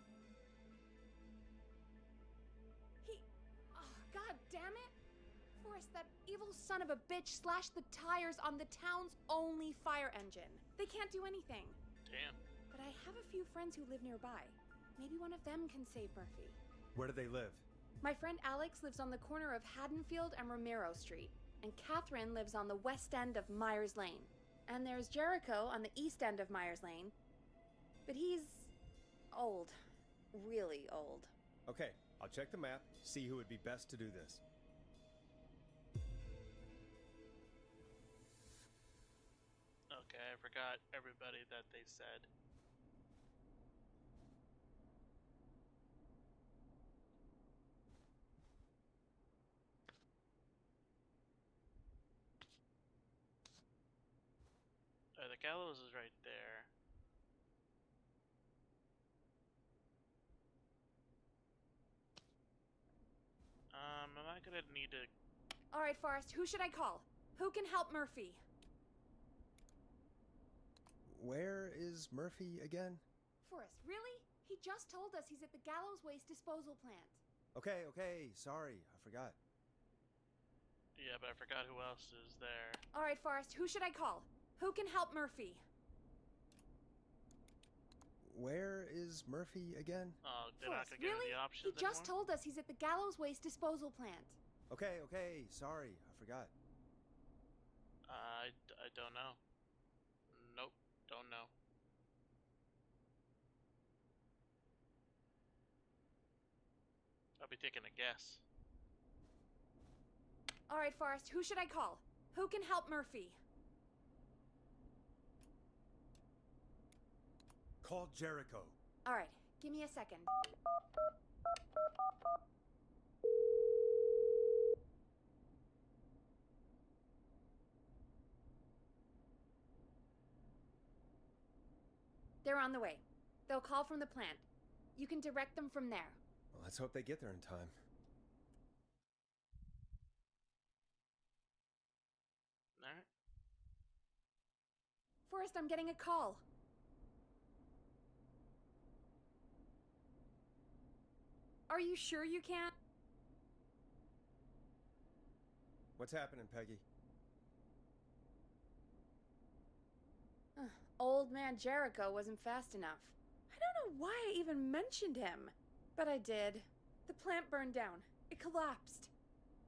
God damn it! Forrest, that evil son of a bitch slashed the tires on the town's only fire engine. They can't do anything. Damn. But I have a few friends who live nearby. Maybe one of them can save Murphy. Where do they live? My friend Alex lives on the corner of Haddonfield and Romero Street, and Catherine lives on the west end of Myers Lane. And there's Jericho on the east end of Myers Lane. But he's old. Really old. Okay, I'll check the map, see who would be best to do this. Okay, I forgot everybody that they said. The gallows is right there. Am I gonna need to... Alright, Forrest, who should I call? Who can help Murphy? Where is Murphy again? Forrest, really? He just told us he's at the Gallows Waste disposal plant. Okay, sorry, I forgot. Yeah, but I forgot who else is there. Alright, Forrest, who should I call? Who can help Murphy? Where is Murphy again? Oh, they're Forrest, not gonna give really? me the options He just anymore? told us he's at the Gallows Waste disposal plant. Okay, sorry, I forgot. I don't know. Nope, don't know. I'll be taking a guess. Alright, Forrest, who should I call? Who can help Murphy? Call Jericho. Alright, give me a second. They're on the way. They'll call from the plant. You can direct them from there. Well, let's hope they get there in time. Alright. Forrest, I'm getting a call. Are you sure you can't? What's happening, Peggy? Old man Jericho wasn't fast enough. I don't know why I even mentioned him. But I did. The plant burned down. It collapsed.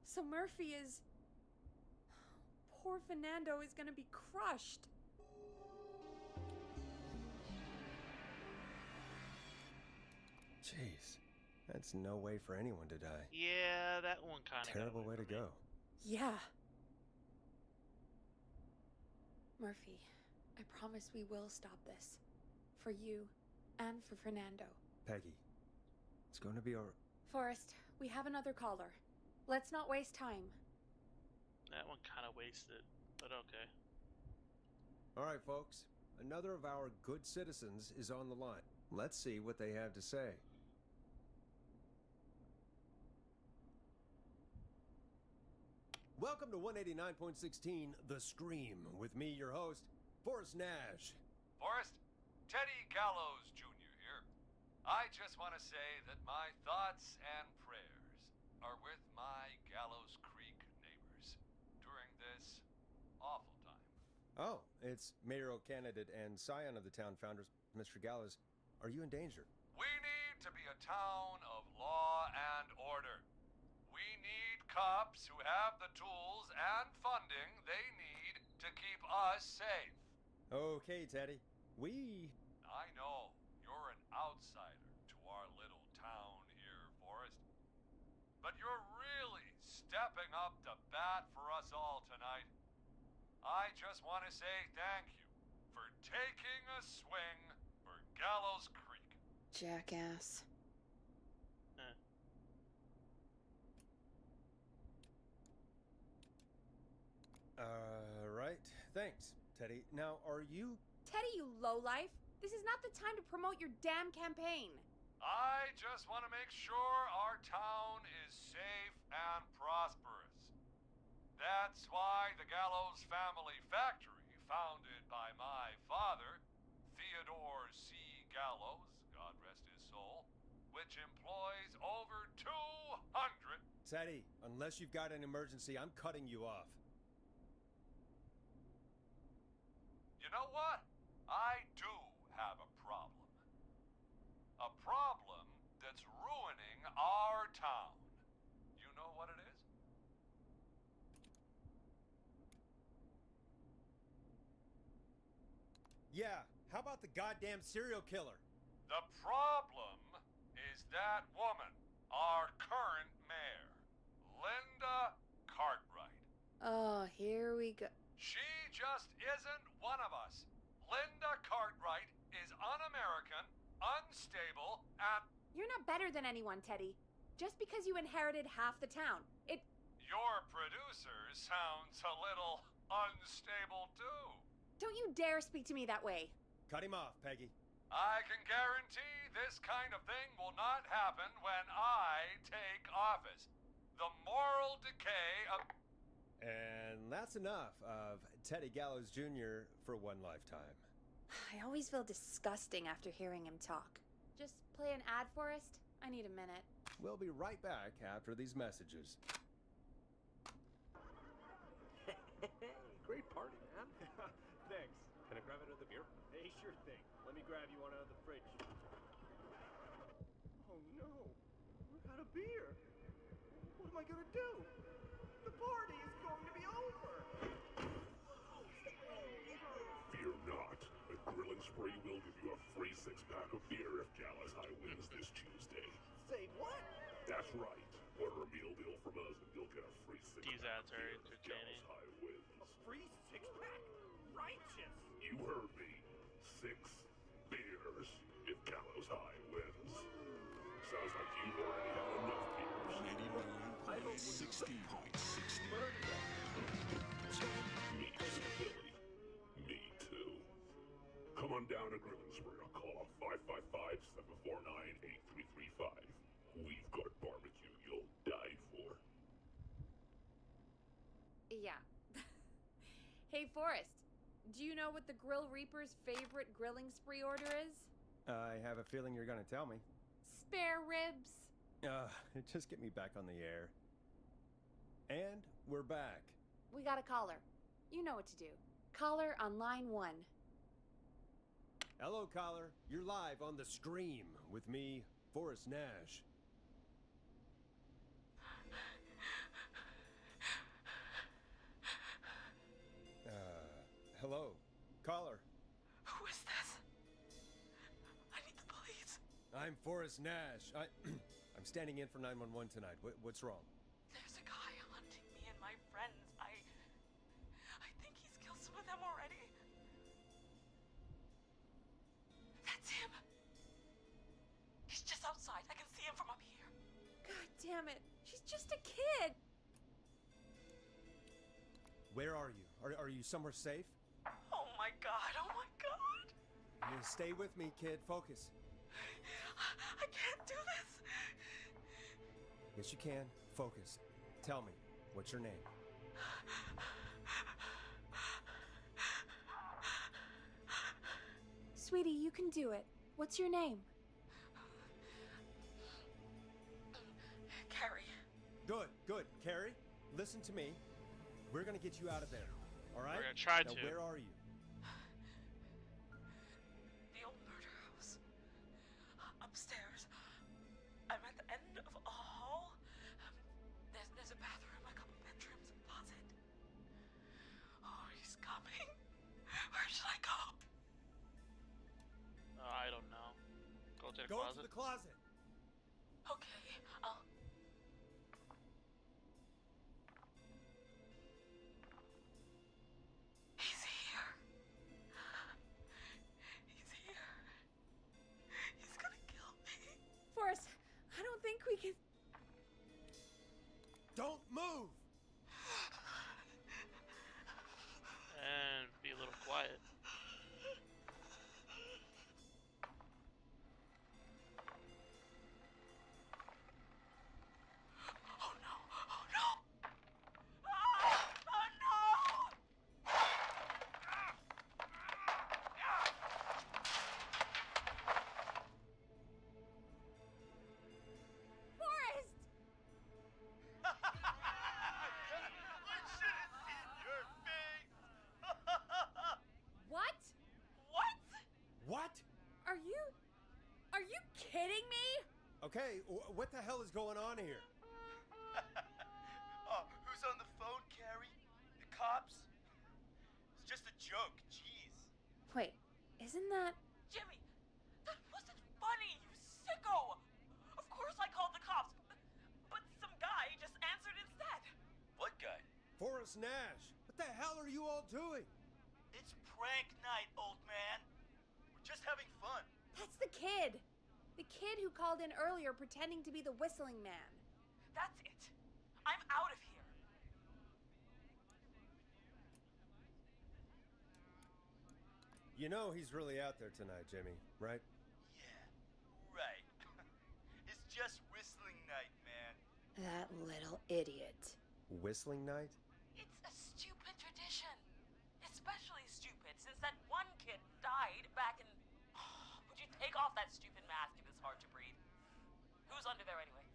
So Murphy is... Poor Fernando is gonna be crushed. Jeez, that's no way for anyone to die. Yeah, that one kind of... Terrible way to go. Yeah. Murphy, I promise we will stop this. For you and for Fernando. Peggy, it's going to be all... Forrest, we have another caller. Let's not waste time. That one kind of wasted, but okay. All right, folks. Another of our good citizens is on the line. Let's see what they have to say. Welcome to 189.16 The Scream. With me, your host, Forrest Nash. Forrest, Teddy Gallows Jr. here. I just want to say that my thoughts and prayers are with my Gallows Creek neighbors during this awful time. Oh, it's mayoral candidate and scion of the town founders, Mr. Gallows. Are you in danger? We need to be a town of law and order. We need cops who have the tools and funding they need to keep us safe. Okay, Teddy. I know you're an outsider to our little town here, Forrest. But you're really stepping up to bat for us all tonight. I just want to say thank you for taking a swing for Gallows Creek. Jackass. Right. Thanks, Teddy. Now, are you... Teddy, you lowlife! This is not the time to promote your damn campaign. I just want to make sure our town is safe and prosperous. That's why the Gallows Family Factory, founded by my father, Theodore C. Gallows, God rest his soul, which employs over 200... Teddy, unless you've got an emergency, I'm cutting you off. You know what? I do have a problem. A problem that's ruining our town. You know what it is? Yeah, how about the goddamn serial killer? The problem is that woman, our current mayor, Linda Cartwright. Oh, here we go. She just isn't one of us. Linda Cartwright is un-American, unstable, and You're not better than anyone, Teddy. Just because you inherited half the town. your producer sounds a little unstable too. Don't you dare speak to me that way. Cut him off, Peggy. I can guarantee this kind of thing will not happen when I take office. The moral decay of... And that's enough of Teddy Gallows Jr. for one lifetime. I always feel disgusting after hearing him talk. Just play an ad, Forrest. I need a minute. We'll be right back after these messages. Great party, man. Thanks. Can I grab another beer? Hey, sure thing. Let me grab you one out of the fridge. Oh no, we're out of beer. What am I gonna do? The party is going to be over. Fear not. A grilling spree will give you a free 6-pack of beer if Gallows High wins this Tuesday. Say what? That's right. Order a meal deal from us and you'll get a free 6-pack These ads of are beer if entertaining. Gallows High wins. A free 6-pack? Righteous. You heard me. 6 beers if Gallows High wins. Sounds like you already had enough beers. 89.60.60. Me too, Billy. Me too. Come on down to Grilling Spree or call 555-749-8335. We've got barbecue you'll die for. Yeah. Hey, Forrest. Do you know what the Grill Reaper's favorite grilling spree order is? I have a feeling you're gonna tell me. Spare ribs. Just get me back on the air. And we're back. We got a caller. You know what to do. Caller on line 1. Hello, caller. You're live on the Scream with me, Forrest Nash. Hello, caller. Who is this? I need the police. I'm Forrest Nash. I'm standing in for 911 tonight. What's wrong? There's a guy hunting me and my friends. I think he's killed some of them already. That's him. He's just outside. I can see him from up here. God damn it. She's just a kid. Where are you? Are you somewhere safe? Oh my god. Oh my god. You stay with me, kid. Focus. I can't do this. Yes, you can. Focus. Tell me, what's your name? Sweetie, you can do it. What's your name? Carrie. Good. Carrie, listen to me. We're gonna get you out of there. All right? We're gonna try now, to. Where are you? The old murder house. Upstairs. I'm at the end of a hall. There's a bathroom, a couple bedrooms, a closet. Oh, he's coming. Where should I go? I don't know. Go to the Go closet. to the closet. Okay, I'll... He's here. He's here. He's gonna kill me. Forrest, I don't think we can... Don't move! And be a little quiet. Oh no! Oh no! Ah! Oh no! Forrest! What? What? What? Are you kidding me? Okay, what the hell is going on here? Oh, who's on the phone, Carrie? The cops? It's just a joke, jeez. Wait, Isn't that... Jimmy, that wasn't funny, you sicko! Of course I called the cops, but some guy just answered instead. What guy? Forrest Nash! What the hell are you all doing? It's prank night, old man. We're just having fun. That's the kid! The kid who called in earlier pretending to be the whistling man. That's it. I'm out of here. You know he's really out there tonight, Jimmy, right? Yeah, right. It's just whistling night, man. That little idiot. Whistling night? It's a stupid tradition. Especially stupid since that one kid died back in... Would you take off that stupid mask if it's hard to breathe? Who's under there anyway?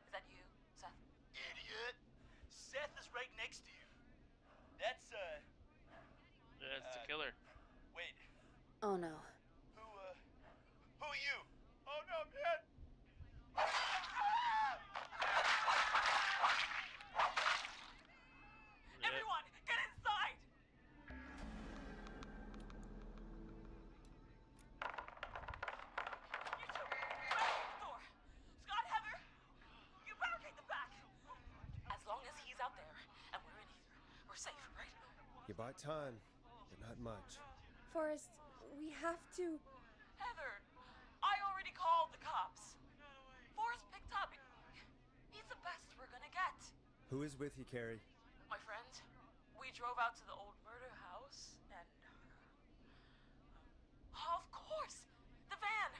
Is that you, Seth? Idiot! Seth is right next to you. That's, That's the killer. Wait, Oh no. who are you? Oh no, man! Everyone, get inside! You two, barricade the door. Scott, Heather, you barricade the back. As long as he's out there and we're in here, we're safe, right? You bought time, but not much. Forrest, we have to... Heather, I already called the cops. Forrest picked up. He's the best we're gonna get. Who is with you, Carrie? My friend, we drove out to the old murder house and... Of course! The van!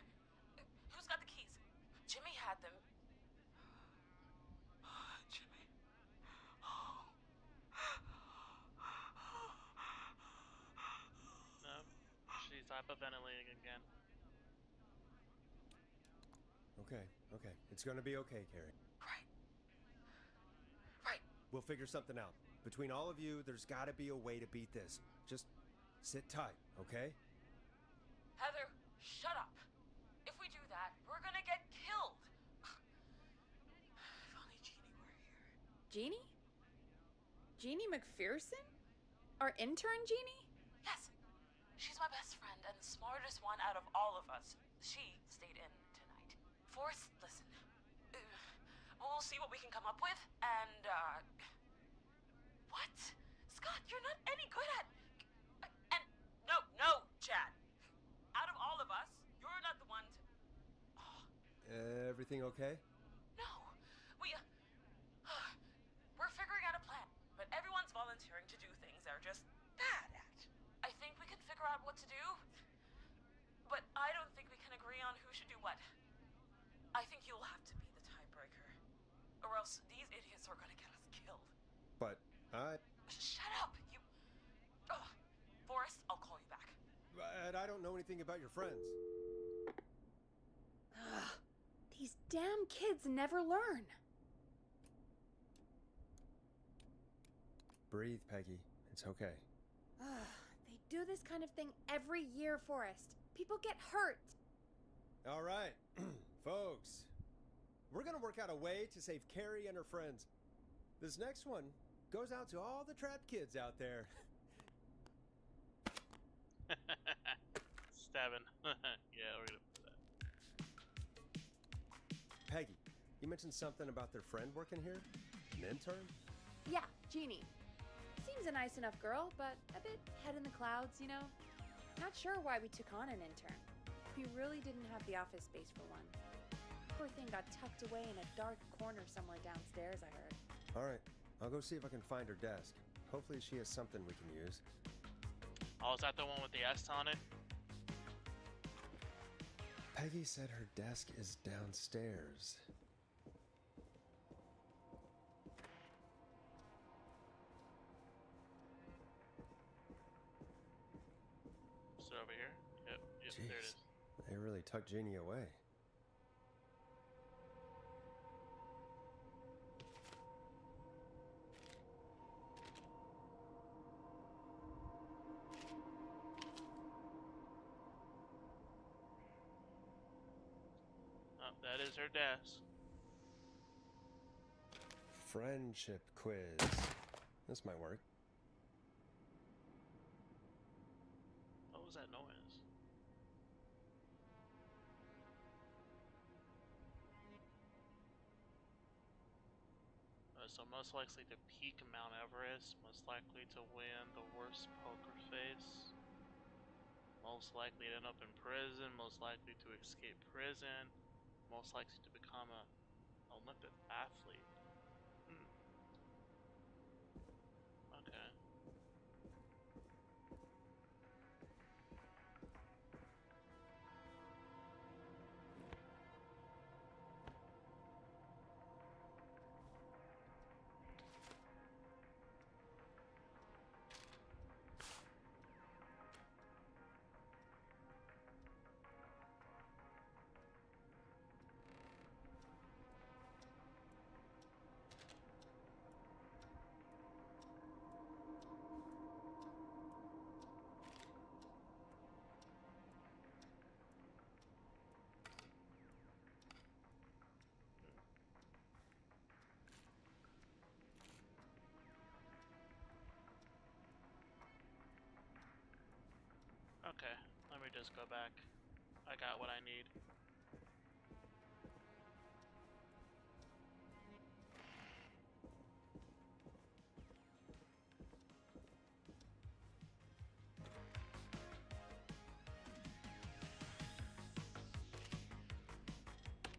Who's got the keys? Jimmy had them. Jimmy. No, she's hyperventilating again. Okay. It's gonna be okay, Carrie. Right. We'll figure something out. Between all of you, there's gotta be a way to beat this. Just sit tight, okay? Heather, shut up. If we do that, we're gonna get killed. If only Jeannie were here. Jeannie? Jeannie McPherson? Our intern Jeannie? Yes. She's my best friend and the smartest one out of all of us. She stayed in tonight. Forrest, listen. We'll see what we can come up with, and, What? Scott, you're not any good at... And... No, Chad. Out of all of us, you're not the one to... Everything okay? No. We're figuring out a plan, but everyone's volunteering to do things they're just bad at. I think we can figure out what to do, but I don't think we can agree on who should do what. I think you'll have to be the tiebreaker, or else these idiots are gonna get us killed. But Shut up, you... Forrest, I'll call you back. But I don't know anything about your friends. These damn kids never learn. Breathe, Peggy. It's okay. They do this kind of thing every year, Forrest. People get hurt. All right, folks. We're gonna work out a way to save Carrie and her friends. This next one goes out to all the trapped kids out there. Stabbing. Yeah, we're gonna put that. Peggy, you mentioned something about their friend working here? An intern? Yeah, Jeannie. Seems a nice enough girl, but a bit head in the clouds, you know? Not sure why we took on an intern. We really didn't have the office space for one. Poor thing got tucked away in a dark corner somewhere downstairs, I heard. All right, I'll go see if I can find her desk. Hopefully she has something we can use. Oh, is that the one with the S on it? Peggy said her desk is downstairs. Is it over here? Yep, Jeez, there it is. they really tucked Jeannie away. Oh, that is her desk. Friendship quiz. This might work. What was that noise? So most likely to peak Mount Everest, most likely to win the worst poker face, most likely to end up in prison, most likely to escape prison, most likely to become a Olympic athlete. Okay. Okay, let me just go back. I got what I need.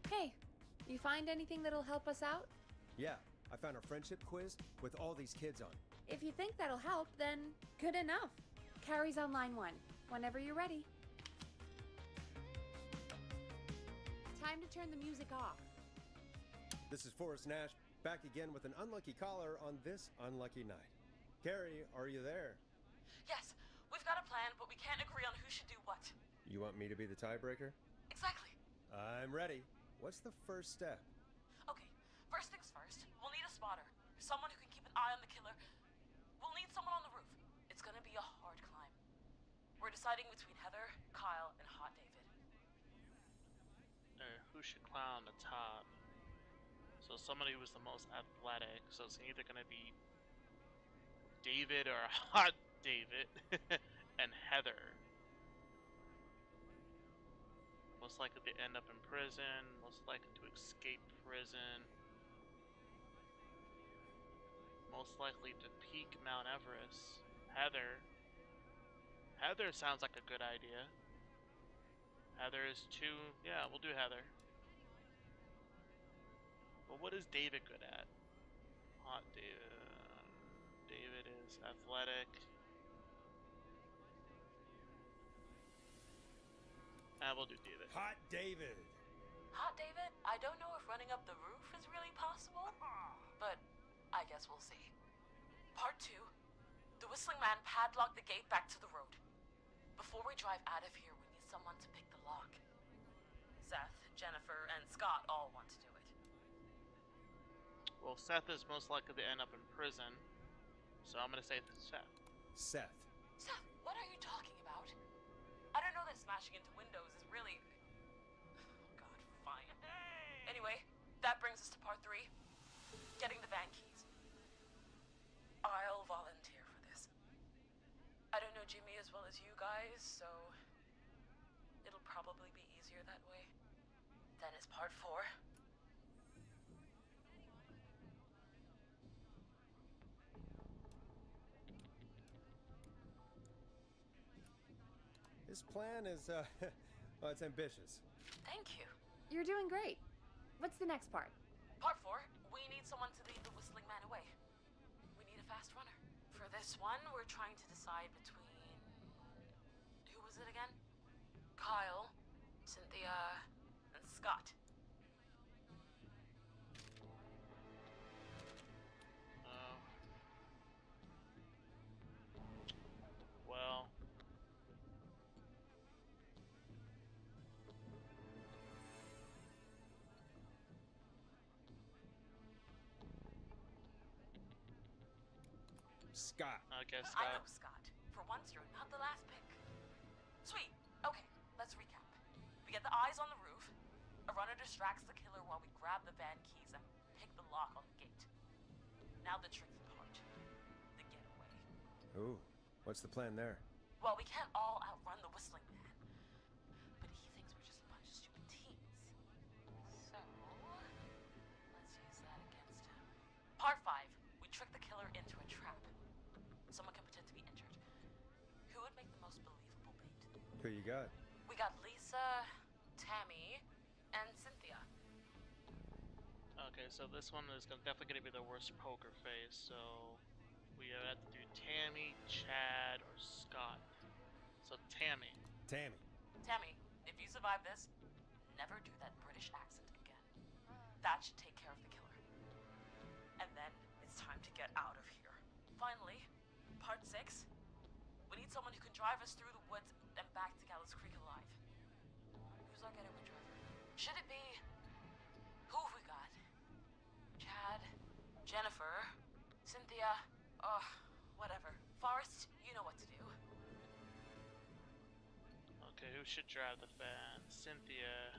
Hey, you find anything that'll help us out? Yeah, I found a friendship quiz with all these kids on. If you think that'll help, then good enough. Carrie's on line 1, whenever you're ready. Time to turn the music off. This is Forrest Nash, back again with an unlucky caller on this unlucky night. Carrie, are you there? Yes, we've got a plan, but we can't agree on who should do what. You want me to be the tiebreaker? Exactly. I'm ready. What's the first step? Okay, first things first, we'll need a spotter. Someone who can keep an eye on the killer. We'll need someone on the roof. It's gonna be a hard climb. We're deciding between Heather, Kyle, and Hot David. Who should climb on the top? So somebody who was the most athletic. So it's either going to be David or Hot David and Heather. Most likely to end up in prison. Most likely to escape prison. Most likely to peak Mount Everest. Heather. Heather sounds like a good idea. Heather is too... Yeah, we'll do Heather. But what is David good at? Hot David. David is athletic. We'll do David. Hot David! Hot David, I don't know if running up the roof is really possible, but I guess we'll see. Part 2. The Whistling Man padlocked the gate back to the road. Before we drive out of here, we need someone to pick the lock. Seth, Jennifer, and Scott all want to do it. Well, Seth is most likely to end up in prison, so I'm gonna say Seth. Seth. Seth, what are you talking about? I don't know that smashing into windows is really... Oh God, fine. Anyway, that brings us to part 3. Getting the van keys. I'll volunteer for this. I don't know Jimmy as well as you guys, so... it'll probably be easier that way. Then it's part 4. This plan is, well, it's ambitious. Thank you. You're doing great. What's the next part? Part 4, we need someone to lead the Whistling Man away. We need a fast runner. For this one, we're trying to decide between... who was it again? Kyle, Cynthia, and Scott. Well... Scott. I guess I Scott. know Scott. For once, you're not the last pick. Sweet. Okay, let's recap. We get the eyes on the roof. A runner distracts the killer while we grab the van keys and pick the lock on the gate. Now the tricky part. The getaway. Ooh, what's the plan there? Well, we can't all outrun the Whistling Man. But he thinks we're just a bunch of stupid teens. So, let's use that against him. Part Part 5. We trick the killer into a trap. Someone can pretend to be injured. Who would make the most believable bait? Who you got? We got Lisa, Tammy, and Cynthia. Okay, so this one is definitely gonna be the worst poker face. So we have to do Tammy, Chad, or Scott. So Tammy. Tammy. Tammy, if you survive this, never do that British accent again. That should take care of the killer. And then it's time to get out of here. Finally, part 6. We need someone who can drive us through the woods and back to Gallows Creek alive. Who's our getaway driver? Should it be... Who have we got? Chad, Jennifer, Cynthia, whatever. Forrest, you know what to do. Okay, who should drive the van? Cynthia.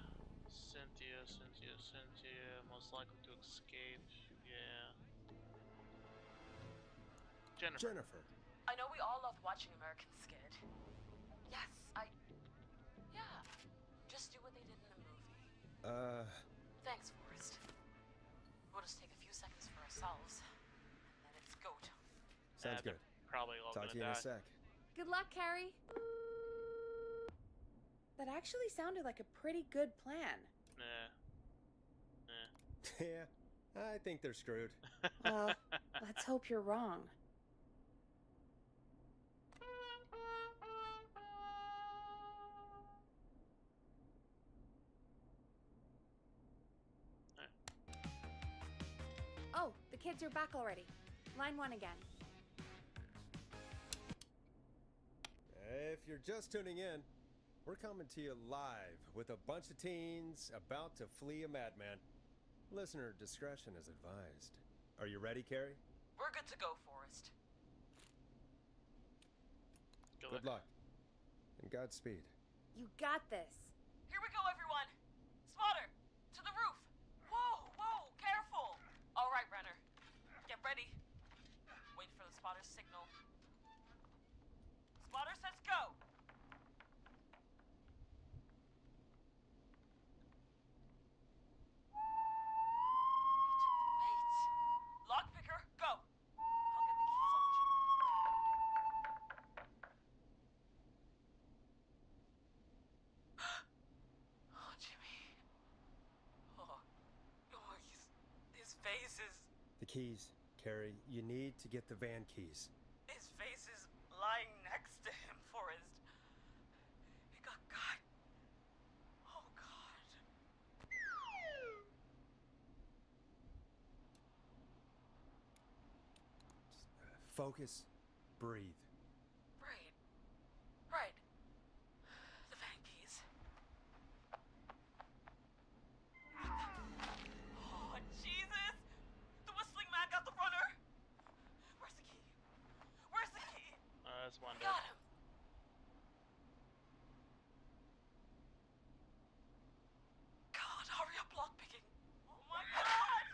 Most likely to escape. Yeah. Jennifer. I know we all loved watching American Skid. Yes, Yeah. Just do what they did in the movie. Thanks, Forrest. We'll just take a few seconds for ourselves, and then it's go time. Sounds good. Probably all Talk to you in a sec. Good luck, Carrie. That actually sounded like a pretty good plan. Yeah, I think they're screwed. Well, let's hope you're wrong. Oh, the kids are back already. Line 1 again. If you're just tuning in, we're coming to you live with a bunch of teens about to flee a madman. Listener discretion is advised. Are you ready, Carrie? We're good to go, Forrest. Good luck. And Godspeed. You got this. Here we go, everyone. Spotter, to the roof. Whoa, careful. All right, Renner. Get ready. Wait for the spotter's signal. Spotter says go. Lockpicker, go! I'll get the keys off Jimmy. Oh, Jimmy. His face is... The keys, Carrie. You need to get the van keys. His face is lying next to him, Forrest. He got cut. Oh, God. Focus. Breathe. Right. The van keys. Oh, Jesus! The whistling man got the runner! Where's the key? That's one Got him! God, hurry up, lockpicking! Oh my God!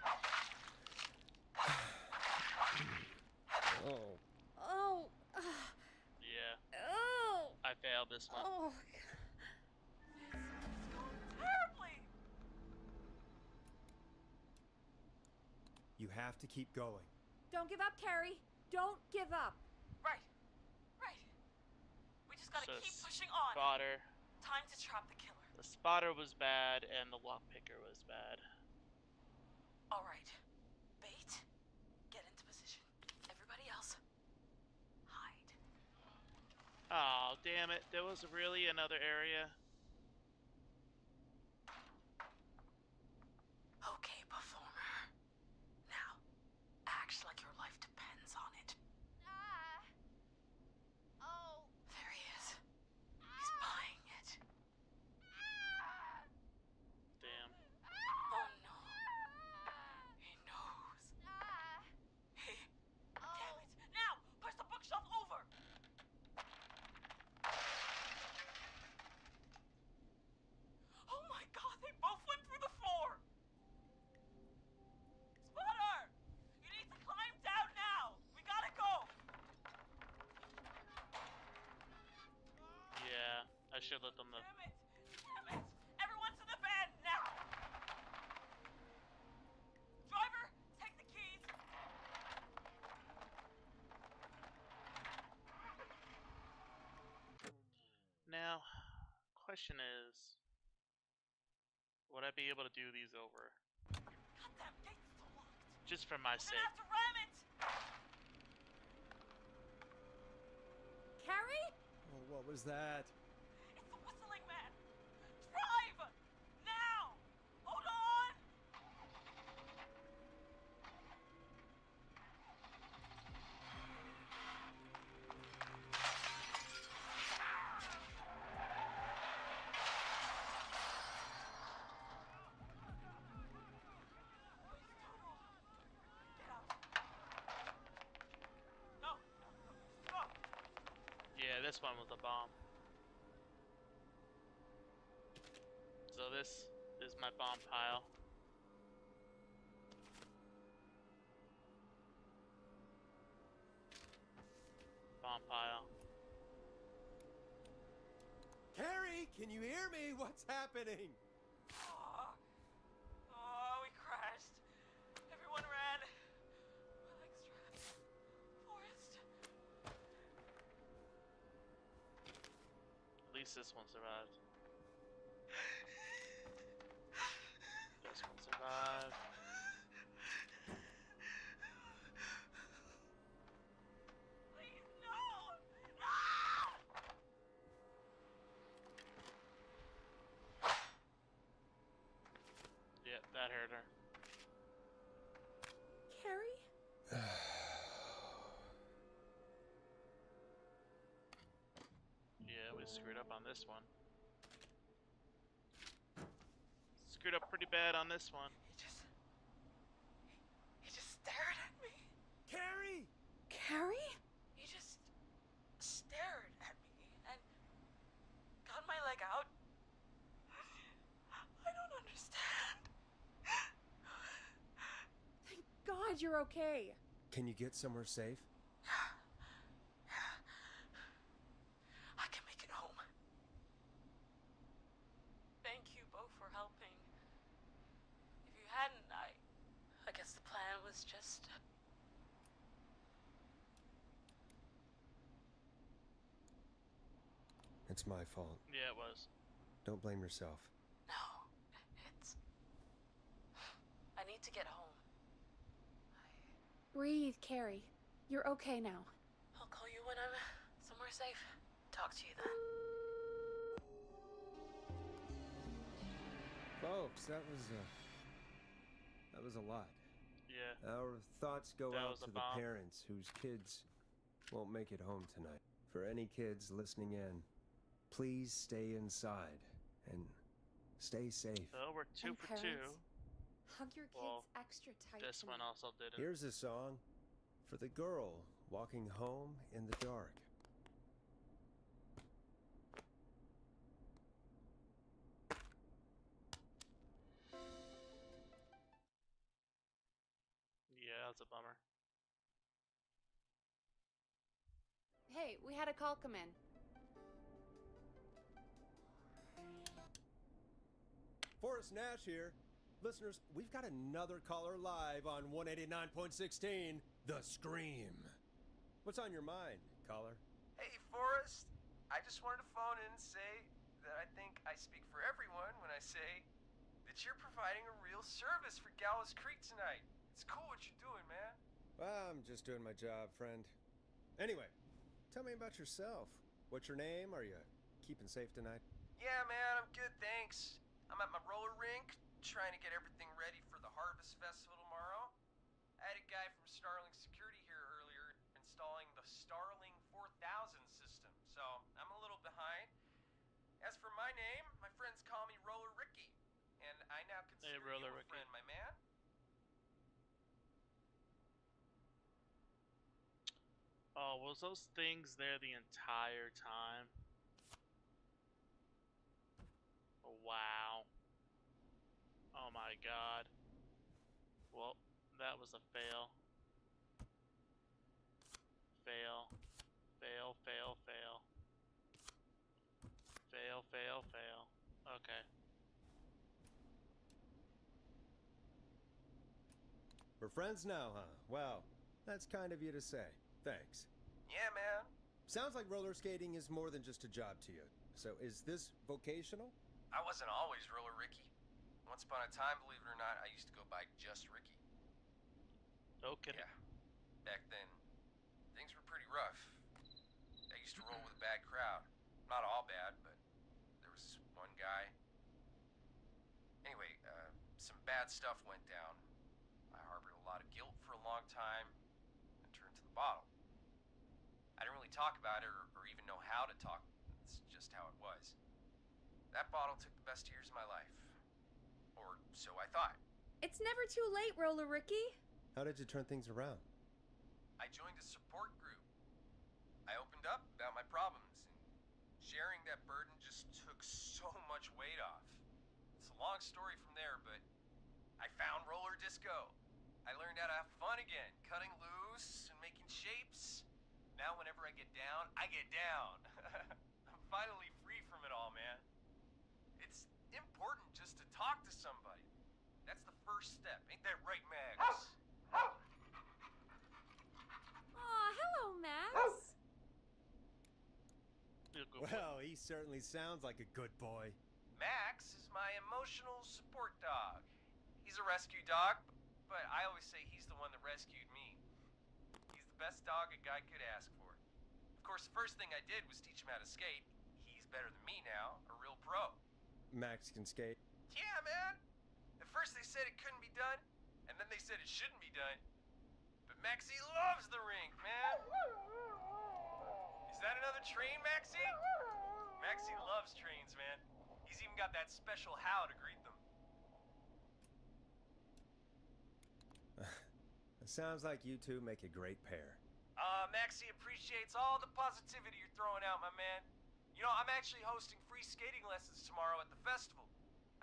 Oh. Oh. Yeah. Oh. I failed this one. Oh. Terribly! You have to keep going. Don't give up, Carrie. Don't give up. Right. We just gotta So keep pushing on. Spotter. Time to trap the killer. The spotter was bad, and the lockpicker was bad. All right. Bait. Get into position. Everybody else, hide. Oh, damn it. There was really another area. Okay, performer. Now, act like your life depends on it. Oh. There he is. He's buying it. Damn. Oh no. He knows. Hey, damn it. Now, push the bookshelf over. Oh my God, they both went through the floor. Spotter, you need to climb down now. We gotta go. Yeah, I should let them know. Damn it. Everyone to the van now. Driver, take the keys. Now, question is, would I be able to do these over? Goddamn gate's still locked. Just for my We're sake. gonna have to ram it. Carrie? Oh, what was that? It's the whistling man. Drive now. Hold on. Yeah, this one was a bomb. So this is my bomb pile. Bomb pile. Carrie, can you hear me? What's happening? Oh, we crashed. Everyone ran. My legs trapped. Forrest. At least this one survived. This one survived. Please, no! No! Yep, that hurt her. Carrie? Yeah, we screwed up on this one. Screwed up pretty bad on this one. He just stared at me. Carrie! Carrie? He just stared at me and got my leg out. I don't understand. Thank God you're okay. Can you get somewhere safe? I can make it home. Thank you both for helping. If you hadn't, I guess the plan was just... It's my fault. Yeah, it was. Don't blame yourself. No, it's... I need to get home. Breathe, Carrie. You're okay now. I'll call you when I'm somewhere safe. Talk to you then. Folks, that was a lot. Yeah. Our thoughts go That out was a to the bomb. parents whose kids won't make it home tonight. For any kids listening in, please stay inside and stay safe. So we're 2 And for parents, 2. Hug your kids Well, extra tight This one tonight. also didn't. Here's a song for the girl walking home in the dark. Yeah, that's a bummer. Hey, we had a call come in. Forrest Nash here. Listeners, we've got another caller live on 189.16, The Scream. What's on your mind, caller? Hey, Forrest. I just wanted to phone in and say that I think I speak for everyone when I say that you're providing a real service for Gallows Creek tonight. It's cool what you're doing, man. Well, I'm just doing my job, friend. Anyway, tell me about yourself. What's your name? Are you keeping safe tonight? Yeah, man, I'm good, thanks. I'm at my roller rink, trying to get everything ready for the Harvest Festival tomorrow. I had a guy from Starling Security here earlier installing the Starling 4000 system, so I'm a little behind. As for my name, my friends call me Roller Ricky, and I now consider Roller you a Ricky. friend, my man. Oh, was those things there the entire time? Wow. Oh my god. Well, that was a fail. Fail. Fail, fail, fail. Fail, fail, fail. Okay. We're friends now, huh? Well, that's kind of you to say. Thanks. Yeah, man. Sounds like roller skating is more than just a job to you. So is this vocational? I wasn't always Roller Ricky. Once upon a time, believe it or not, I used to go by Just Ricky. Okay. Yeah. Back then, things were pretty rough. I used to roll with a bad crowd. Not all bad, but there was this one guy. Anyway, some bad stuff went down. I harbored a lot of guilt for a long time and turned to the bottle. I didn't really talk about it or even know how to talk. It's just how it was. That bottle took the best years of my life. Or so I thought. It's never too late, Roller Ricky. How did you turn things around? I joined a support group. I opened up about my problems, and sharing that burden just took so much weight off. It's a long story from there, but I found roller disco. I learned how to have fun again, cutting loose and making shapes. Now whenever I get down, I get down. I'm finally free from it all, man. It's important just to talk to somebody. That's the first step. Ain't that right, Max? Aw, hello, Max. Well, he certainly sounds like a good boy. Max is my emotional support dog. He's a rescue dog, but I always say he's the one that rescued me. He's the best dog a guy could ask for. Of course, the first thing I did was teach him how to skate. He's better than me now, a real pro. Max can skate. Yeah, man. At first they said it couldn't be done, and then they said it shouldn't be done. But Maxie loves the rink, man. Is that another train, Maxie? Maxie loves trains, man. He's even got that special how to greet them. It sounds like you two make a great pair. Maxie appreciates all the positivity you're throwing out, my man. You know, I'm actually hosting free skating lessons tomorrow at the festival.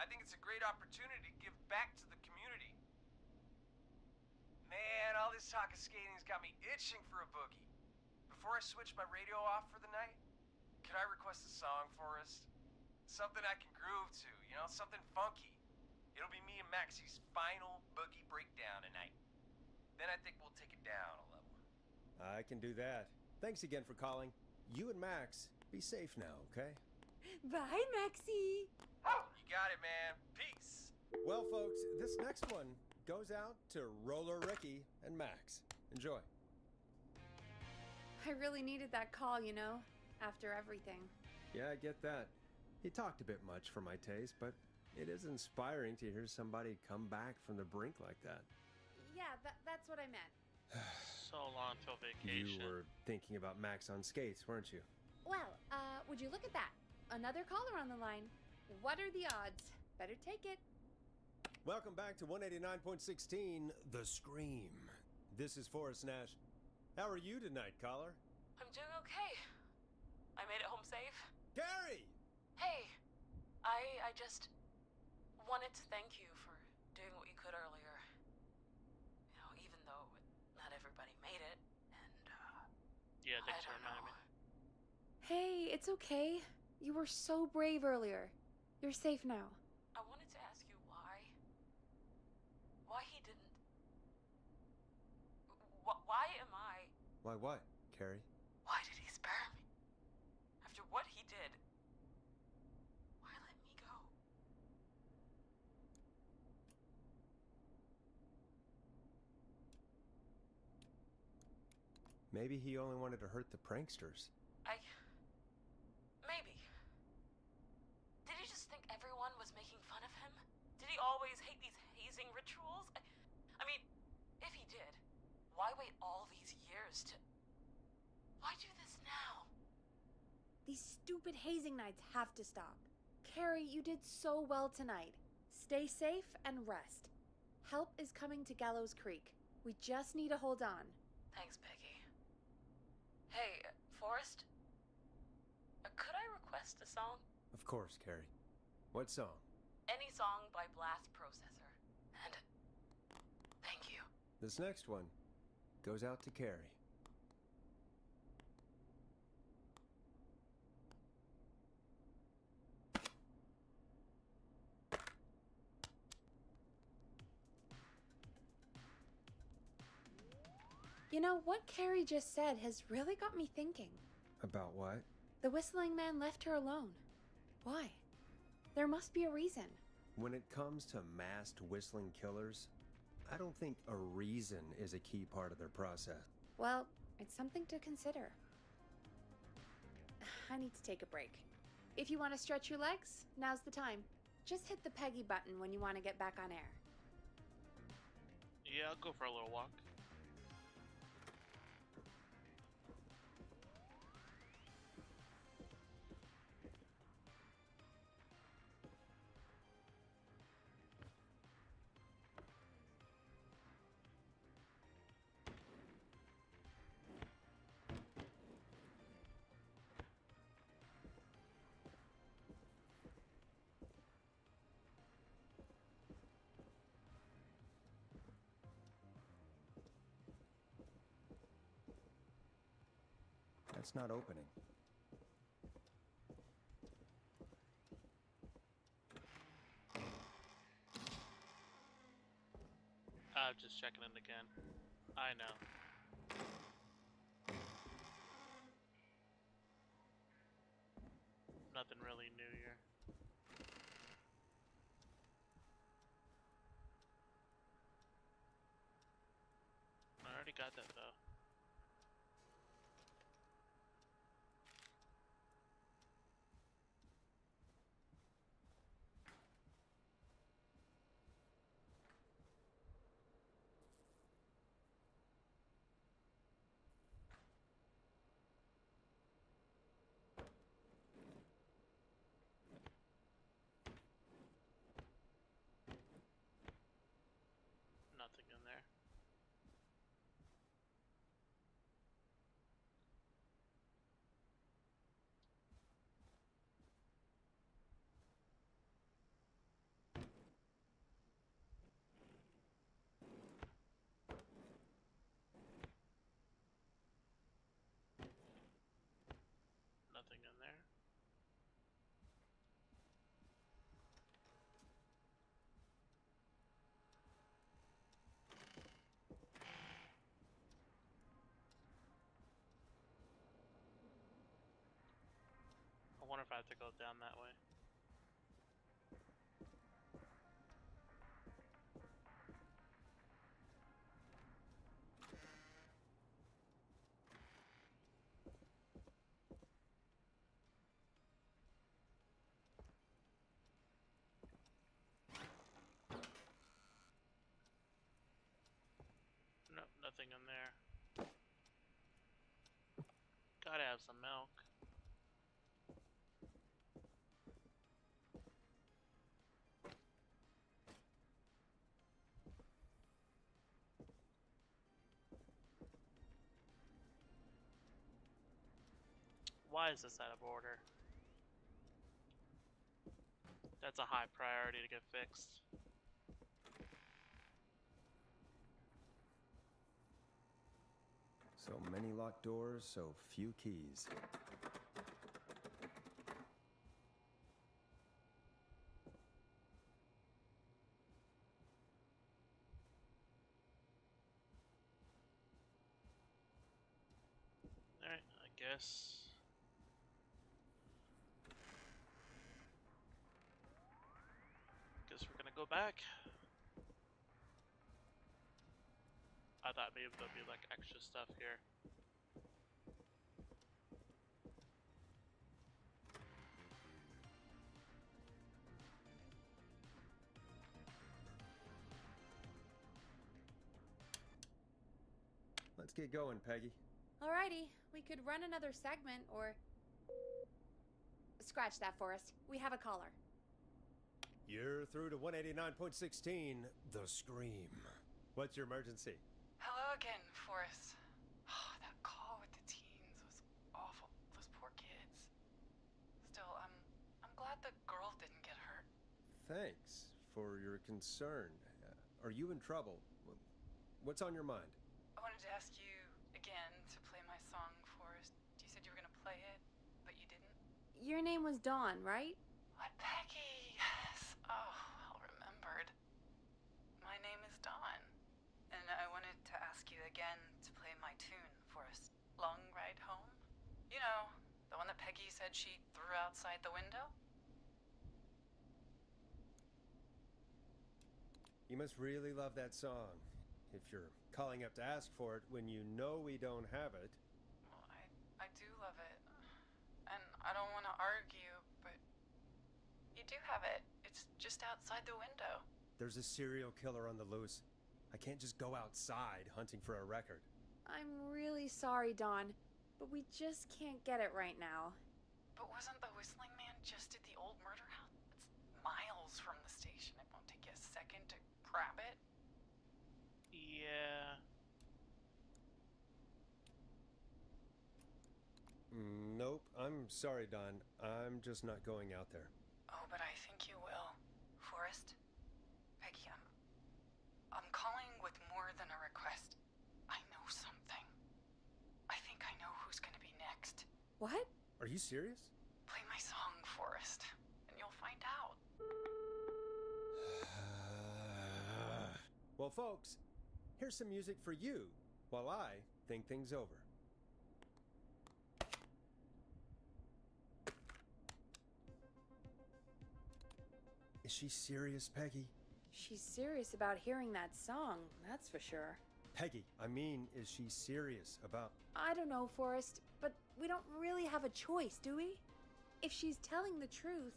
I think it's a great opportunity to give back to the community. Man, all this talk of skating's got me itching for a boogie. Before I switch my radio off for the night, could I request a song for us? Something I can groove to, you know, something funky. It'll be me and Maxie's final boogie breakdown tonight. Then I think we'll take it down a level. I can do that. Thanks again for calling. You and Max, be safe now, okay? Bye, Maxie. You got it, man. Peace. Well, folks, this next one goes out to Roller Ricky and Max. Enjoy. I really needed that call, you know, after everything. Yeah, I get that. He talked a bit much for my taste, but it is inspiring to hear somebody come back from the brink like that. Yeah, that's what I meant. So long till vacation. You were thinking about Max on skates, weren't you? Well, would you look at that? Another caller on the line. What are the odds? Better take it. Welcome back to 189.16, The Scream. This is Forrest Nash. How are you tonight, caller? I'm doing okay. I made it home safe. Gary! Hey, I just wanted to thank you for doing what you could earlier. You know, even though not everybody made it, and, Yeah, I thanks for don't reminding know. me. Hey, it's okay. You were so brave earlier. You're safe now. I wanted to ask you why he didn't... Why am I... Why what, Carrie? Why did he spare me? After what he did, why let me go? Maybe he only wanted to hurt the pranksters. Maybe. Did he just think everyone was making fun of him? Did he always hate these hazing rituals? I mean, if he did, why wait all these years to... Why do this now? These stupid hazing nights have to stop. Carrie, you did so well tonight. Stay safe and rest. Help is coming to Gallows Creek. We just need to hold on. Thanks, Peggy. Hey, Forrest? Could I request a song? Of course, Carrie. What song? Any song by Blast Processor. And thank you. This next one goes out to Carrie. You know, what Carrie just said has really got me thinking. About what? The whistling man left her alone. Why? There must be a reason. When it comes to masked whistling killers, I don't think a reason is a key part of their process. Well, it's something to consider. I need to take a break. If you want to stretch your legs, now's the time. Just hit the Peggy button when you want to get back on air. Yeah, I'll go for a little walk. That's not opening. I'm just checking in again. I know. Nothing really new here. I already got that though. Nothing in there. Nothing in there. I wonder if I have to go down that way. Nope, nothing in there. Gotta have some milk. Why is this out of order? That's a high priority to get fixed. So many locked doors, so few keys. Alright, I guess. Guess we're gonna go back. I thought maybe there'll be like extra stuff here. Let's get going, Peggy. Alrighty, we could run another segment or... Scratch that, Forrest. We have a caller. You're through to 189.16, The Scream. What's your emergency? Hello again, Forrest. Oh, that call with the teens was awful. Those poor kids. Still, I'm glad the girl didn't get hurt. Thanks for your concern. Are you in trouble? What's on your mind? I wanted to ask you again to play my song, Forrest. You said you were gonna play it, but you didn't. Your name was Dawn, right? What, Peggy? Yes. Oh, well remembered. My name is Dawn. And I wanted to ask you again to play my tune, Forrest. Long Ride Home? You know, the one that Peggy said she threw outside the window? You must really love that song. If you're calling up to ask for it when you know we don't have it. Well, I do love it. And I don't want to argue, but you do have it. It's just outside the window. There's a serial killer on the loose. I can't just go outside hunting for a record. I'm really sorry, Dawn, but we just can't get it right now. But wasn't the Whistling Man just at the old murder house? It's miles from the station. It won't take you a second to grab it. Yeah. Nope, I'm sorry, Don. I'm just not going out there. Oh, but I think you will. Forrest? Peggy, I'm calling with more than a request. I know something. I think I know who's gonna be next. What? Are you serious? Play my song, Forrest, and you'll find out. Well, folks, here's some music for you while I think things over. Is she serious, Peggy? She's serious about hearing that song, that's for sure. Peggy, I mean, is she serious about... I don't know, Forrest, but we don't really have a choice, do we? If she's telling the truth...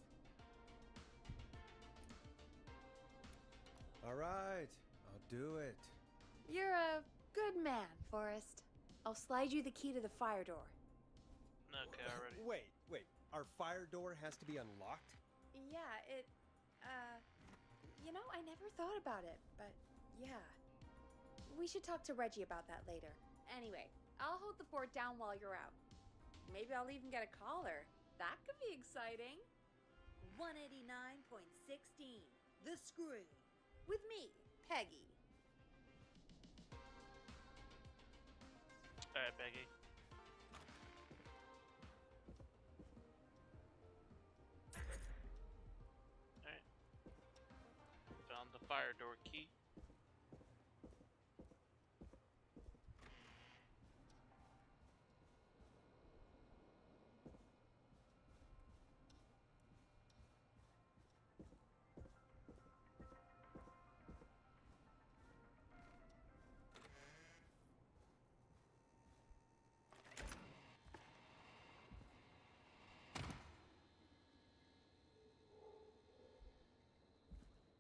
All right, I'll do it. You're a good man, Forrest. I'll slide you the key to the fire door. Okay, already. Wait. Our fire door has to be unlocked? Yeah, You know, I never thought about it, but yeah. We should talk to Reggie about that later. Anyway, I'll hold the fort down while you're out. Maybe I'll even get a caller. That could be exciting. 189.16, The Scream. With me, Peggy. Alright, Peggy. Alright. Found the fire door key.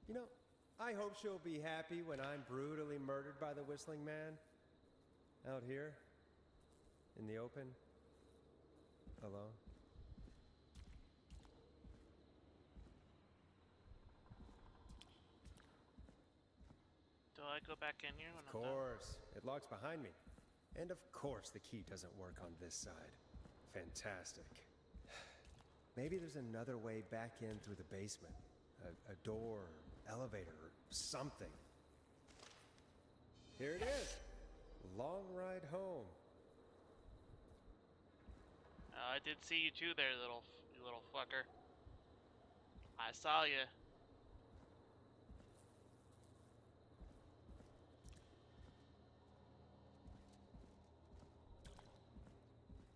You know, I hope she'll be happy when I'm brutally murdered by the Whistling Man. Out here, in the open, alone. Do I go back in here when Of course. It locks behind me. And of course the key doesn't work on this side. Fantastic. Maybe there's another way back in through the basement. A door, elevator, or something. Here it is. Long ride home. I did see you too there, you little fucker. I saw you.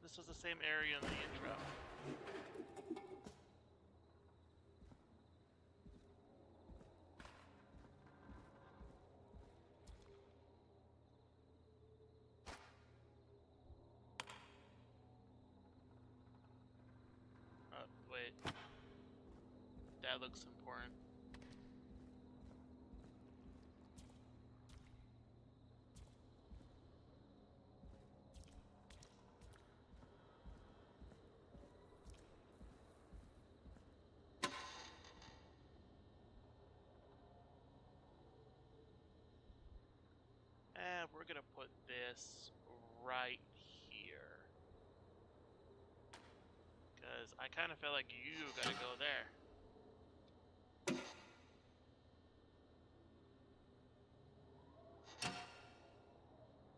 This was the same area in the intro. Wait. That looks important. And we're gonna put this right here. Because I kind of feel like you gotta go there.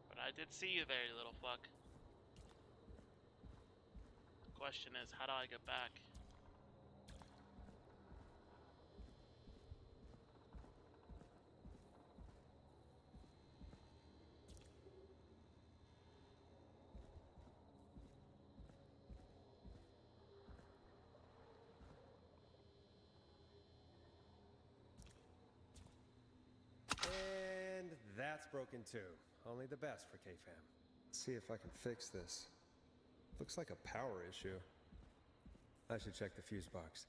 But I did see you there, you little fuck. The question is, how do I get back? That's broken too. Only the best for K-Fam. See if I can fix this. Looks like a power issue. I should check the fuse box.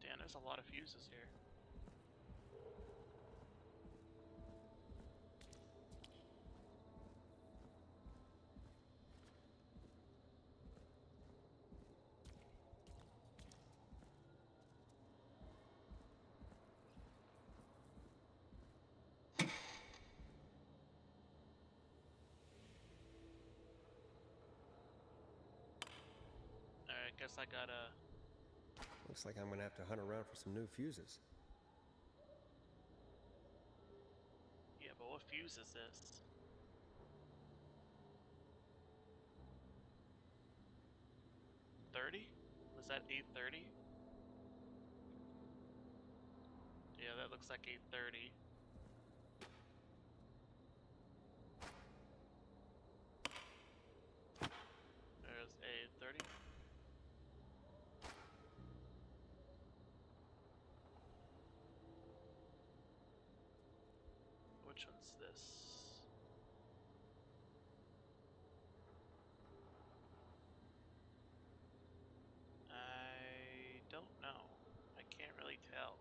Damn, there's a lot of fuses here. Alright, guess I gotta... Looks like I'm gonna have to hunt around for some new fuses. Yeah, but what fuse is this? $30? Was that 830? Yeah, that looks like 830. There's 830. Which one's this? I don't know. I can't really tell.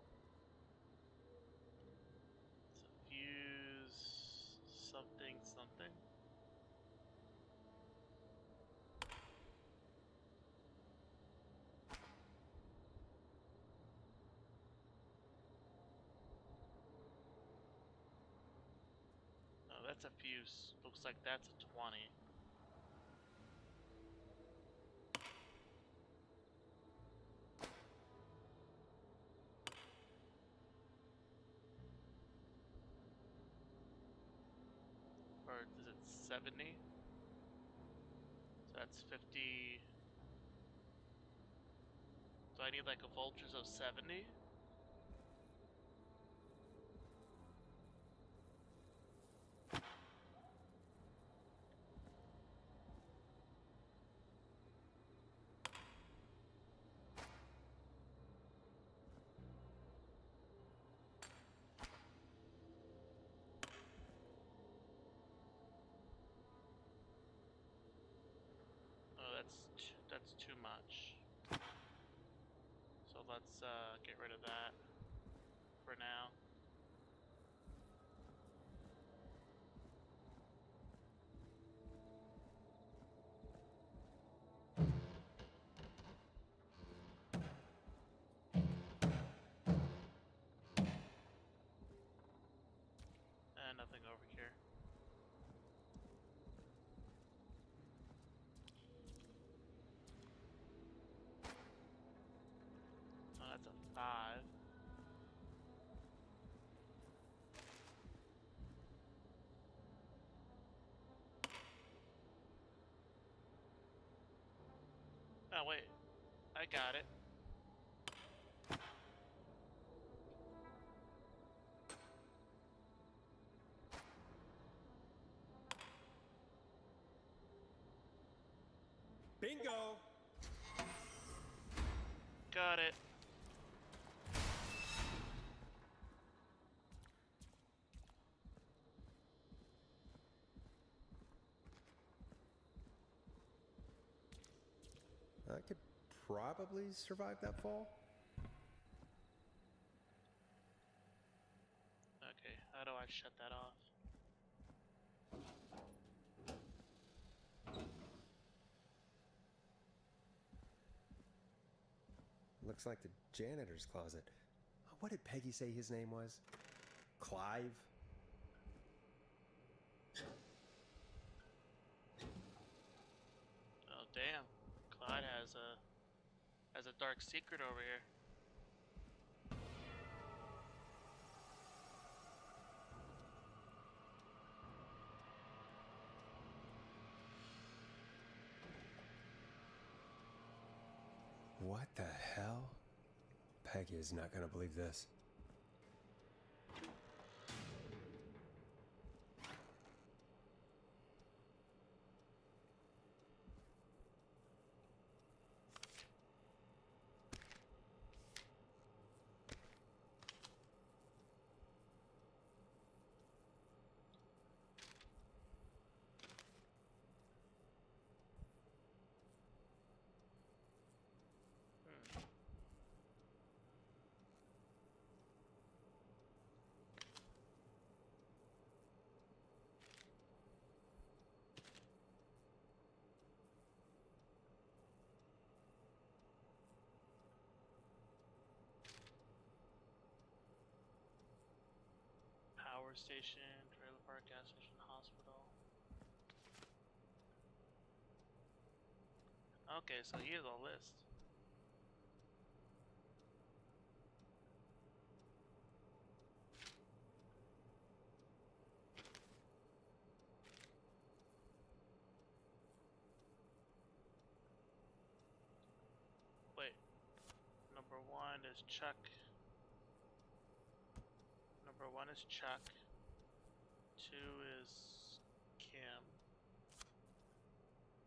It's a fuse something something. Oh, that's a fuse. Looks like that's a 20. Or is it 70? So that's 50. Do I need like a voltage of 70? Oh, that's too much. So let's get rid of that for now. And nothing over here. Oh, that's a 5. Oh, wait. I got it. Bingo! Got it. I could probably survive that fall. Okay, how do I shut that off? Looks like the janitor's closet. What did Peggy say his name was? Clive? Oh damn. Clyde has a dark secret over here. What the hell? Peggy is not gonna believe this. Power station, trailer park, gas station, hospital. Okay, so here's a list. Wait, number 1 is Chuck. Number 1 is Chuck. 2 is Kim.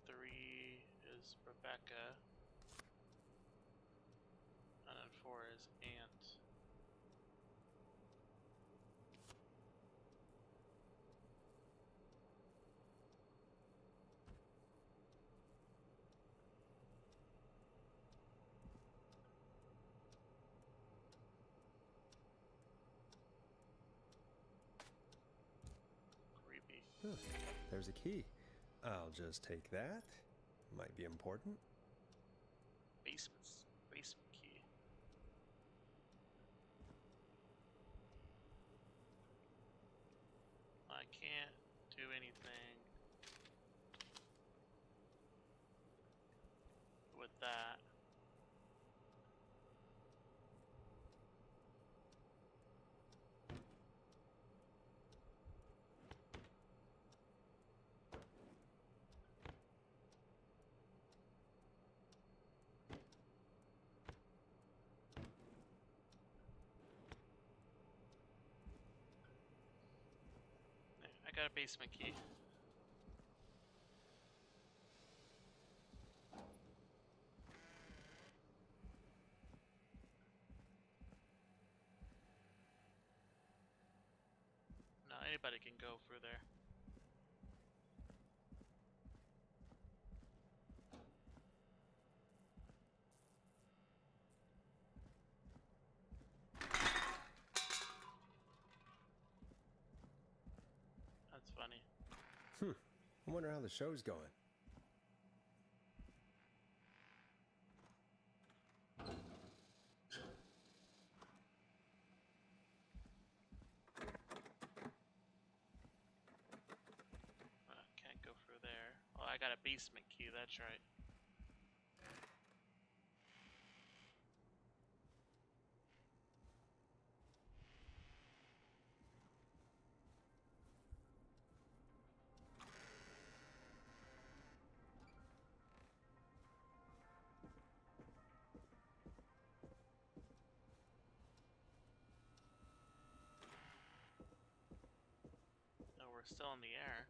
3 is Rebecca. And then 4 is Aunt. Creepy. Huh, there's a key. I'll just take that. Might be important. Basement key. I can't do anything with that. I got a basement key. Now anybody can go through there. That's funny. I wonder how the show's going. Can't go through there. Oh, I got a basement key, that's right. No, we're still in the air.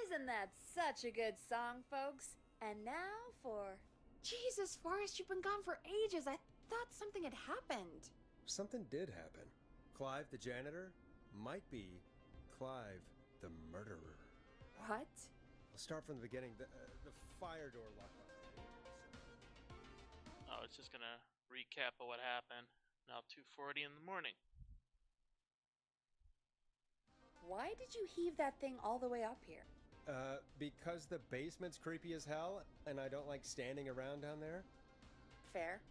Isn't that such a good song, folks? And now for... Jesus, Forrest, you've been gone for ages. I thought something had happened. Something did happen. Clive the janitor might be Clive the murderer. What? We'll start from the beginning. The fire door locked on. Oh, it's just gonna recap of what happened. Now 2:40 in the morning. Why did you heave that thing all the way up here? Because the basement's creepy as hell, and I don't like standing around down there. Fair.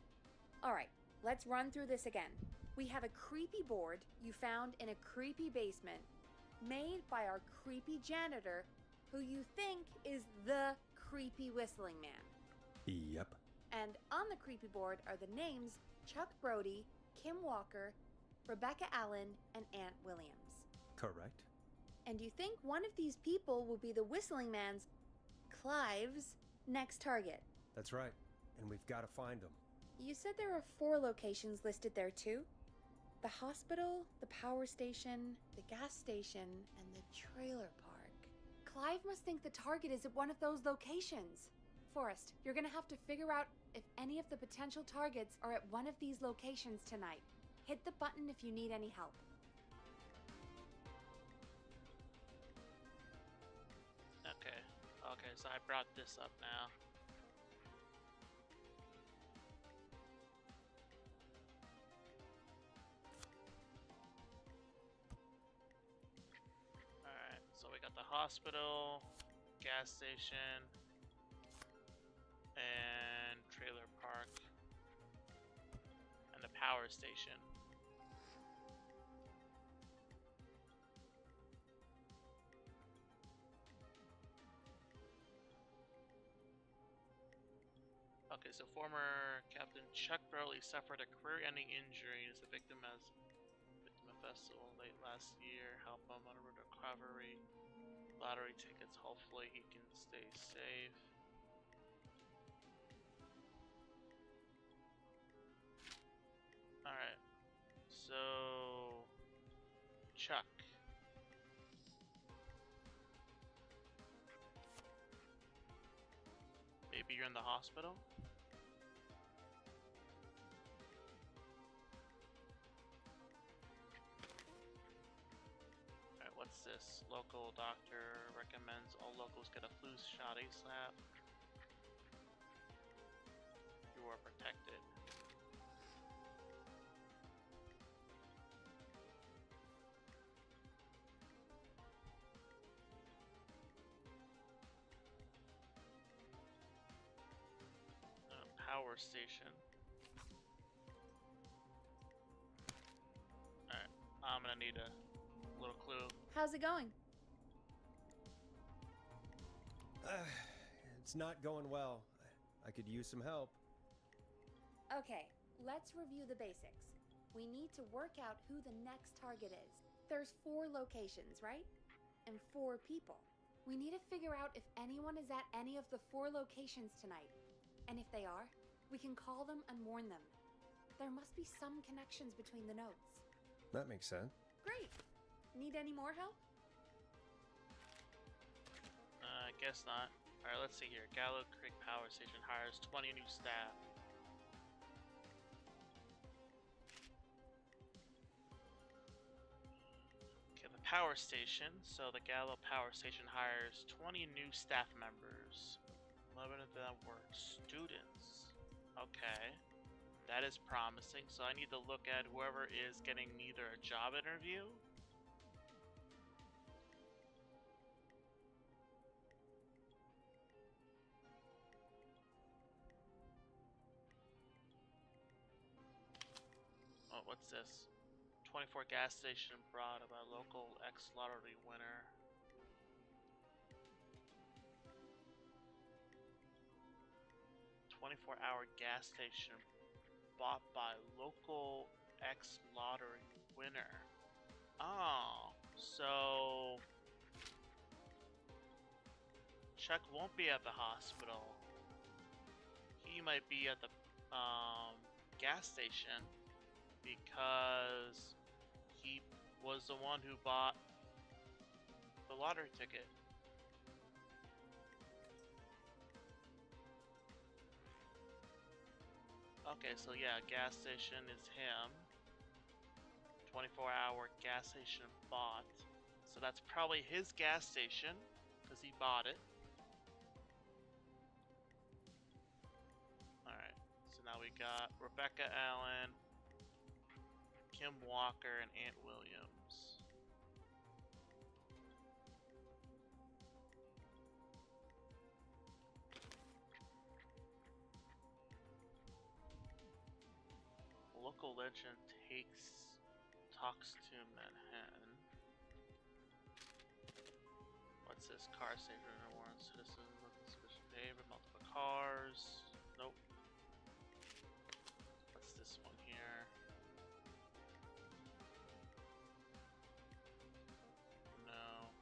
All right, let's run through this again. We have a creepy board you found in a creepy basement made by our creepy janitor who you think is the creepy whistling man. Yep. And on the creepy board are the names Chuck Brody, Kim Walker, Rebecca Allen, and Aunt Williams. Correct. And you think one of these people will be the whistling man's, Clive's, next target. That's right. And we've got to find them. You said there are 4 locations listed there too? The hospital, the power station, the gas station, and the trailer park. Clive must think the target is at one of those locations. Forrest, you're gonna have to figure out if any of the potential targets are at one of these locations tonight. Hit the button if you need any help. Okay, so I brought this up now. Alright, so we got the hospital, gas station, and trailer park, and the power station. Okay, so former Captain Chuck Burley suffered a career-ending injury and is a victim of festival late last year. Help him on a recovery. Lottery tickets. Hopefully he can stay safe. Alright. So Chuck. Maybe you're in the hospital? Alright, what's this? Local doctor recommends all locals get a flu shot ASAP. You are protected. Power station. Alright, I'm gonna need a little clue. How's it going? It's not going well. I could use some help. Okay, let's review the basics. We need to work out who the next target is. There's 4 locations, right? And 4 people. We need to figure out if anyone is at any of the 4 locations tonight. And if they are, we can call them and warn them. There must be some connections between the notes. That makes sense. Great! Need any more help? I guess not. Alright, let's see here. Gallo Creek Power Station hires 20 new staff. Okay, the power station. So the Gallo Power Station hires 20 new staff members. 11 of them were students. Okay. That is promising. So I need to look at whoever is getting either a job interview . Oh, what's this? 24 gas station brought by local ex-lottery winner. "24-hour gas station bought by local ex-lottery winner." Oh, so Chuck won't be at the hospital. He might be at the gas station because he was the one who bought the lottery ticket. Okay, so yeah, gas station is him. 24-hour gas station bought. So that's probably his gas station because he bought it. Alright, so now we got Rebecca Allen, Kim Walker, and Aunt Williams. Local legend talks to Manhattan. What's this? Car saver and warrant citizen looking suspicious behavior, multiple cars. Nope. What's this one here? No.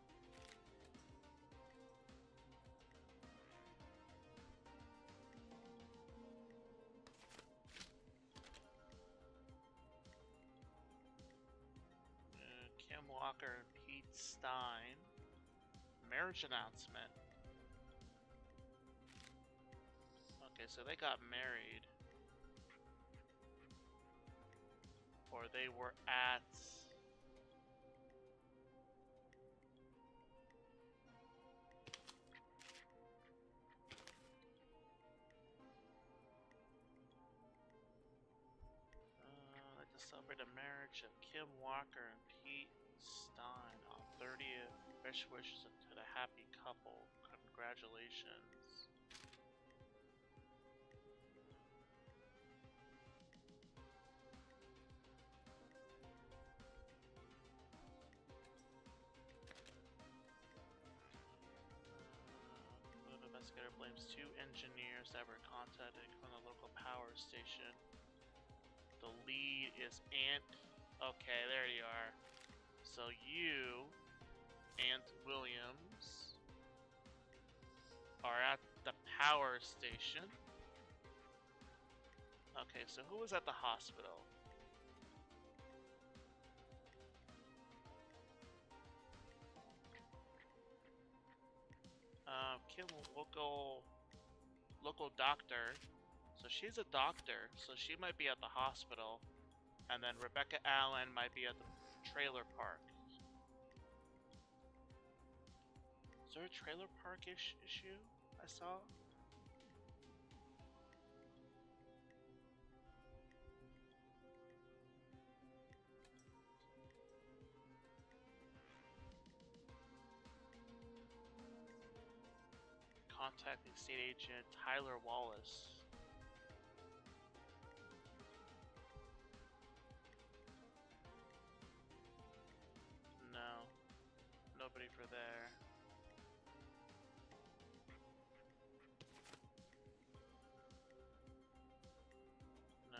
Kim Walker and Pete Stein. Marriage announcement. Okay, so they got married. Or they were at... They just celebrated the marriage of Kim Walker and Pete Stein on 30th. Best wishes to the happy couple. Congratulations. Investigator blames 2 engineers that were contacted from the local power station. The lead is Ant. Okay, there you are. So you, Ant Williams, are at the power station. Okay, so who was at the hospital? Kim, local doctor. So she's a doctor, so she might be at the hospital. And then Rebecca Allen might be at the trailer park. Is there a trailer park issue I saw? Contacting state agent Tyler Wallace. No. Nobody for there. No.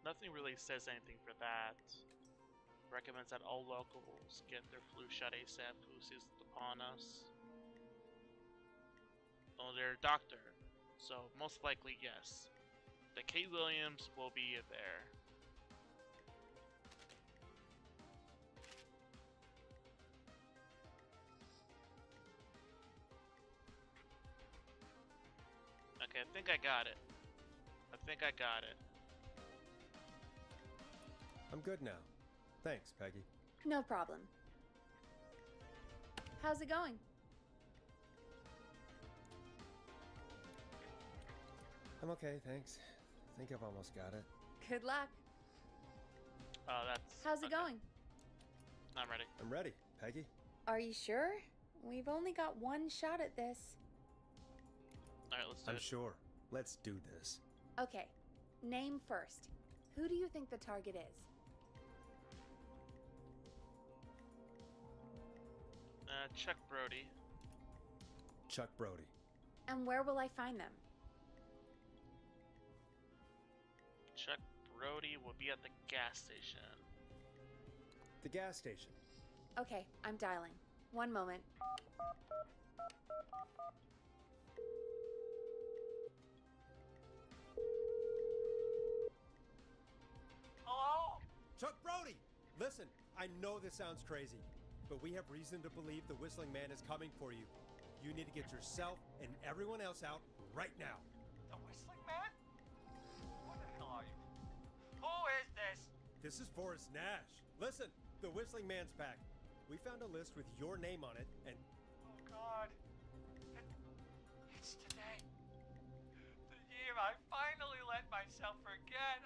Nothing really says anything for that. Recommends that all locals get their flu shot ASAP. Who sees upon us? Oh, they're a doctor, so most likely yes. The Kate Williams will be there. Okay, I think I got it. I'm good now. Thanks, Peggy. No problem. How's it going? I'm okay, thanks. I think I've almost got it. Good luck. That's... How's it going? I'm ready. I'm ready, Peggy. Are you sure? We've only got one shot at this. Alright, let's do it. I'm sure. Let's do this. Okay, name first. Who do you think the target is? Chuck Brody. Chuck Brody. And where will I find them? Chuck Brody will be at the gas station. The gas station. Okay, I'm dialing. One moment. Hello? Chuck Brody! Listen, I know this sounds crazy, but we have reason to believe the Whistling Man is coming for you. You need to get yourself and everyone else out right now. The Whistling Man? What the hell are you? Who is this? This is Forrest Nash. Listen, the Whistling Man's back. We found a list with your name on it, and... Oh, God. It's today. The year I finally let myself forget.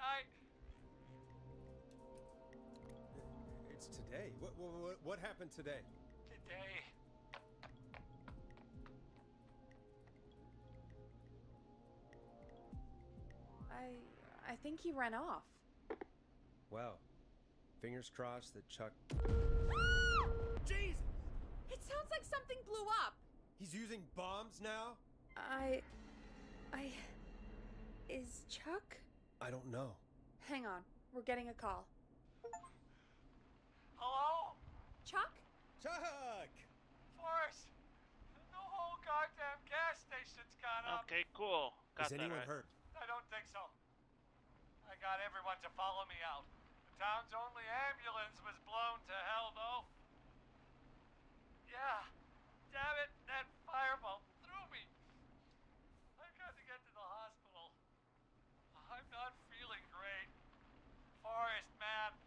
It's today. What happened today? Today. I think he ran off. Well, fingers crossed that Chuck... Jesus! It sounds like something blew up. He's using bombs now? Is Chuck? I don't know. Hang on, we're getting a call. Hello? Chuck? Chuck! Forrest! The whole goddamn gas station's gone up. Okay, cool. Got Is anyone that right. hurt? I don't think so. I got everyone to follow me out. The town's only ambulance was blown to hell, though. Yeah. Damn it, that fireball threw me. I've got to get to the hospital. I'm not feeling great. Forrest, man.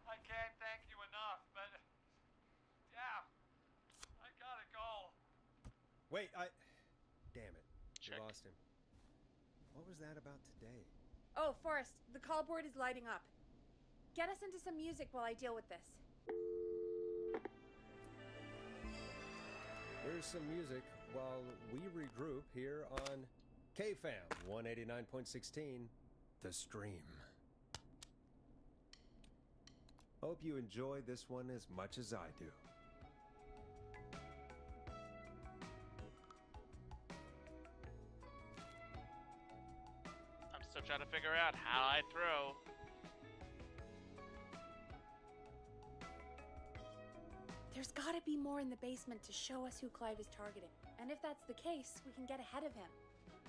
I can't thank you enough, but... yeah. I gotta go. Wait, Damn it. Check. We lost him. What was that about today? Oh, Forrest, the call board is lighting up. Get us into some music while I deal with this. Here's some music while we regroup here on KFAM 189.16, The Stream. Hope you enjoy this one as much as I do. I'm still trying to figure out how I throw. There's gotta be more in the basement to show us who Clive is targeting. And if that's the case, we can get ahead of him.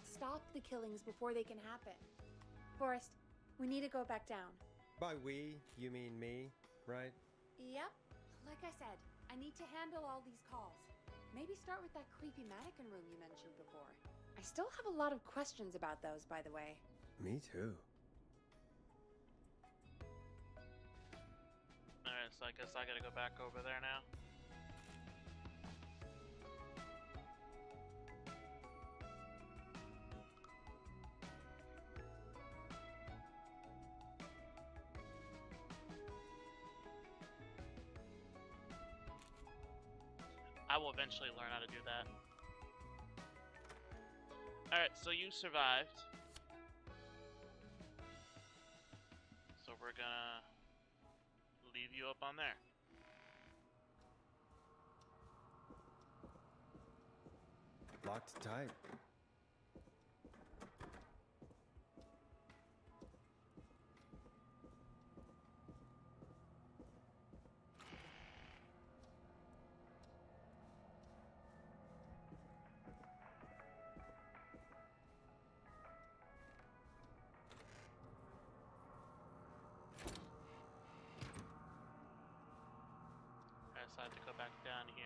Stop the killings before they can happen. Forrest, we need to go back down. By we, you mean me, right? Yep. Like I said, I need to handle all these calls. Maybe start with that creepy mannequin room you mentioned before. I still have a lot of questions about those, by the way. Me too. Alright, so I guess I gotta go back over there now. I will eventually learn how to do that. Alright, so you survived. So we're gonna leave you up on there. Locked tight. Alright, so I have to go back down here.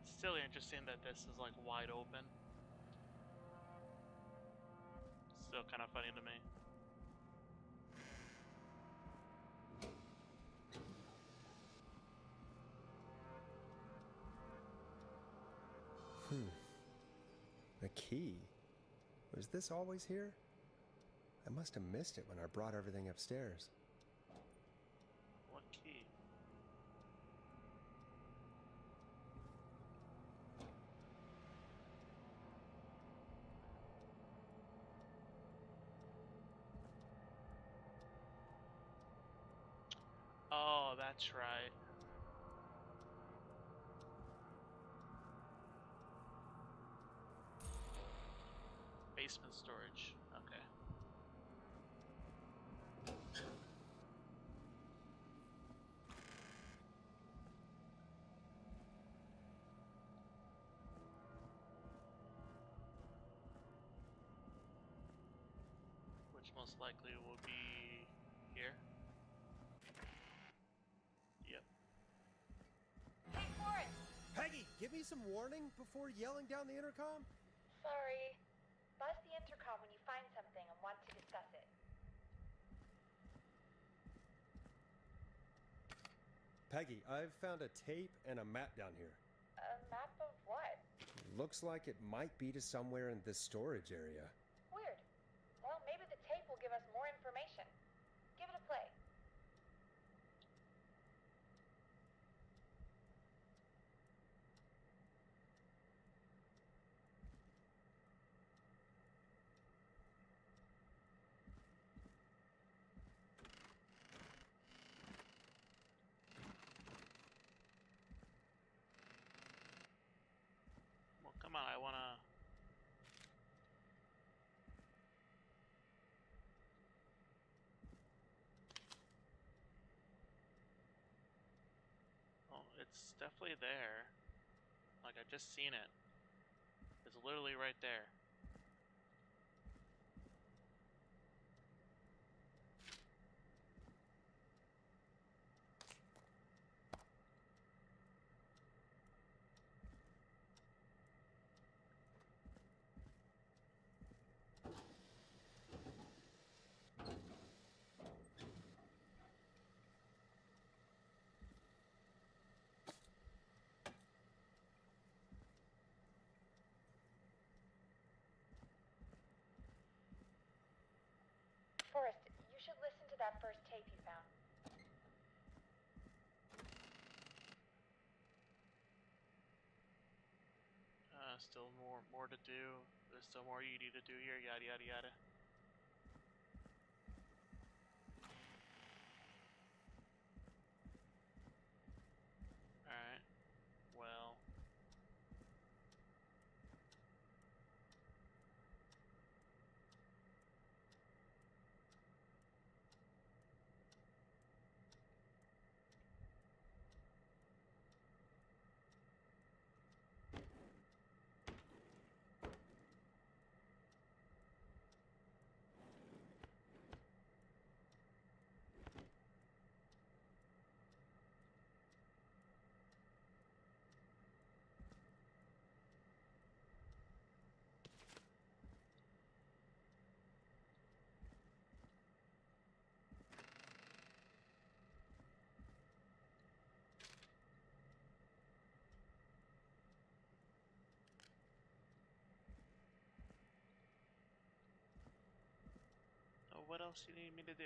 It's still interesting that this is like wide open. Still kind of funny to me. A key? Was this always here? I must have missed it when I brought everything upstairs. What key? Oh, that's right. Basement storage. Okay. Which most likely will be here. Yep. Hey, Forrest! Peggy, give me some warning before yelling down the intercom? Sorry. Buzz the intercom when you find something and want to discuss it. Peggy, I've found a tape and a map down here. A map of what? Looks like it might be to somewhere in this storage area. Weird. Well, maybe the tape will give us more information. Give it a play. Well, come on, I wanna... Oh, it's definitely there. Like, I just seen it. It's literally right there. first tape you found? Still more to do. There's still more ED to do here. Yada yada yada. All right. Well. Oh, what else do you need me to do?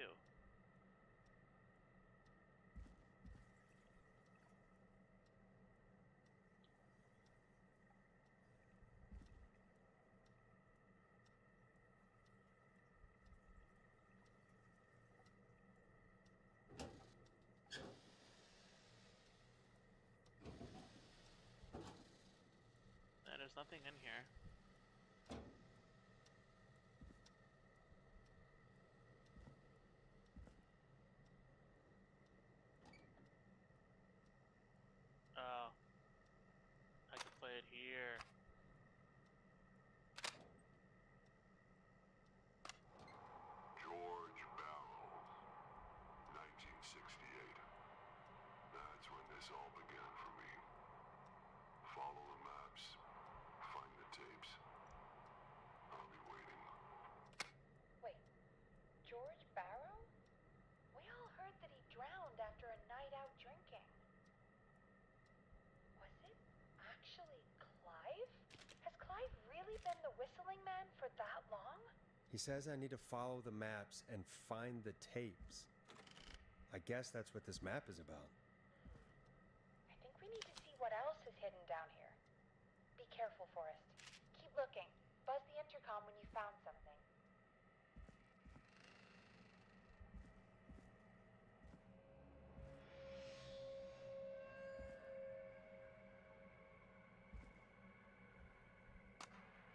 There's nothing in here. Oh. I can play it here. George Barrow, 1968. That's when this all began for me. Follow the maps. Find the tapes. I'll be waiting. Wait, George Barrow? We all heard that he drowned after a night out drinking. Was it actually Clive? Has Clive really been the whistling man for that long? He says I need to follow the maps and find the tapes. I guess that's what this map is about. I think we need to see what else is hidden down here. Be careful, Forrest. Keep looking. Buzz the intercom when you found something.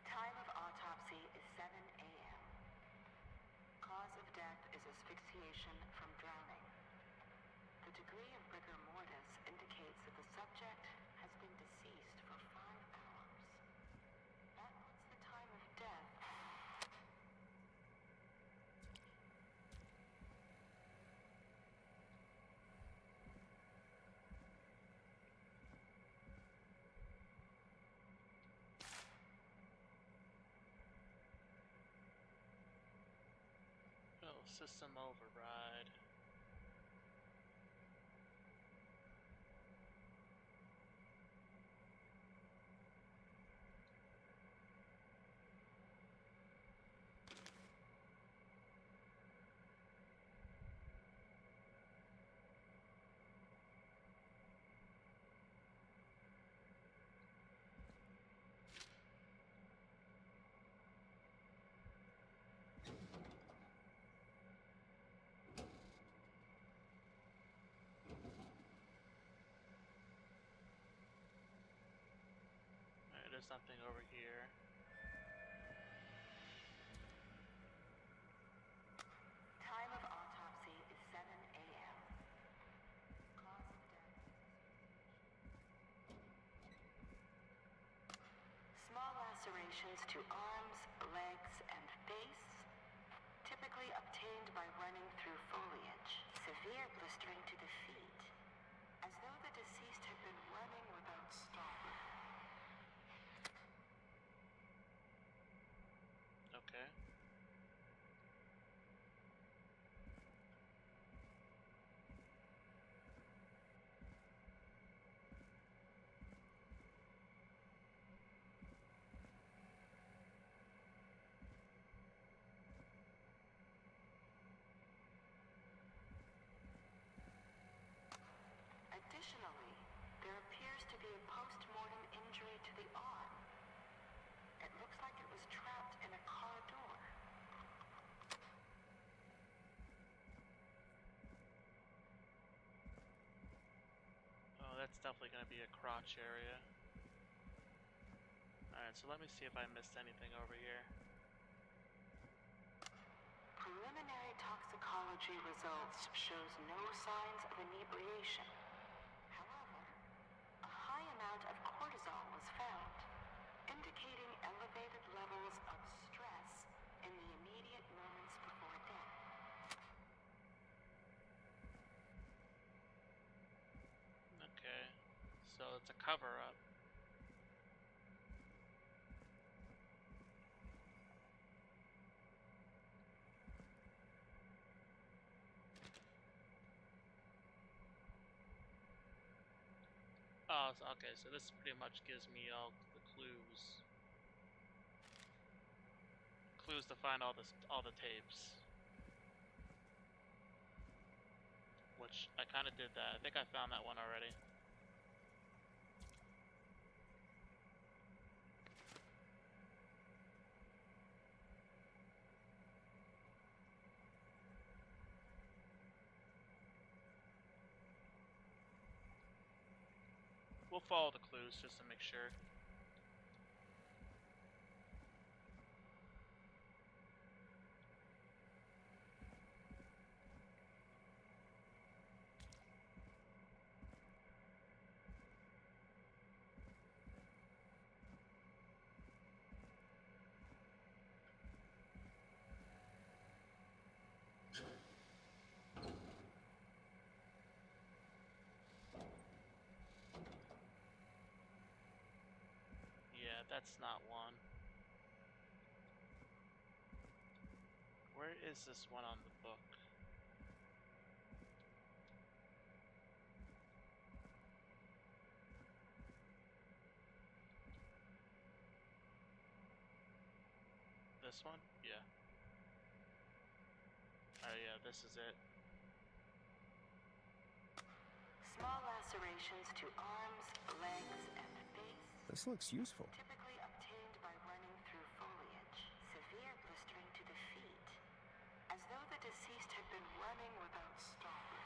Time of autopsy is 7 a.m. Cause of death is asphyxiation from drowning. The degree of rigor mortis indicates that the subject has been deceased for 5 hours. That puts the time of death. Oh, system override. Alright, there's nothing over here. Time of autopsy is 7 a.m. Cause of death. Small lacerations to arms, legs, and face, typically obtained by running through foliage. Severe blistering to the feet, as though the deceased had been running without stopping. Okay. definitely going to be a crotch area. Alright, so let me see if I missed anything over here. Preliminary toxicology results shows no signs of inebriation. However, a high amount of cortisol was found, indicating elevated levels of stress in the immediate moments before death. Okay, so it's a cover-up. Oh, okay, so this pretty much gives me all the clues. Clues to find all the tapes. Which I kind of did that. I think I found that one already. We'll follow the clues just to make sure. Yeah, that's not one. Where is this one on the book? This one? Yeah. Oh yeah, this is it. Small lacerations to arms, legs, and face. This looks useful. Typically obtained by running through foliage. Severe blistering to the feet, as though the deceased had been running without stopping.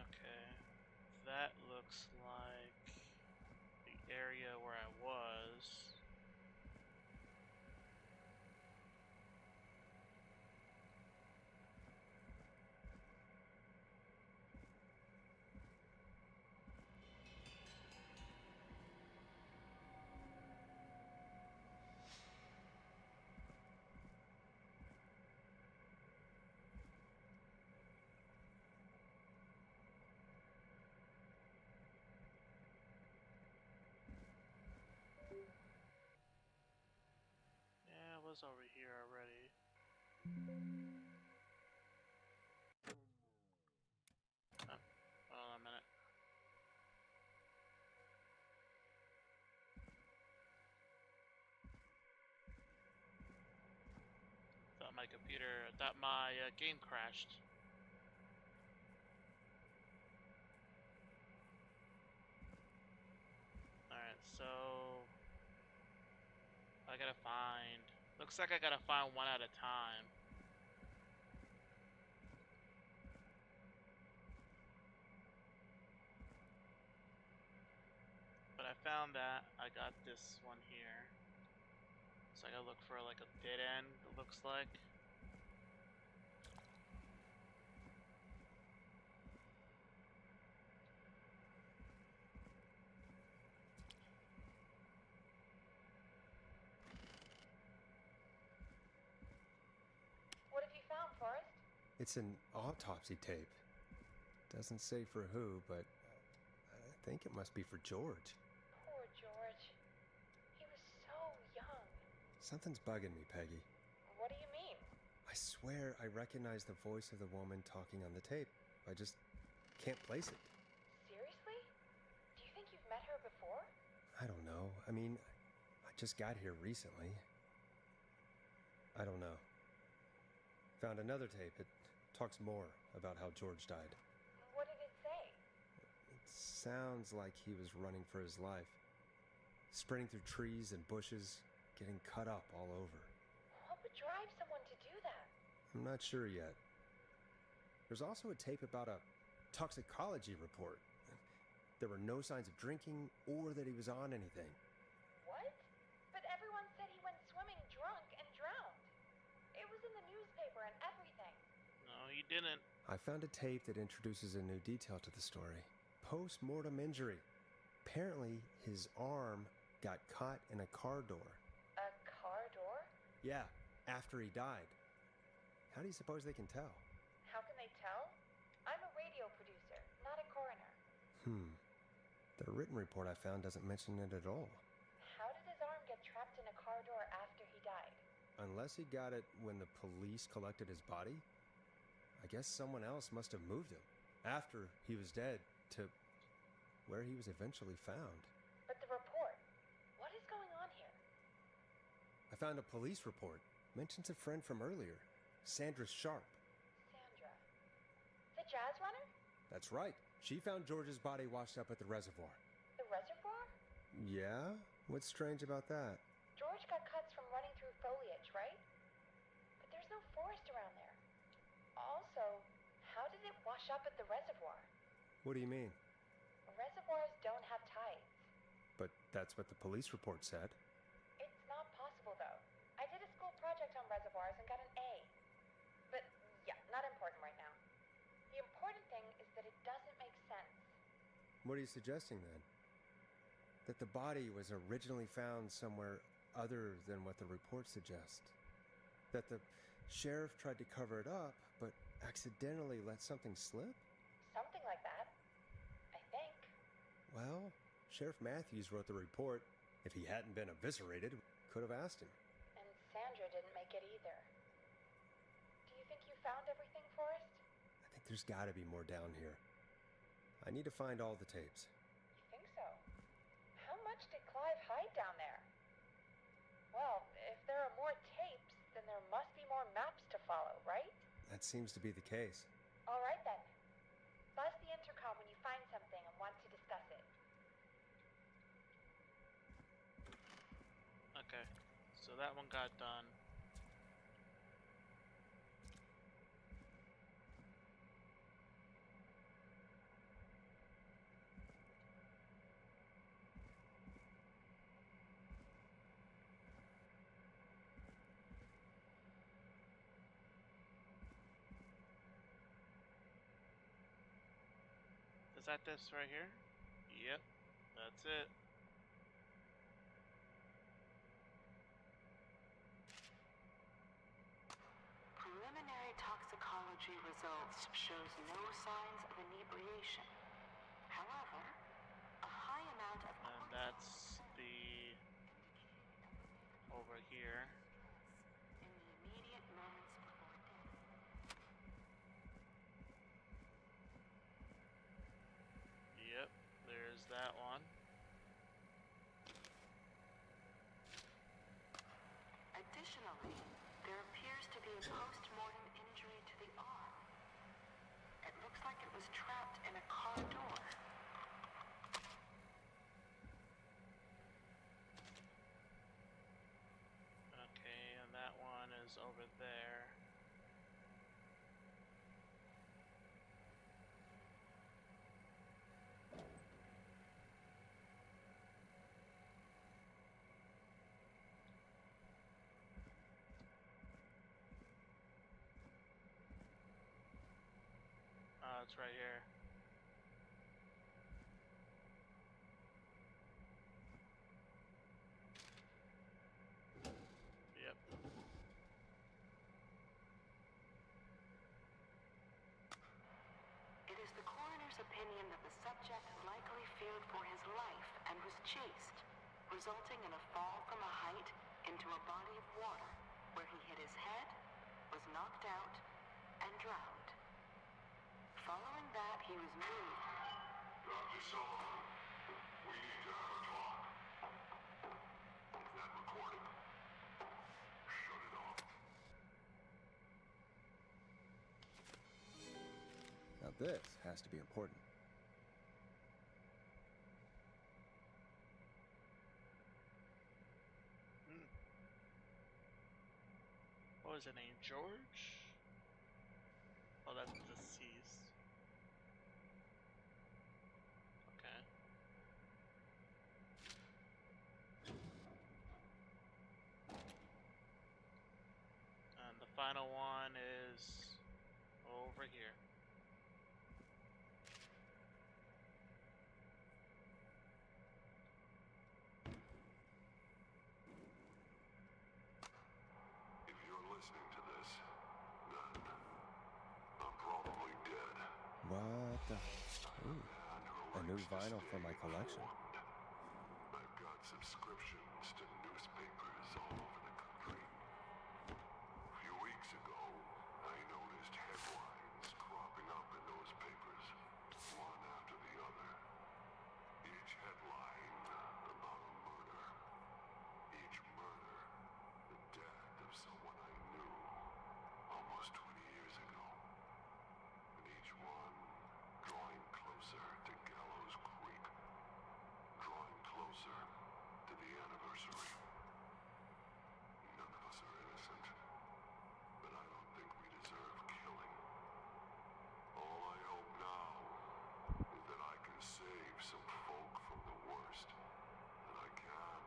Okay. That looks like the area where I was. Yeah, I was over here already. Oh, hold on a minute. Thought my game crashed. Alright, so I gotta find. Looks like I gotta find one at a time. But I found that. I got this one here. So I gotta look for like a dead end, it looks like. What have you found, Forrest? It's an autopsy tape. Doesn't say for who, but I think it must be for George. Poor George. He was so young. Something's bugging me, Peggy. What do you mean? I swear I recognize the voice of the woman talking on the tape. I just can't place it. Seriously? Do you think you've met her before? I don't know. I mean, I just got here recently. I don't know. Found another tape. It talks more about how George died. What did it say? It sounds like he was running for his life. Sprinting through trees and bushes, getting cut up all over. What would drive someone to do that? I'm not sure yet. There's also a tape about a toxicology report. There were no signs of drinking or that he was on anything. What? But everyone said he went swimming drunk and drowned. It was in the newspaper and everything. No, he didn't. I found a tape that introduces a new detail to the story. Post-mortem injury. Apparently, his arm got caught in a car door. A car door? Yeah, after he died. How do you suppose they can tell? How can they tell? I'm a radio producer, not a coroner. The written report I found doesn't mention it at all. How did his arm get trapped in a car door after he died? Unless he got it when the police collected his body, I guess someone else must have moved him after he was dead to where he was eventually found. But the report, what is going on here? I found a police report. Mentions a friend from earlier, Sandra Sharp. Sandra? The jazz runner? That's right. She found George's body washed up at the reservoir. The reservoir? Yeah? What's strange about that? George got cuts from running through foliage, right? But there's no forest around there. Also, how did it wash up at the reservoir? What do you mean? Reservoirs don't have tides. But that's what the police report said. It's not possible, though. I did a school project on reservoirs and got an A. But, yeah, not important right now. The important thing is that it doesn't make sense. What are you suggesting then? That the body was originally found somewhere other than what the report suggests? That the sheriff tried to cover it up, but accidentally let something slip? Something like that. I think. Well, Sheriff Matthews wrote the report. If he hadn't been eviscerated, could have asked him. And Sandra didn't make it either. Do you think you found everything, Forrest? I think there's gotta be more down here. I need to find all the tapes. You think so? How much did Clive hide down there? Well, if there are more tapes, then there must be more maps to follow, right? That seems to be the case. All right, then. Buzz the intercom when you find something and want to discuss it. Okay, so that one got done. Is that this right here? Yep, that's it. Preliminary toxicology results shows no signs of inebriation. However, a high amount of And that's the over here. in the immediate moments before death. Yep, there's that one. Additionally, there appears to be a post-mortem injury to the arm. It looks like it was trapped in a car door. Okay, and that one is over there. It's right here. Yep. It is the coroner's opinion that the subject likely feared for his life and was chased, resulting in a fall from a height into a body of water, where he hit his head, was knocked out, and drowned. Following that, he was moved. Dr. Sullivan, we need to have a talk. Is that recorded? Shut it off. This has to be important. What was his name? George? Oh, that's deceased. Okay. And the final one is over here. If you're listening to this, then I'm probably dead. What the? Ooh, a new vinyl for my collection. I've got subscriptions to newspapers all over the country. A few weeks ago, I noticed headlines cropping up in those papers, one after the other. Each headline about a murder. Each murder, the death of someone I knew almost 20 years ago. And each one drawing closer to Gallows Creek. Drawing closer to the anniversary. None of us are innocent, but I don't think we deserve killing. All I hope now is that I can save some folk from the worst. That I can,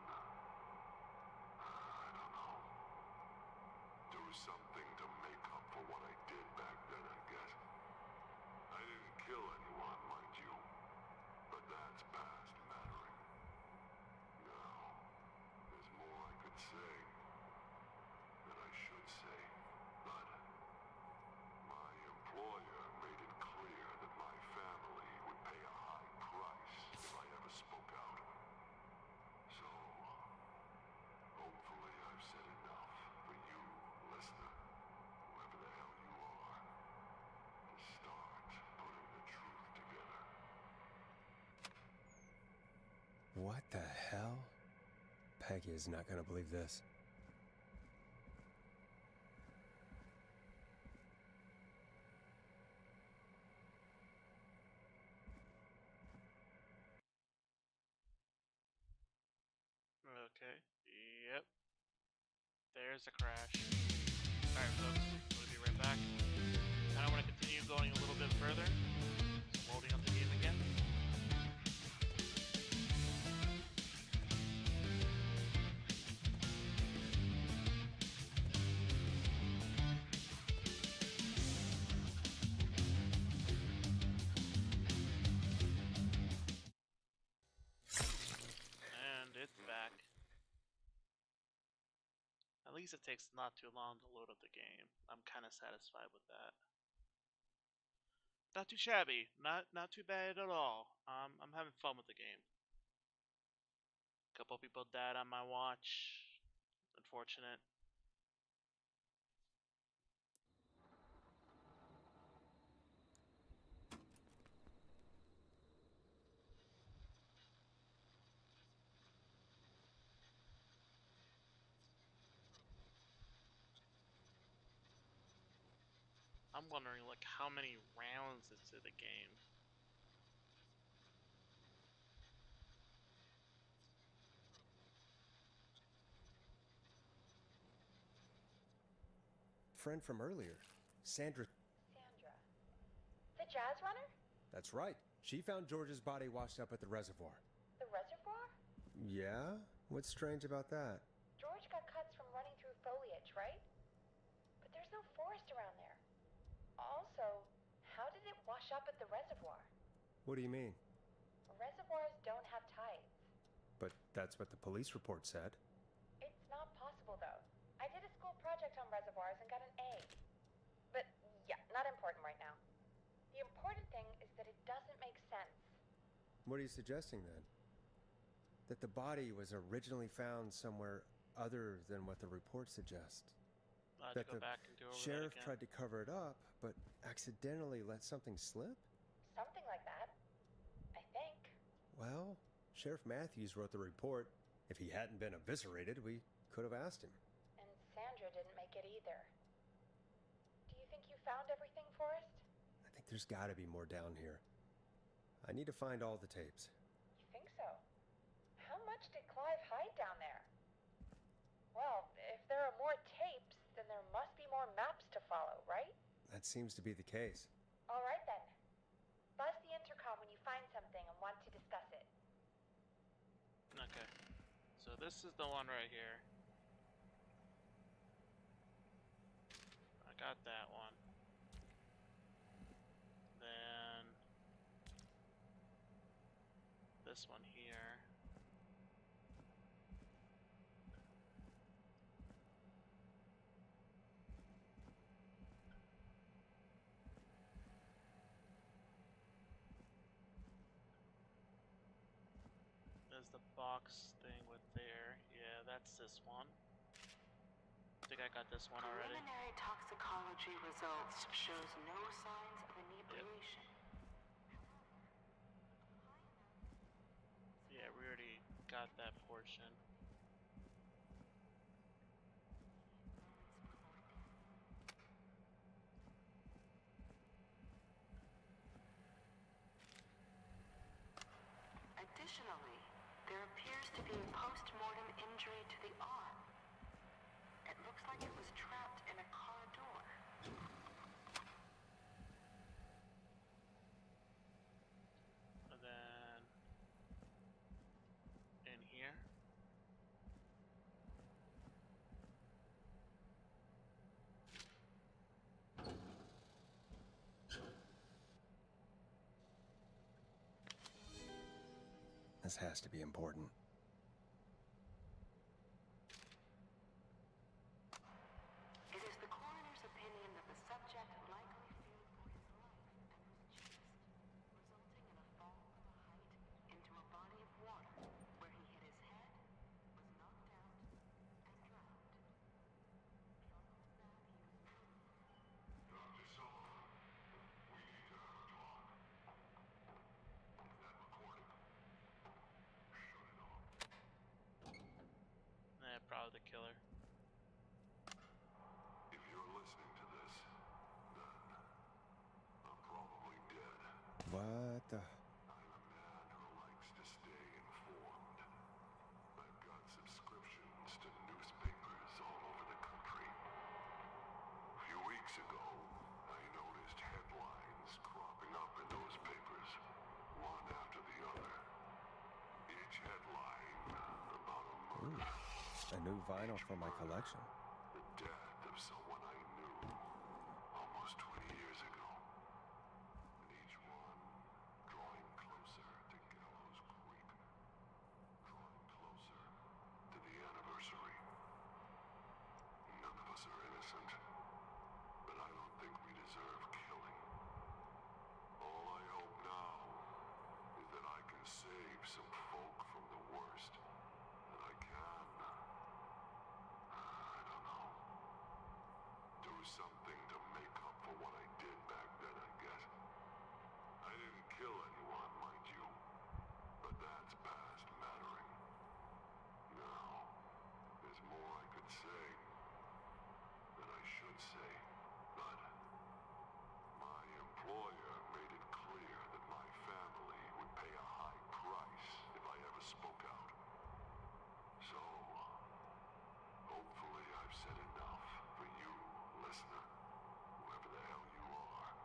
I don't know, do something to make up for what I did back then, I guess. I didn't kill anyone, mind you, but that's past mattering. Now, there's more I could say, that I should say, but my employer made it clear that my family would pay a high price if I ever spoke out. So, hopefully I've said enough for you, listener, whoever the hell you are, to start putting the truth together. What the hell? Peggy is not going to believe this. Okay. Yep. There's a crash. Alright, folks. We'll be right back. I want to continue going a little bit further. So I'm loading up the game again. And it's back. At least it takes not too long to load up the game. I'm kind of satisfied with that. Not too shabby. Not too bad at all. I'm having fun with the game. A couple people died on my watch. Unfortunate. I'm wondering, like, how many rounds into the game. Friend from earlier, Sandra. Sandra. The jazz runner? That's right. She found George's body washed up at the reservoir. The reservoir? Yeah? What's strange about that? George got cuts from running through foliage, right? But there's no forest around there. Also, how did it wash up at the reservoir? What do you mean? Reservoirs don't have tides. But that's what the police report said. It's not possible, though. I did a school project on reservoirs and got an A. But, yeah, not important right now. The important thing is that it doesn't make sense. What are you suggesting, then? That the body was originally found somewhere other than what the report suggests. That the sheriff tried to cover it up, but accidentally let something slip? Something like that. I think. Well, Sheriff Matthews wrote the report. If he hadn't been eviscerated, we could have asked him. And Sandra didn't make it either. Do you think you found everything, Forrest? I think There's gotta be more down here. I need to find all the tapes. You think so? How much did Clive hide down there? Well, if there are more tapes, then there must be more maps to follow, right? That seems to be the case. All right then. Buzz the intercom when you find something and want to discuss it. Okay. So this is the one right here. I got that one. Then this one here. There's the box thing with there. Yeah, that's this one. I think I got this one already. Preliminary toxicology results shows no signs of inebriation. Yeah, we already got that portion. Additionally, there appears to be a post-mortem injury to the arm. It looks like it was trapped in a car door. And then in here. This has to be important. It is the coroner's opinion that the subject likely feared for his life and was chased, resulting in a fall from a height into a body of water where he hit his head, was knocked out, and drowned. Dr. Sullivan, we need to have a talk. That recording. Shut it off. Probably the killer. If you're listening to this, then I'm probably dead. What the? I'm a man who likes to stay informed. I've got subscriptions to newspapers all over the country. A few weeks ago, I noticed headlines cropping up in those papers, one after the other. Each headline about a murder. A new vinyl for my collection. The death of someone I knew almost 20 years ago. And each one drawing closer to Gallows Creek. Drawing closer to the anniversary. None of us are innocent. But I don't think we deserve killing. All I hope now is that I can save some folk from the worst. That I can. I don't know. Do something to make up for what I did back then, I guess. I didn't kill anyone, mind you. But that's past mattering. Now, there's more I could say. That I should say. But my employer made it clear that my family would pay a high price if I ever spoke out. So, hopefully I've said enough for you, listener, whoever the hell you are,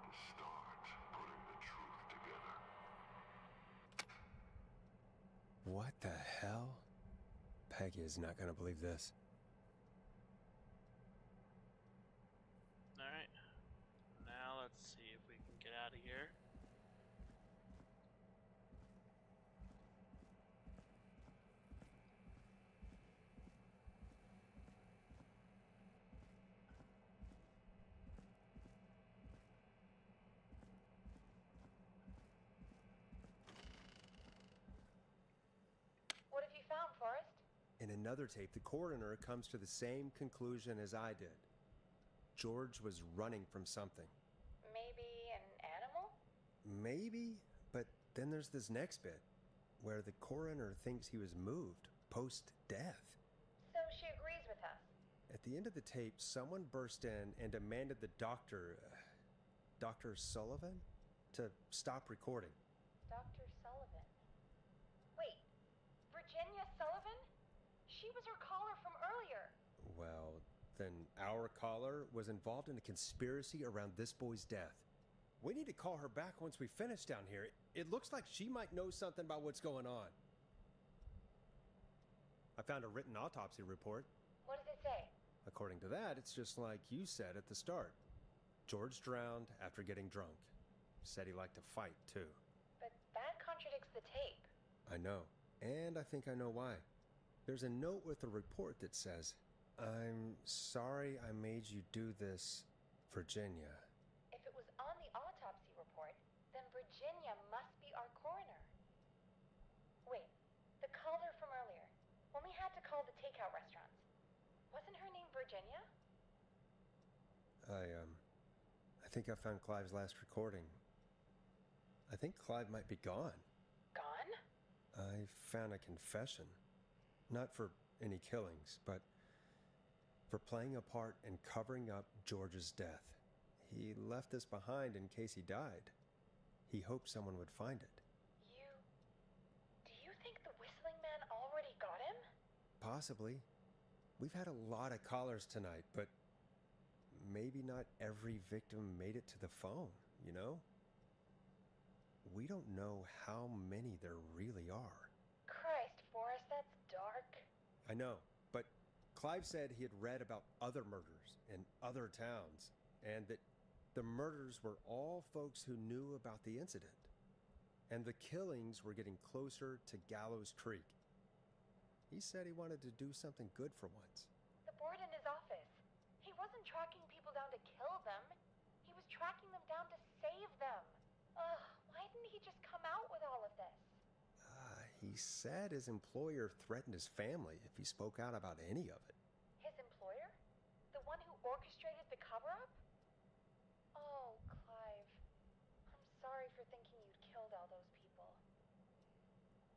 to start putting the truth together. What the hell? Peggy is not gonna believe this. Alright. Now let's see if we can get out of here. What have you found, Forrest? In another tape, the coroner comes to the same conclusion as I did. George was running from something. Maybe an animal? Maybe, but then there's this next bit where the coroner thinks he was moved post-death. So she agrees with us. At the end of the tape, someone burst in and demanded the doctor Dr. Sullivan to stop recording. Dr. Sullivan? Wait, Virginia Sullivan? She was her caller from earlier. Well, then our caller was involved in a conspiracy around this boy's death. We need to call her back once we finish down here. It looks like she might know something about what's going on. I found a written autopsy report. What does it say? According to that, it's just like you said at the start. George drowned after getting drunk. Said he liked to fight, too. But that contradicts the tape. I know, and I think I know why. There's a note with the report that says, "I'm sorry I made you do this, Virginia." If it was on the autopsy report, then Virginia must be our coroner. Wait, the caller from earlier, when we had to call the takeout restaurants, wasn't her name Virginia? I think I found Clive's last recording. I think Clive might be gone. Gone? I found a confession. Not for any killings, but for playing a part in covering up George's death. He left this behind in case he died. He hoped someone would find it. Do you think the Whistling Man already got him? Possibly. We've had a lot of callers tonight, but maybe not every victim made it to the phone, you know? We don't know how many there really are. Christ, Forrest, that's dark. I know, but Clive said he had read about other murders in other towns, and that the murders were all folks who knew about the incident. And the killings were getting closer to Gallows Creek. He said he wanted to do something good for once. The board in his office. He wasn't tracking people down to kill them. He was tracking them down to save them. Ugh, why didn't he just come out with all of this? He said his employer threatened his family if he spoke out about any of it. His employer? The one who orchestrated the cover-up? Oh, Clive. I'm sorry for thinking you'd killed all those people.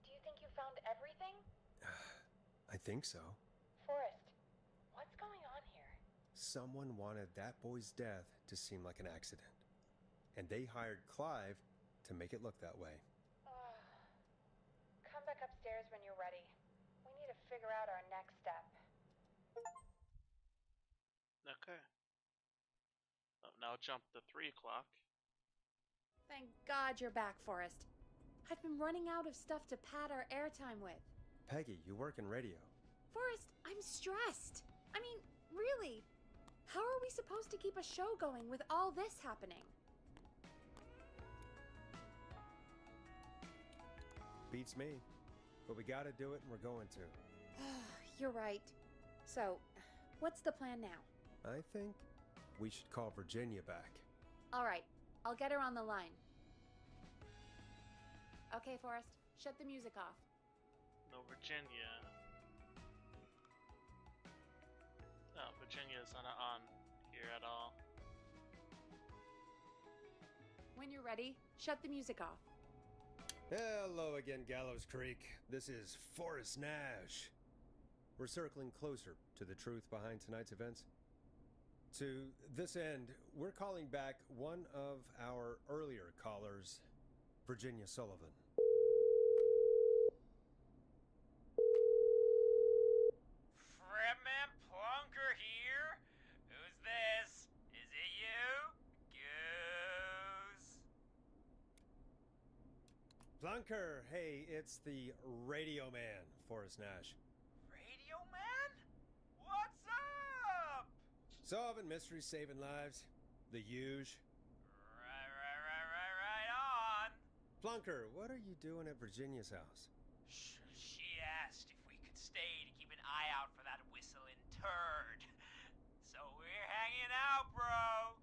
Do you think you found everything? I think so. Forrest, what's going on here? Someone wanted that boy's death to seem like an accident. And they hired Clive to make it look that way. Come back upstairs when you're ready. We need to figure out our next step. Okay. Now jump to 3 o'clock. Thank God you're back, Forrest. I've been running out of stuff to pad our airtime with. Peggy, you work in radio. Forrest, I'm stressed. I mean, really. How are we supposed to keep a show going with all this happening? Beats me. But we gotta do it, and we're going to. You're right. So, what's the plan now? I think we should call Virginia back. All right, I'll get her on the line. Okay, Forrest, shut the music off. No, Virginia. No, Virginia's not on here at all. When you're ready, shut the music off. Hello again, Gallows Creek. This is Forrest Nash. We're circling closer to the truth behind tonight's events. To this end, we're calling back one of our earlier callers, Virginia Sullivan. Fredman Plunker here? Who's this? Is it you? Goose? Plunker, hey, it's the Radio Man, Forrest Nash. Radio Man? What's up? Solving mysteries, saving lives. The huge. Right on. Plunker, what are you doing at Virginia's house? She asked if we could stay to keep an eye out for that whistling turd. So we're hanging out, bro.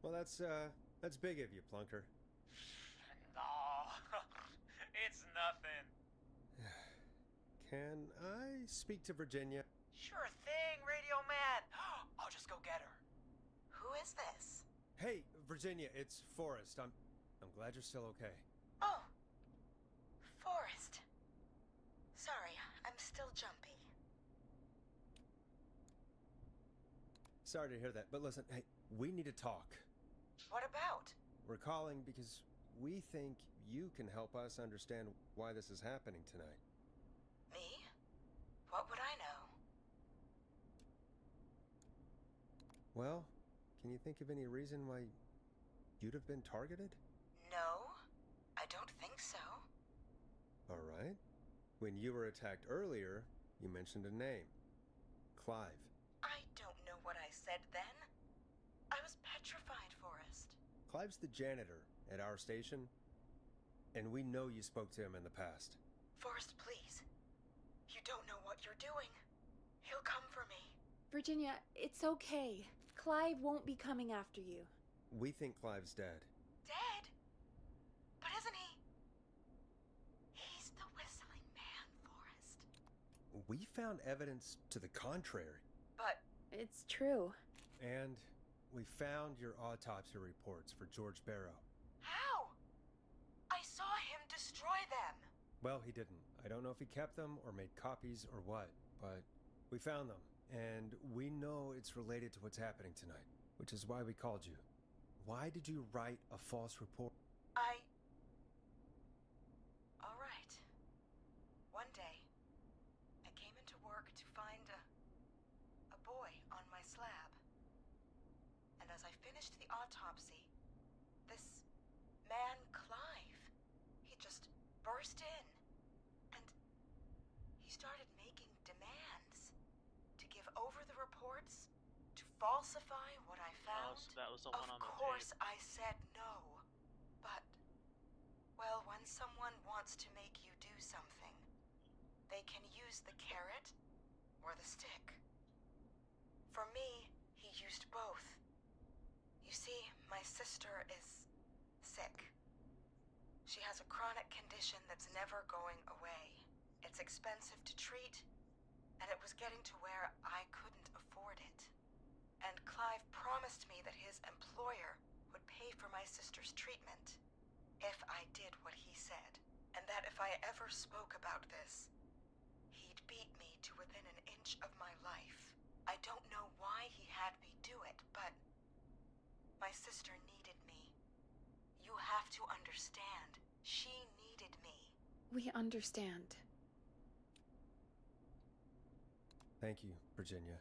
Well, that's big of you, Plunker. No, it's nothing. Can I speak to Virginia? Sure thing, Radio Man. I'll just go get her. Who is this? Hey, Virginia, it's Forrest. I'm glad you're still okay. Oh, Forrest. Sorry, I'm still jumpy. Sorry to hear that, but listen, hey, we need to talk. What about? We're calling because we think you can help us understand why this is happening tonight. Me? What would I know? Well, can you think of any reason why you'd have been targeted? No, I don't think so. All right. When you were attacked earlier, you mentioned a name. Clive. I don't know what I said then. I was petrified, Forrest. Clive's the janitor at our station, and we know you spoke to him in the past. Forrest, please. You don't know what you're doing. He'll come for me. Virginia, it's okay. Clive won't be coming after you. We think Clive's dead. Dead? But isn't he? He's the whistling man, Forrest. We found evidence to the contrary. But it's true. And we found your autopsy reports for George Barrow. How? I saw him destroy them. Well, he didn't. I don't know if he kept them or made copies or what, but we found them. And we know it's related to what's happening tonight, which is why we called you. Why did you write a false report? All right. One day, I came into work to find a boy on my slab. And as I finished the autopsy, this man, Clive, he just burst in. And he started making demands to give over the reports, to falsify what I found. Oh, so that was the one on the Of course, tape. I said no. But, well, when someone wants to make you do something, they can use the carrot or the stick. For me, he used both. You see, my sister is sick. She has a chronic condition that's never going away. It's expensive to treat, and it was getting to where I couldn't afford it. And Clive promised me that his employer would pay for my sister's treatment if I did what he said, and that if I ever spoke about this, he'd beat me to within an inch of my life. I don't know why he had me do it, but my sister needed me. You have to understand, she needed me. We understand. Thank you, Virginia.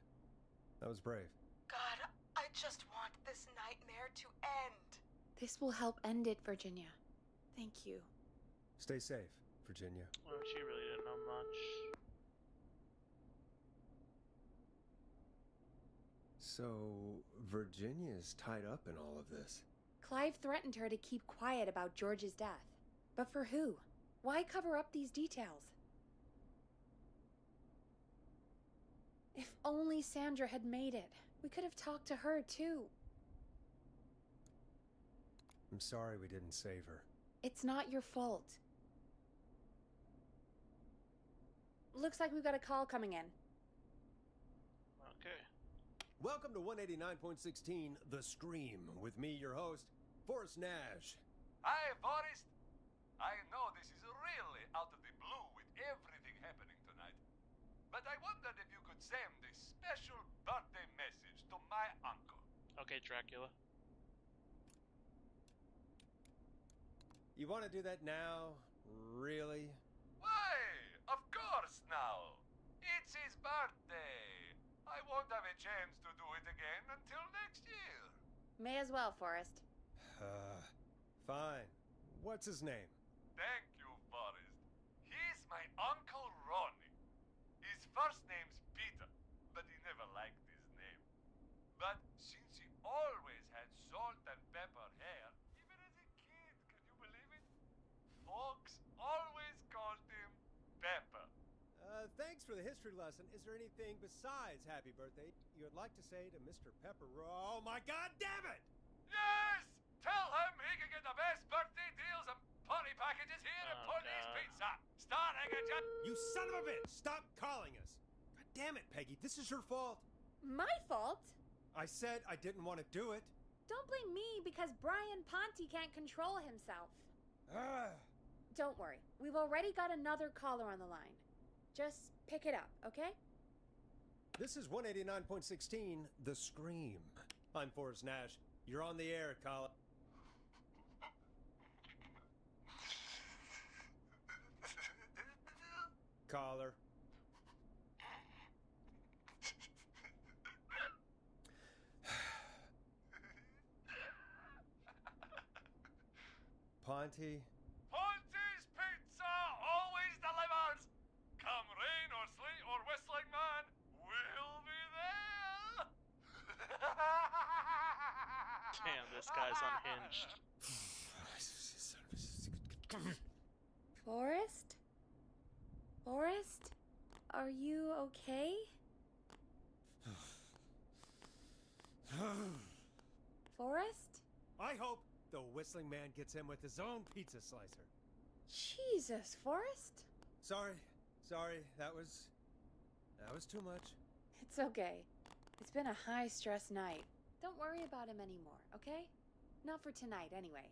That was brave. God, I just want this nightmare to end. This will help end it, Virginia. Thank you. Stay safe, Virginia. Well, she really didn't know much. So, Virginia's tied up in all of this. Clive threatened her to keep quiet about George's death. But for who? Why cover up these details? If only Sandra had made it. We could have talked to her, too. I'm sorry we didn't save her. It's not your fault. Looks like we've got a call coming in. Okay. Welcome to 189.16 The Scream, with me, your host, Forrest Nash. Hi, Forrest. I know this is really out of the blue with everything happening tonight, but I wondered if you could send a special birthday message to my uncle. Okay, Dracula. You want to do that now? Really? Why? Of course now. It's his birthday. I won't have a chance to do it again until next year. May as well, Forrest. Fine. What's his name? Thank you, Forrest. He's my Uncle Ronnie. His first name's Peter, but he never liked his name. But since he always had salt and pepper hair, even as a kid, can you believe it? Folks always called him Pepper. Thanks for the history lesson. Is there anything besides happy birthday you would like to say to Mr. Pepper? Oh my god damn it! Yes! Tell him he can get the best birthday deals and party packages here at Pony's Pizza. Starting at just... You son of a bitch! Stop calling us! God damn it, Peggy, this is your fault. My fault? I said I didn't want to do it. Don't blame me because Brian Ponte can't control himself. Don't worry. We've already got another caller on the line. Just pick it up, okay? This is 189.16 The Scream. I'm Forrest Nash. You're on the air, caller. caller. Ponty? Ponty's Pizza always delivers! Come rain or sleet or whistling man, we'll be there! Damn, this guy's unhinged. Forrest? Forrest? Are you okay? Forrest? I hope the whistling man gets in with his own pizza slicer. Jesus, Forrest? Sorry, that was too much. It's okay. It's been a high-stress night. Don't worry about him anymore, okay? Not for tonight, anyway.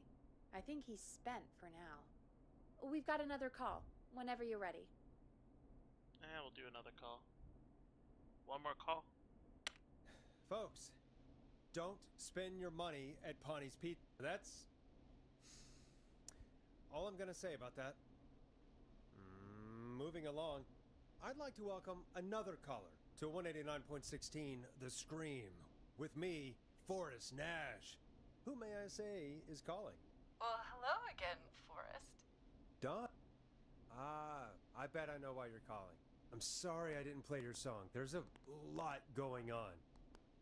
I think he's spent for now. We've got another call, whenever you're ready. We'll do another call. One more call. Folks, don't spend your money at Ponty's Pizza. That's all I'm gonna say about that. Moving along, I'd like to welcome another caller to 189.16 The Scream. With me, Forrest Nash. Who may I say is calling? Well, hello again, Forrest. Don? I bet I know why you're calling. I'm sorry I didn't play your song. There's a lot going on.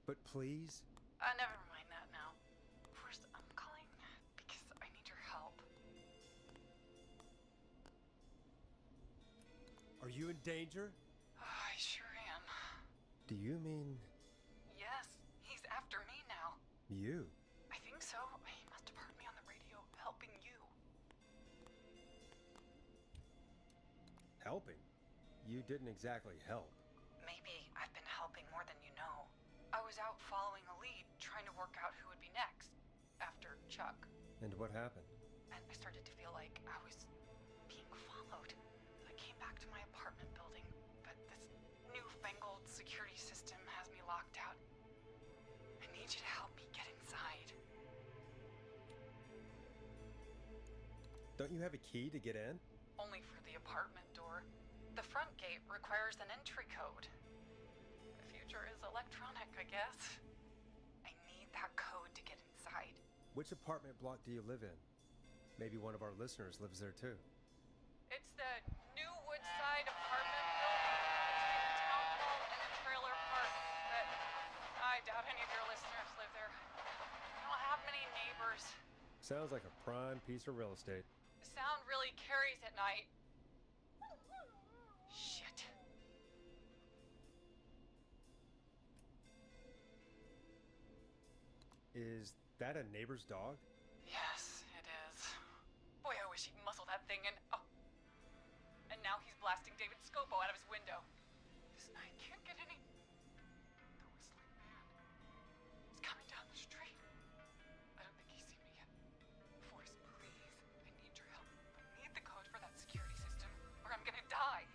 But please? Never mind that now. Forrest, I'm calling because I need your help. Are you in danger? I sure am. Do you mean Yes, he's after me now. you? I think so. He must have heard me on the radio helping you. Helping? You didn't exactly help. Maybe I've been helping more than you know. I was out following a lead, trying to work out who would be next, after Chuck. And what happened? And I started to feel like I was being followed. I came back to my apartment building, but this newfangled security system has me locked out. I need you to help me get inside. Don't you have a key to get in? Only for the apartment door. The front gate requires an entry code. The future is electronic, I guess. I need that code to get inside. Which apartment block do you live in? Maybe one of our listeners lives there too. It's the New Woodside apartment building between the town hall and the trailer park, but I doubt any of your listeners live there. I don't have many neighbors. Sounds like a prime piece of real estate. The sound really carries at night. Shit. Is that a neighbor's dog? Yes, it is. Boy, I wish he'd muzzle that thing and... Oh. And now he's blasting David Scopo out of his window. This night can't get any... The whistling man. He's coming down the street. I don't think he's seen me yet. Forrest, please. I need your help. I need the code for that security system, or I'm gonna die.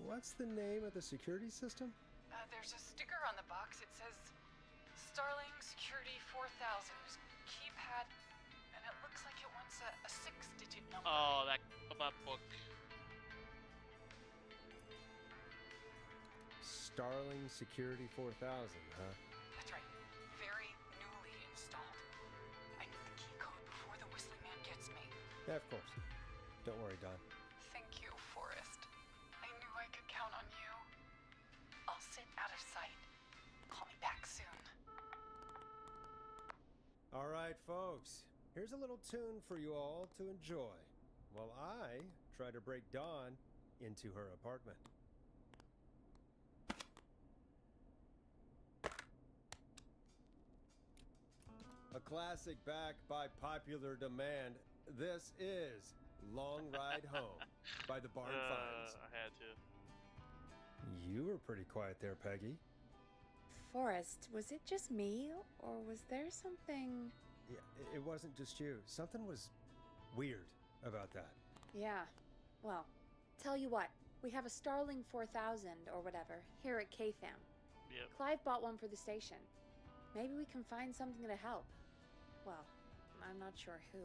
What's the name of the security system? There's a sticker on the box. It says Starling Security 4000. Keypad, and it looks like it wants a 6-digit number. Oh, that book. Starling Security 4000, huh? That's right. Very newly installed. I need the key code before the whistling man gets me. Yeah, of course. Don't worry, Don. Thank you, Forrest. I knew I could count on you. I'll sit out of sight. Call me back soon. All right, folks. Here's a little tune for you all to enjoy while I try to break Dawn into her apartment. A classic back by popular demand. This is Long Ride Home by the Barn Finds. I had to. You were pretty quiet there, Peggy. Forrest, was it just me, or was there something... Yeah, it wasn't just you. Something was weird about that. Yeah, well, tell you what, we have a Starling 4000 or whatever here at KFAM. Yep. Clive bought one for the station. Maybe we can find something to help. Well, I'm not sure who.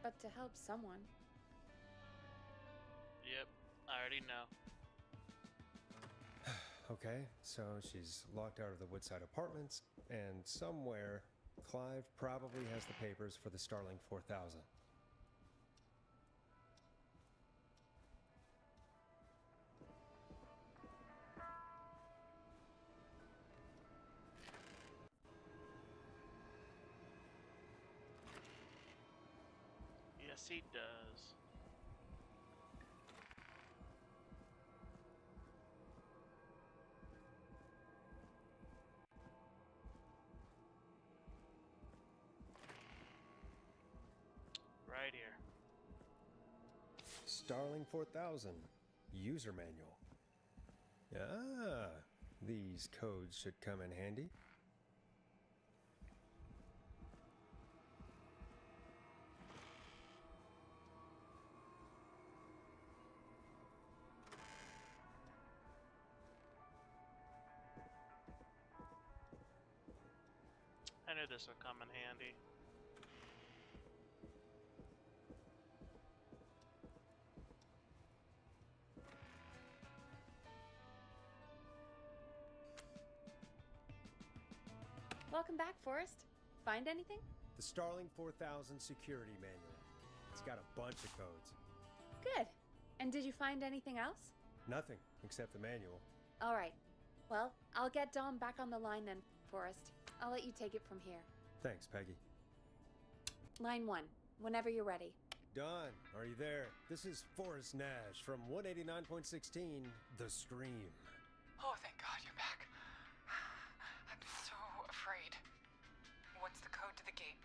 but to help someone. Yep, I already know. Okay, so she's locked out of the Woodside Apartments, and somewhere, Clive probably has the papers for the Starling 4000. Yes, he does. Right here. Starling 4000 user manual. Ah, these codes should come in handy. I knew this would come in handy. Welcome back, Forrest. Find anything? The Starling 4000 security manual. It's got a bunch of codes. Good. And did you find anything else? Nothing except the manual. All right. Well, I'll get Dom back on the line then, Forrest. I'll let you take it from here. Thanks, Peggy. Line 1, whenever you're ready. Don, are you there? This is Forrest Nash from 189.16, The Scream. Oh, thank God you're back. I'm so afraid. What's the code to the gate?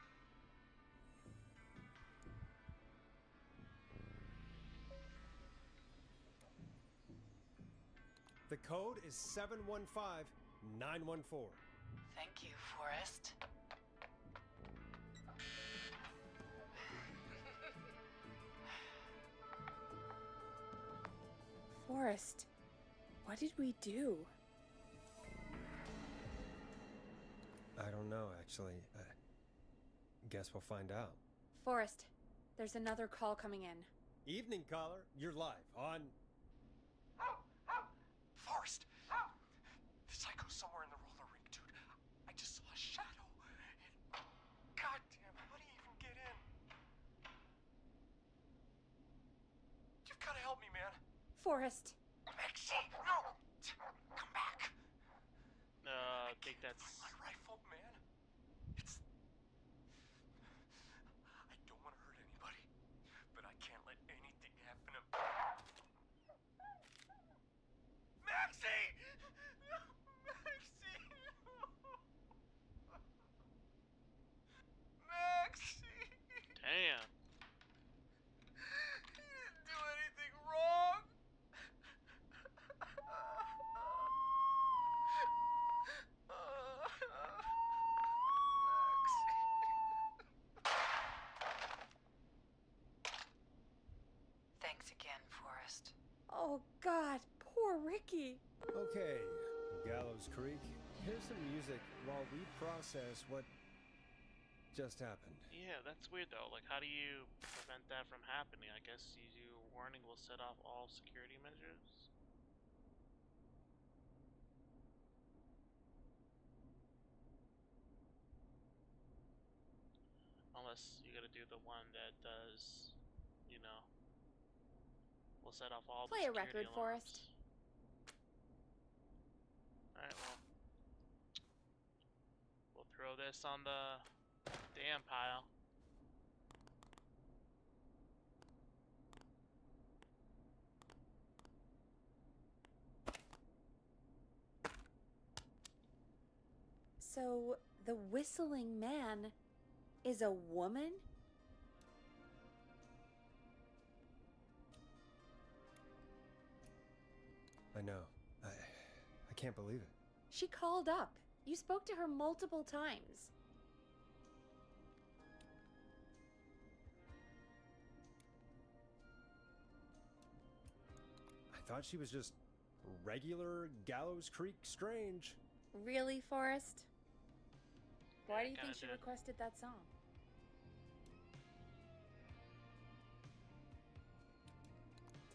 The code is 715914. Thank you, Forrest. Forrest, what did we do? I don't know, actually. Guess we'll find out. Forrest, there's another call coming in. Evening, caller. You're live on... Forrest! The psycho's somewhere in the roller rink, dude. I just saw a shadow. God damn, how do you even get in? You've gotta help me, man. Forrest. Maxie, no! Come back. I think that's... My rifle, man. It's... I don't want to hurt anybody, but I can't let anything happen to... Maxie! Maxie! Maxie! Damn. You didn't do anything wrong! Thanks again, Forrest. Oh, God, poor Ricky. Okay, Gallows Creek. Here's some music while we process what just happened. Yeah, that's weird though. Like, how do you prevent that from happening? I guess you do a warning will set off all security measures. Unless you gotta do the one that does, you know, will set off all Play the a record, security Forrest. Alright, well. We'll throw this on the damn pile. So, the whistling man is a woman? I know. I can't believe it. She called up. You spoke to her multiple times. I thought she was just regular Gallows Creek Strange. Really, Forrest? Why do you kinda think she did. requested that song?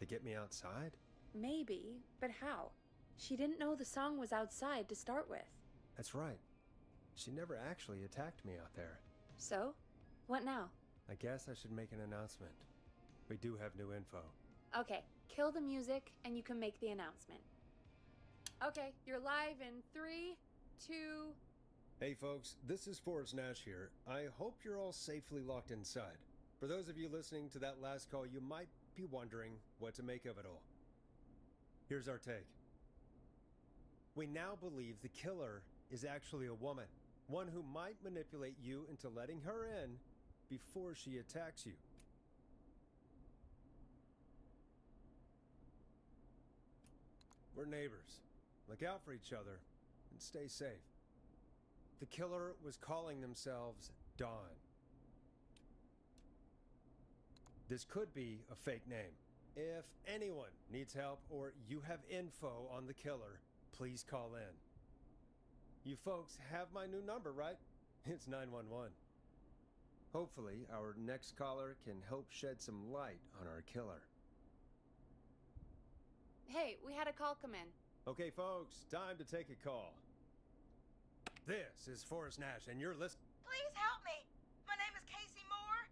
To get me outside? Maybe, but how? She didn't know the song was outside to start with. That's right. She never actually attacked me out there. So? What now? I guess I should make an announcement. We do have new info. Okay, kill the music and you can make the announcement. Okay, you're live in 3, 2... Hey folks, this is Forrest Nash here. I hope you're all safely locked inside. For those of you listening to that last call, you might be wondering what to make of it all. Here's our take. We now believe the killer is actually a woman. One who might manipulate you into letting her in before she attacks you. We're neighbors. Look out for each other and stay safe. The killer was calling themselves Dawn. This could be a fake name. If anyone needs help or you have info on the killer, please call in. You folks have my new number, right? It's 911. Hopefully, our next caller can help shed some light on our killer. Hey, we had a call come in. Okay, folks, time to take a call. This is Forrest Nash, and you're listening. Please help me. My name is Casey Moore.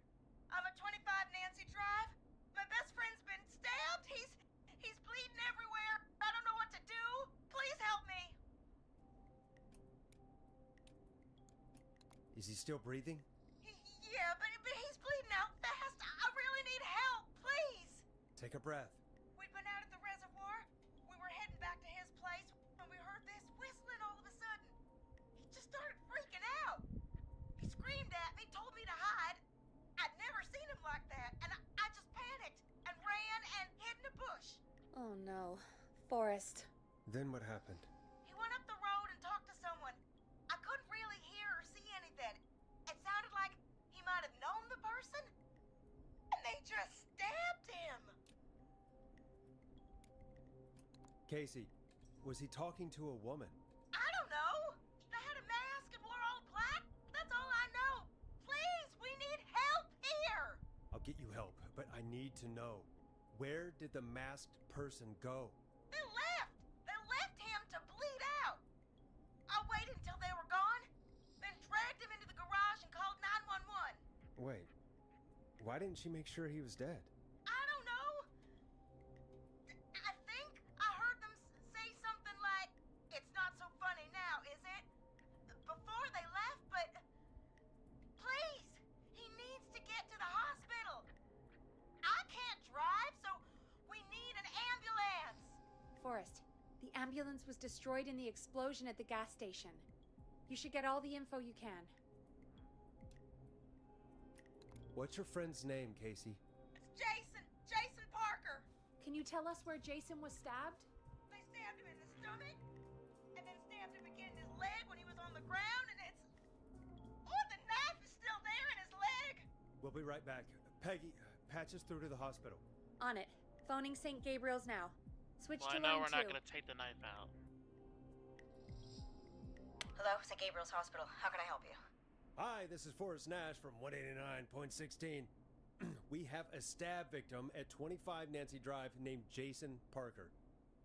I'm at 25 Nancy Drive. My best friend's been stabbed. He's bleeding everywhere. I don't know what to do. Please help me. Is he still breathing? Yeah, but he's bleeding out fast. I really need help. Please. Take a breath. We'd been out at the reservoir. We were heading back to his place when we heard this whistling all of a sudden. He just started freaking out. He screamed at me, told me to hide. I'd never seen him like that, and I just panicked and ran and hid in a bush. Oh no. Forrest. Then what happened? He went up the road and talked to someone. I couldn't really hear or see anything. It sounded like he might have known the person, and they just stabbed him. Casey, was he talking to a woman? I don't know. They had a mask and wore all black. That's all I know. Please, we need help here. I'll get you help, but I need to know. Where did the masked person go? They left. They left him to bleed out. I waited until they were gone, then dragged him into the garage and called 911. Wait, why didn't she make sure he was dead? I don't know. I think I heard them say something like, "It's not so funny now, is it?" before they left, but please, he needs to get to the hospital. I can't drive, so we need an ambulance. Forrest, the ambulance was destroyed in the explosion at the gas station. You should get all the info you can. What's your friend's name, Casey? It's Jason Parker. Can you tell us where Jason was stabbed? They stabbed him in the stomach, and then stabbed him again in his leg when he was on the ground, and it's... Oh, the knife is still there in his leg! We'll be right back. Peggy, patch us through to the hospital. On it. Phoning St. Gabriel's now. Switch Well, to I know line we're 2. not going to take the knife out. Hello, St. Gabriel's Hospital. How can I help you? Hi, this is Forrest Nash from 189.16. We have a stab victim at 25 Nancy Drive named Jason Parker.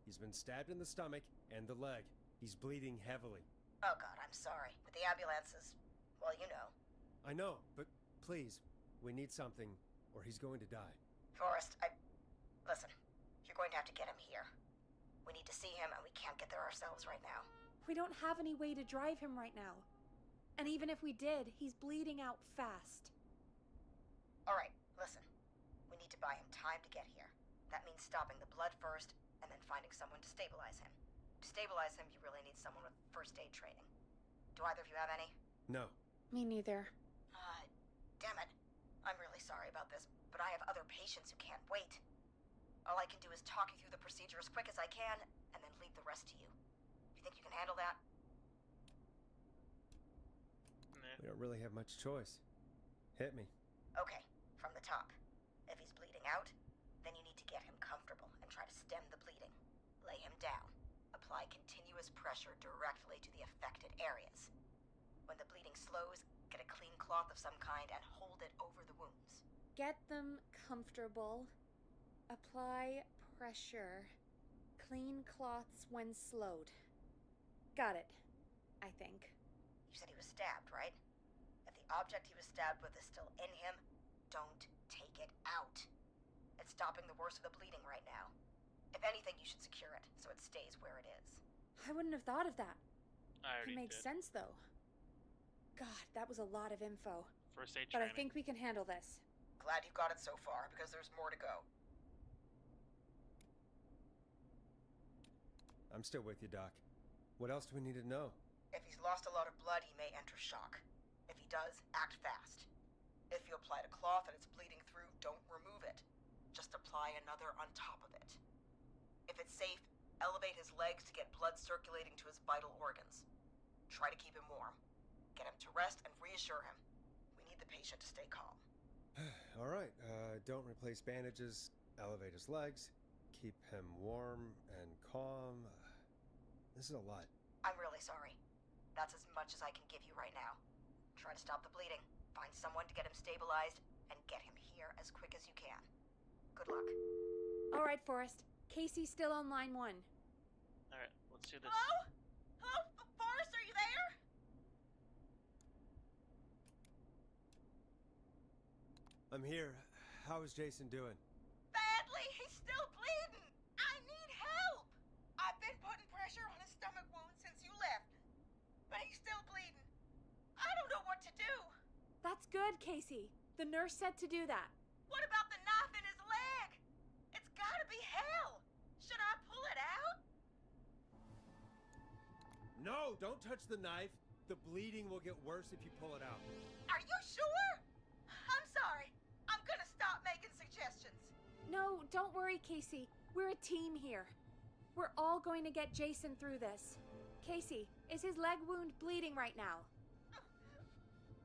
He's been stabbed in the stomach and the leg. He's bleeding heavily. Oh, God, I'm sorry. But the ambulances, well, you know. I know, but please, we need something or he's going to die. Forrest, Listen, you're going to have to get him here. We need to see him, and we can't get there ourselves right now. We don't have any way to drive him right now. And even if we did, he's bleeding out fast. All right, listen. We need to buy him time to get here. That means stopping the blood first, and then finding someone to stabilize him. To stabilize him, you really need someone with first aid training. Do either of you have any? No. Me neither. Damn it. I'm really sorry about this, but I have other patients who can't wait. All I can do is talk you through the procedure as quick as I can, and then leave the rest to you. You think you can handle that? We don't really have much choice. Hit me. Okay, from the top. If he's bleeding out, then you need to get him comfortable and try to stem the bleeding. Lay him down. Apply continuous pressure directly to the affected areas. When the bleeding slows, get a clean cloth of some kind and hold it over the wounds. Get them comfortable. Apply pressure. Clean cloths when slowed. Got it, I think. You said he was stabbed, right? If the object he was stabbed with is still in him, don't take it out. It's stopping the worst of the bleeding right now. If anything, you should secure it so it stays where it is. I wouldn't have thought of that. I It already makes did. sense, though. God, that was a lot of info. First aid But training. I think we can handle this. Glad you got it so far, because there's more to go. I'm still with you, Doc. What else do we need to know? If he's lost a lot of blood, he may enter shock. If he does, act fast. If you applied a cloth and it's bleeding through, don't remove it. Just apply another on top of it. If it's safe, elevate his legs to get blood circulating to his vital organs. Try to keep him warm. Get him to rest and reassure him. We need the patient to stay calm. All right, don't replace bandages, elevate his legs, keep him warm and calm. This is a lot. I'm really sorry. That's as much as I can give you right now. Try to stop the bleeding, find someone to get him stabilized, and get him here as quick as you can. Good luck. All right, Forrest. Casey's still on line 1. Alright, let's do this. Hello? Hello? Forrest, are you there? I'm here. How is Jason doing? Badly. He's still bleeding. I need help. I've been putting pressure on his stomach wound since you left. But he's still bleeding. I don't know what to do. That's good, Casey. The nurse said to do that. What about the knife in his leg? It's gotta be hell. Should I pull it out? No, don't touch the knife. The bleeding will get worse if you pull it out. Are you sure? I'm sorry. I'm gonna stop making suggestions. No, don't worry, Casey. We're a team here. We're all going to get Jason through this. Casey, is his leg wound bleeding right now?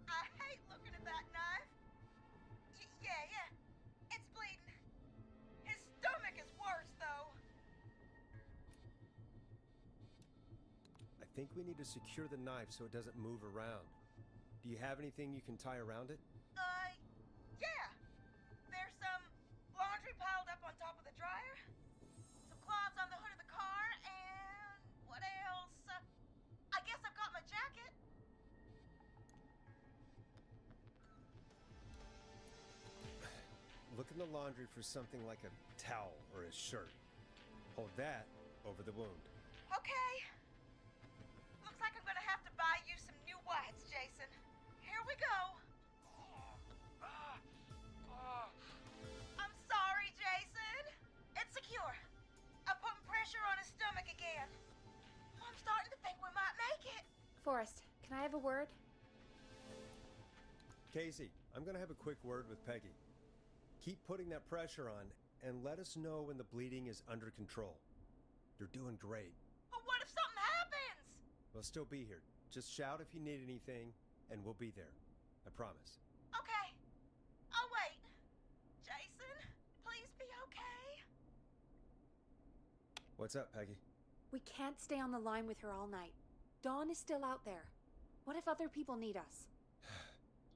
I hate looking at that knife. Yeah. It's bleeding. His stomach is worse, though. I think we need to secure the knife so it doesn't move around. Do you have anything you can tie around it? Yeah. There's some laundry piled up on top of the dryer, some cloths on the hood of the car, and what else? I guess I've got my jacket. Look in the laundry for something like a towel or a shirt. Hold that over the wound. Okay. Looks like I'm gonna have to buy you some new whites, Jason. Here we go. I'm sorry, Jason. It's secure. I'm putting pressure on his stomach again. I'm starting to think we might make it. Forrest, can I have a word? Casey, I'm gonna have a quick word with Peggy. Keep putting that pressure on and let us know when the bleeding is under control. You're doing great. But what if something happens? We'll still be here. Just shout if you need anything, and we'll be there. I promise. Okay. I'll wait. Jason, please be okay. What's up, Peggy? We can't stay on the line with her all night. Dawn is still out there. What if other people need us?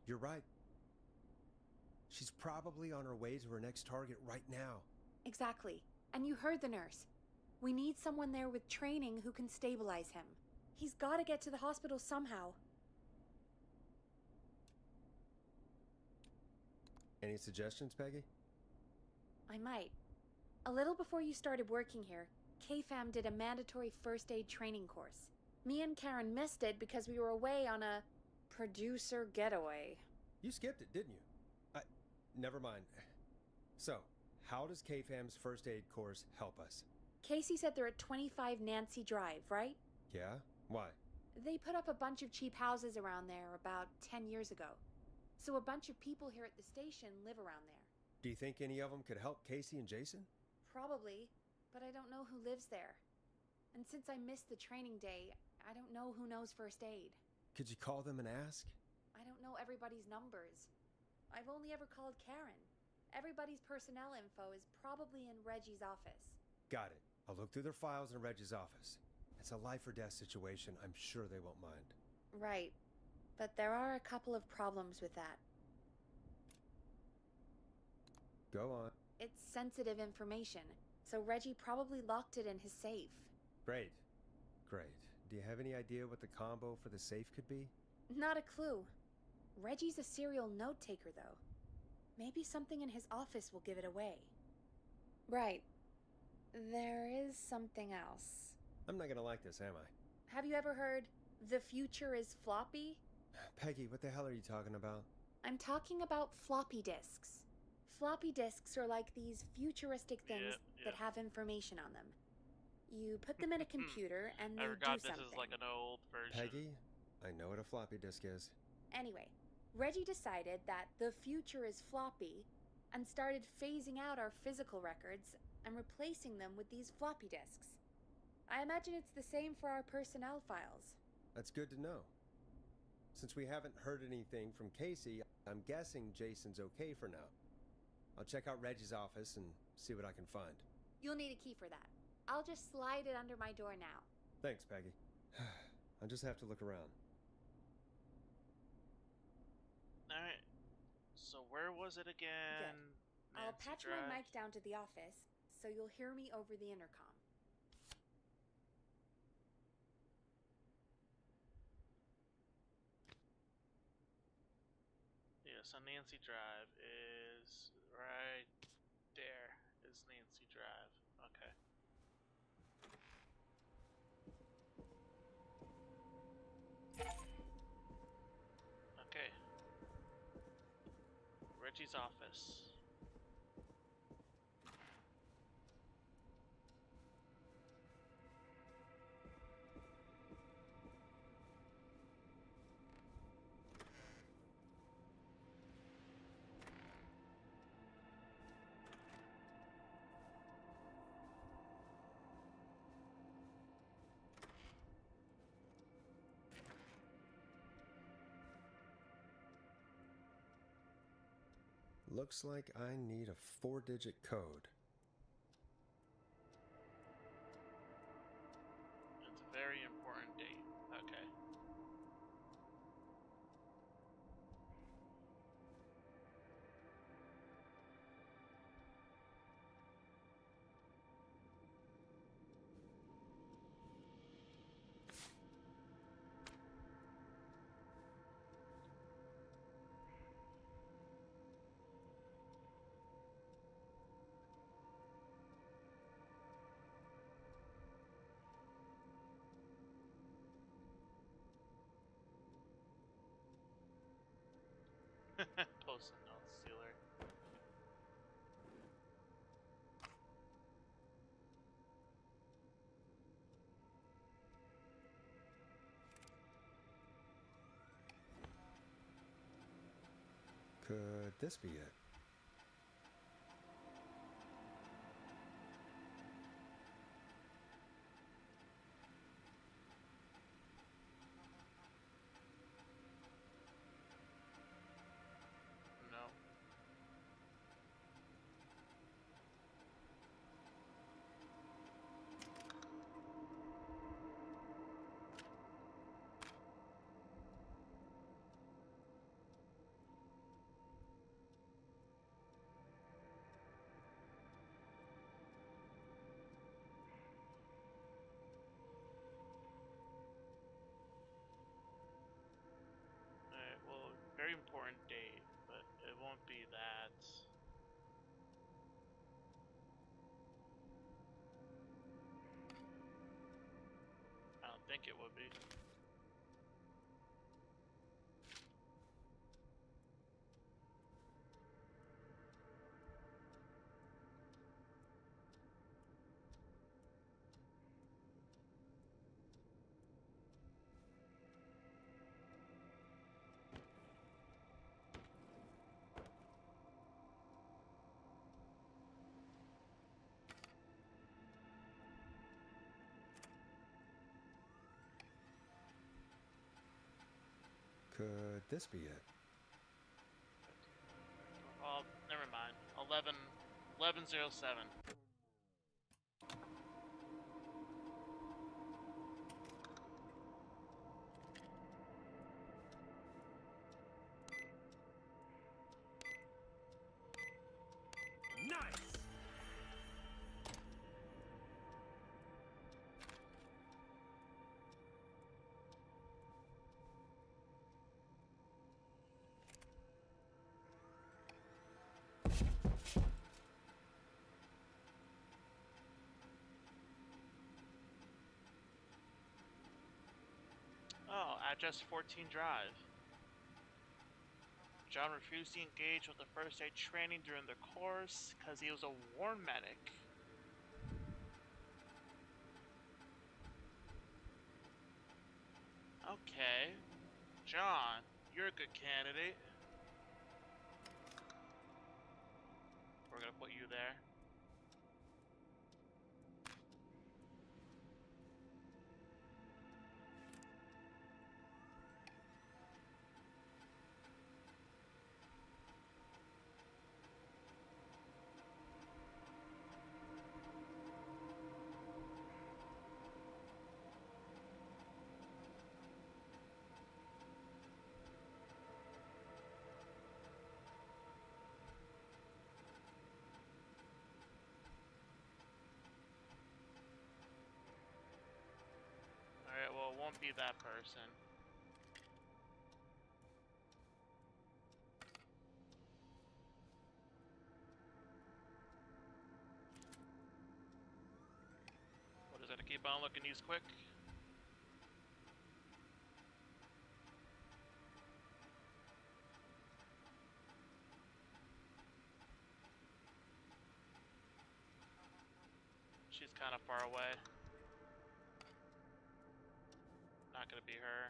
You're right. She's probably on her way to her next target right now. Exactly. And you heard the nurse. We need someone there with training who can stabilize him. He's got to get to the hospital somehow. Any suggestions, Peggy? I might. A little before you started working here, KFAM did a mandatory first aid training course. Me and Karen missed it because we were away on a producer getaway. You skipped it, didn't you? Never mind. So, how does KFAM's first aid course help us? Casey said they're at 25 Nancy Drive, right? Yeah? Why? They put up a bunch of cheap houses around there about 10 years ago. So a bunch of people here at the station live around there. Do you think any of them could help Casey and Jason? Probably, but I don't know who lives there. And since I missed the training day, I don't know who knows first aid. Could you call them and ask? I don't know everybody's numbers. I've only ever called Karen. Everybody's personnel info is probably in Reggie's office. Got it. I'll look through their files in Reggie's office. It's a life or death situation. I'm sure they won't mind. Right. But there are a couple of problems with that. Go on. It's sensitive information, so Reggie probably locked it in his safe. Great. Great. Do you have any idea what the combo for the safe could be? Not a clue. Reggie's a serial note taker, though. Maybe something in his office will give it away. Right. There is something else. I'm not gonna like this, am I? Have you ever heard, the future is floppy? Peggy, what the hell are you talking about? I'm talking about floppy disks. Floppy disks are like these futuristic things that have information on them. You put them in a computer and they I forgot do this something. is like an old version. Peggy, I know what a floppy disk is. Anyway, Reggie decided that the future is floppy and started phasing out our physical records and replacing them with these floppy disks. I imagine it's the same for our personnel files. That's good to know. Since we haven't heard anything from Casey, I'm guessing Jason's okay for now. I'll check out Reggie's office and see what I can find. You'll need a key for that. I'll just slide it under my door now. Thanks, Peggy. I'll just have to look around. Alright. So where was it again? Good. I'll patch my mic down to the office, so you'll hear me over the intercom. Yeah, so Nancy Drive is right there. Is Nancy Drive. Okay. Okay. Reggie's office. Looks like I need a 4-digit code. It's a very important date. Okay. Post-it note stealer. Could this be it? No. Alright, well, very important date, but it won't be that. I don't think it would be. Could this be it? Oh, never mind. 1107. Nice! Address 14 Drive. John refused to engage with the first aid training during the course because he was a war medic. Okay. John, you're a good candidate. We're gonna put you there. Alright, well, it won't be that person. We're just gonna keep on looking these quick. She's kind of far away. Not gonna be her.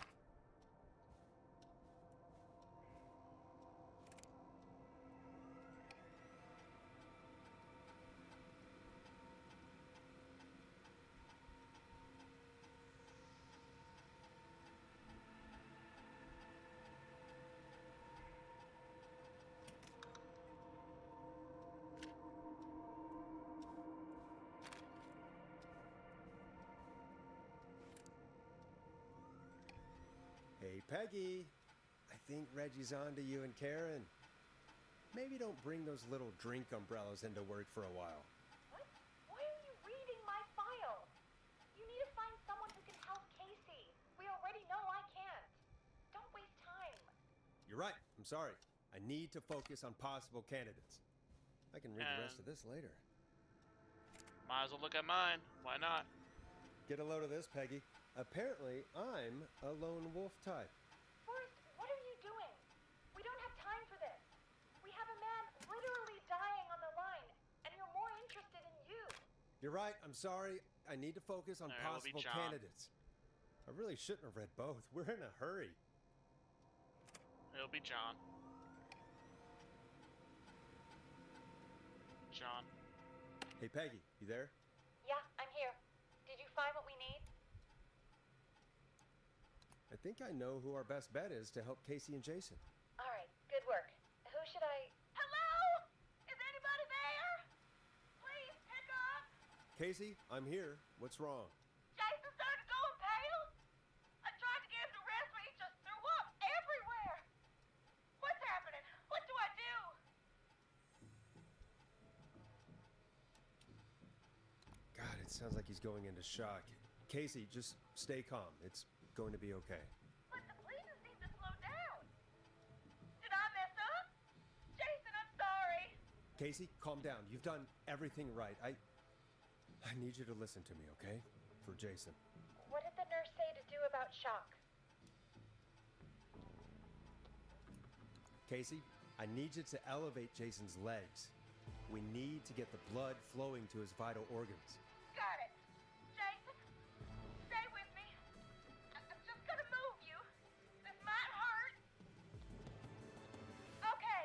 Hey, Peggy. I think Reggie's on to you and Karen. Maybe don't bring those little drink umbrellas into work for a while. What? Why are you reading my file? You need to find someone who can help Casey. We already know I can't. Don't waste time. You're right. I'm sorry. I need to focus on possible candidates. I can read the rest of this later. Might as well look at mine. Why not? Get a load of this, Peggy. Apparently, I'm a lone wolf type. Forrest, what are you doing? We don't have time for this. We have a man literally dying on the line, and you're more interested in you. You're right. I'm sorry. I need to focus on possible John. candidates. I really shouldn't have read both. We're in a hurry. It'll be John. John. Hey, Peggy, you there? Yeah, I'm here. Did you find what we need? I think I know who our best bet is to help Casey and Jason. All right, good work. Who should I... Hello? Is anybody there? Please pick up. Casey, I'm here. What's wrong? Jason started going pale. I tried to get him to rest, but he just threw up everywhere. What's happening? What do I do? God, it sounds like he's going into shock. Casey, just stay calm. It's going to be okay. But the bleeding seemed to slow down. Did I mess up? Jason, I'm sorry. Casey, calm down. You've done everything right. I need you to listen to me, okay? For Jason. What did the nurse say to do about shock? Casey, I need you to elevate Jason's legs. We need to get the blood flowing to his vital organs. Got it. Jason, stay with me. I'm just gonna move you. This might hurt. Okay.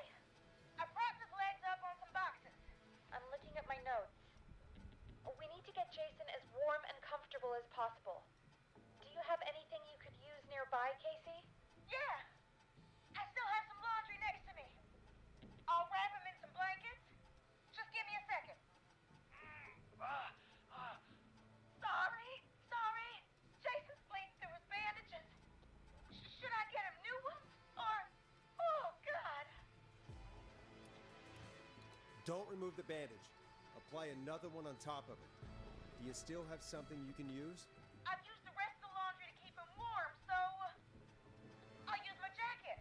I propped his legs up on some boxes. I'm looking at my notes. We need to get Jason as warm and comfortable as possible. Do you have anything you could use nearby, Casey? Yeah. I still have some laundry next to me. I'll wrap him in some blankets. Just give me a second. Sorry. Jason's bleeding through his bandages. Should I get him new ones? Or... Oh, God. Don't remove the bandage. Apply another one on top of it. Do you still have something you can use? I've used the rest of the laundry to keep him warm, so... I'll use my jacket.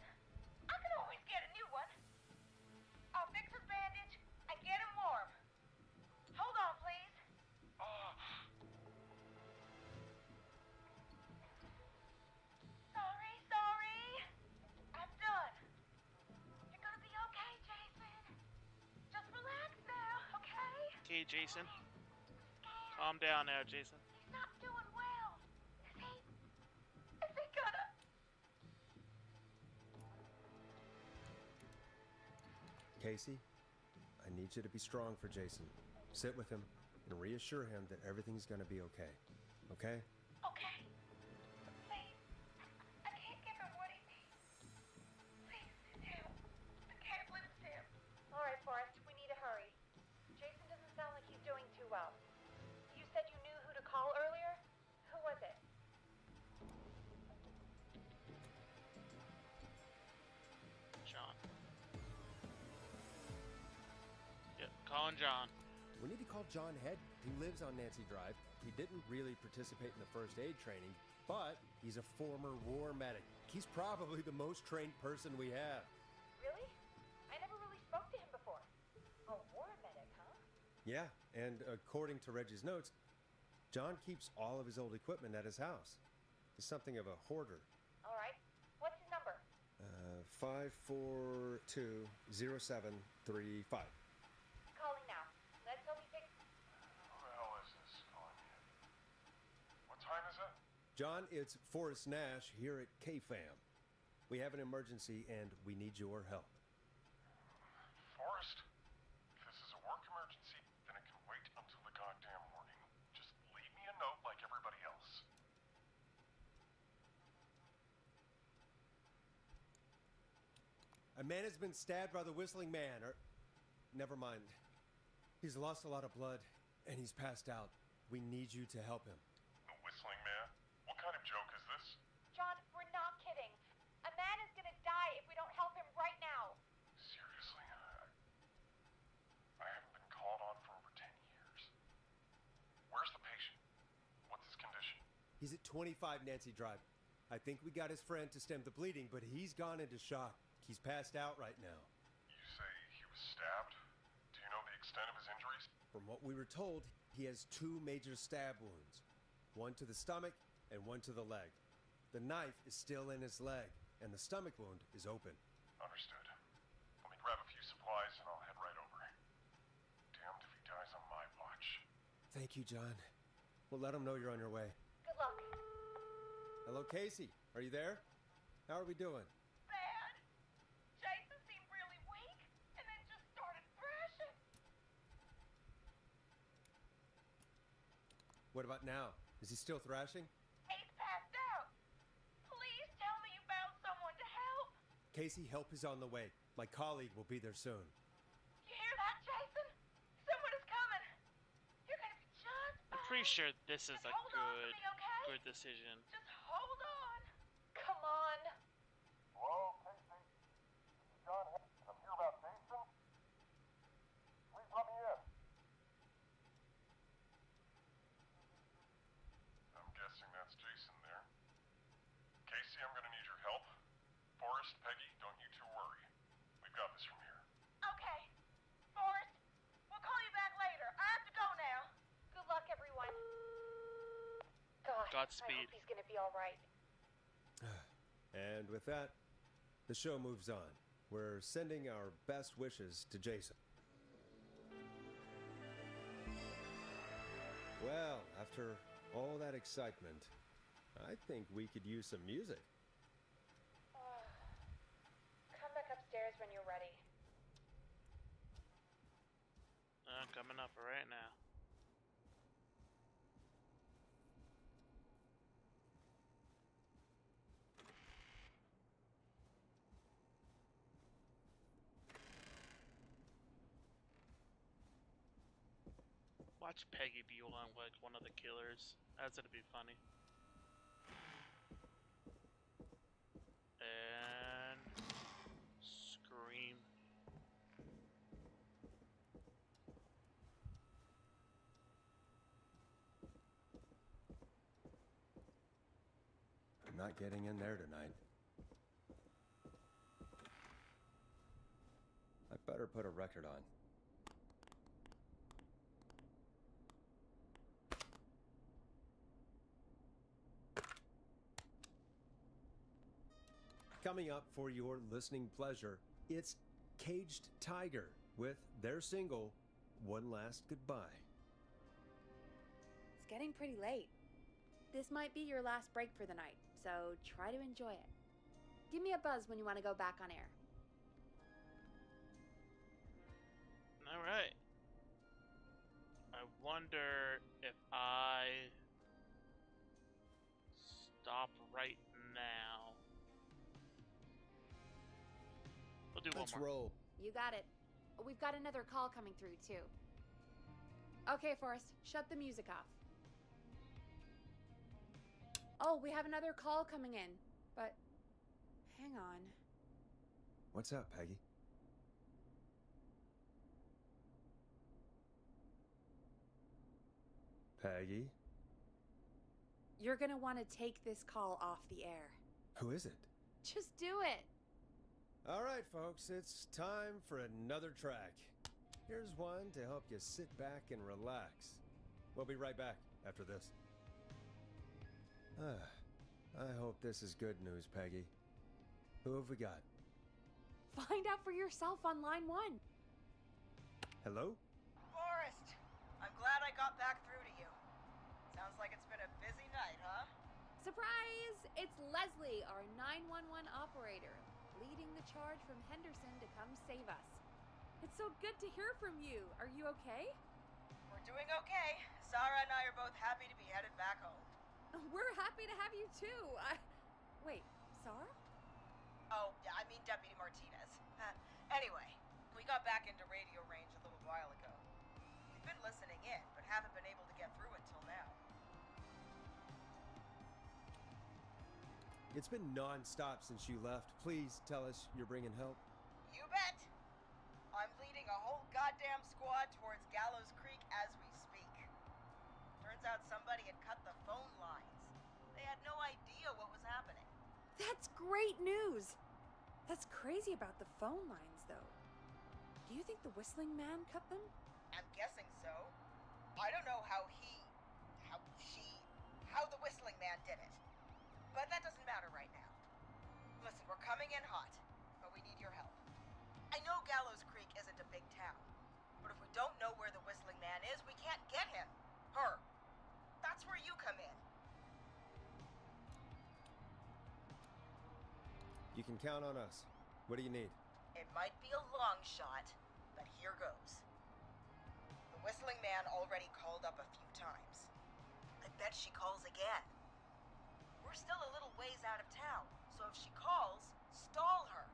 I can always get a new one. I'll fix his bandage and get him warm. Hold on, please. Sorry. Hey, Jason. Calm down now, Jason. He's not doing well. Is he gonna... Casey, I need you to be strong for Jason. Sit with him and reassure him that everything's gonna be okay. Okay? Okay. Please. I can't give him what he needs. Please, Tim. I can't lose him. All right, Forrest, we need to hurry. Jason doesn't sound like he's doing too well. You said you knew who to call earlier? Who was it? John. Yep, calling John. We need to call John Head, who lives on Nancy Drive. He didn't really participate in the first aid training, but he's a former war medic. He's probably the most trained person we have. Really? I never really spoke to him before. A war medic, huh? Yeah, and according to Reggie's notes, John keeps all of his old equipment at his house. He's something of a hoarder. All right. What's his number? 5420735. Calling now. Let's hope he picks... Who the hell is this calling me? What time is it? John, it's Forrest Nash here at KFAM. We have an emergency and we need your help. Forrest? If this is a work emergency, then it can wait until the goddamn morning. Just leave me a note like everybody else. A man has been stabbed by the Whistling Man, or... Never mind. He's lost a lot of blood, and he's passed out. We need you to help him. The Whistling Man? What kind of joke is this? John, we're not kidding. A man is gonna die if we don't help him right now. Seriously? I haven't been called on for over 10 years. Where's the patient? What's his condition? He's at 25 Nancy Drive. I think we got his friend to stem the bleeding, but he's gone into shock. He's passed out right now. You say he was stabbed? Do you know the extent of his injuries? From what we were told, he has 2 major stab wounds. One to the stomach and one to the leg. The knife is still in his leg, and the stomach wound is open. Understood. Let me grab a few supplies and I'll head right over. Damned if he dies on my watch. Thank you, John. We'll let him know you're on your way. Good luck. Hello, Casey. Are you there? How are we doing? Bad. Jason seemed really weak, and then just started thrashing. What about now? Is he still thrashing? He's passed out. Please tell me you found someone to help. Casey, help is on the way. My colleague will be there soon. You hear that, Jason? Someone is coming. You're gonna be just fine. I'm pretty sure this is a Hold on to me, okay? good decision. Just hold on. Come on. Hello, Casey? This is John Head. I'm here about Jason. Please let me in. I'm guessing that's Jason there. Casey, I'm gonna need your help. Forrest, Peggy, don't you two worry. We've got this from here. Okay. Forrest, we'll call you back later. I have to go now. Good luck, everyone. Gosh, Godspeed. I hope he's gonna be all right. And with that, the show moves on. We're sending our best wishes to Jason. Well, after all that excitement, I think we could use some music. Come back upstairs when you're ready. Coming up right now. Watch Peggy be like one of the killers. That's gonna be funny. And scream. I'm not getting in there tonight. I better put a record on. Coming up for your listening pleasure, it's Caged Tiger with their single, one last goodbye. It's getting pretty late. This might be your last break for the night, so try to enjoy it. Give me a buzz when you want to go back on air. All right. I wonder if I stop right now. We'll do Let's one more. roll. You got it. We've got another call coming through, too. Okay, Forrest, shut the music off. Oh, we have another call coming in, but hang on. What's up, Peggy? Peggy? You're gonna want to take this call off the air. Who is it? Just do it. All right, folks, it's time for another track. Here's one to help you sit back and relax. We'll be right back after this. I hope this is good news, Peggy. Who have we got? Find out for yourself on line 1. Hello? Forrest, I'm glad I got back through to you. Sounds like it's been a busy night, huh? Surprise! It's Leslie, our 911 operator, leading the charge from Henderson to come save us. It's so good to hear from you. Are you okay? We're doing okay. Sarah and I are both happy to be headed back home. We're happy to have you too. Wait, Sarah? Oh, I mean Deputy Martinez. Anyway, we got back into radio range a little while ago. We've been listening in, but haven't been able to get through until now. It's been non-stop since you left. Please tell us you're bringing help. You bet! I'm leading a whole goddamn squad towards Gallows Creek as we speak. Turns out somebody had cut the phone lines. They had no idea what was happening. That's great news. That's crazy about the phone lines, though. Do you think the Whistling Man cut them? I'm guessing so. I don't know how the Whistling Man did it. But that doesn't matter right now. Listen, we're coming in hot, but we need your help. I know Gallows Creek isn't a big town, but if we don't know where the Whistling Man is, we can't get him. Her. That's where you come in. You can count on us. What do you need? It might be a long shot, but here goes. The Whistling Man already called up a few times. I bet she calls again. We're still a little ways out of town, so if she calls, stall her.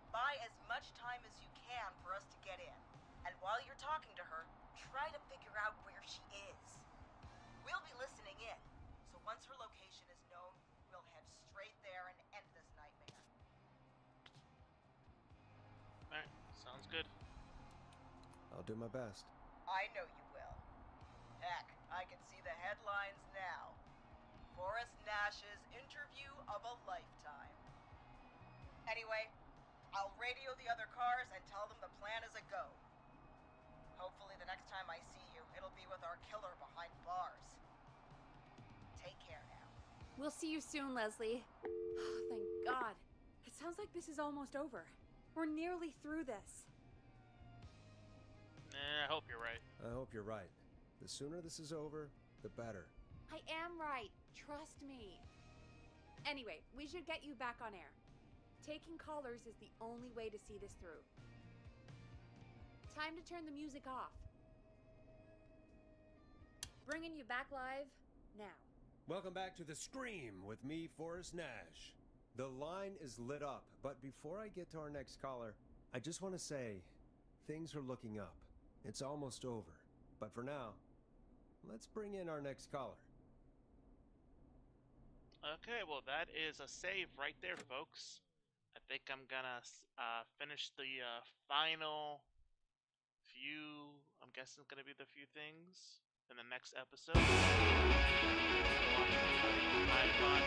Buy as much time as you can for us to get in. And while you're talking to her, try to figure out where she is. We'll be listening in, so once her location is known, we'll head straight there and end this nightmare. Alright, sounds good. I'll do my best. I know you will. Heck, I can see the headlines now. Forrest Nash's interview of a lifetime. Anyway, I'll radio the other cars and tell them the plan is a go. Hopefully the next time I see you, it'll be with our killer behind bars. Take care now. We'll see you soon, Leslie. Oh, thank God. It sounds like this is almost over. We're nearly through this. I hope you're right. I hope you're right. The sooner this is over, the better. I am right. Trust me. Anyway, we should get you back on air. Taking callers is the only way to see this through. Time to turn the music off. Bringing you back live now. Welcome back to The Scream with me, Forrest Nash. The line is lit up, but before I get to our next caller, I just want to say, things are looking up. It's almost over. But for now, let's bring in our next caller. Okay, well that is a save right there, folks. I think I'm gonna finish the final few, I'm guessing it's gonna be the few things in the next episode. So, bye.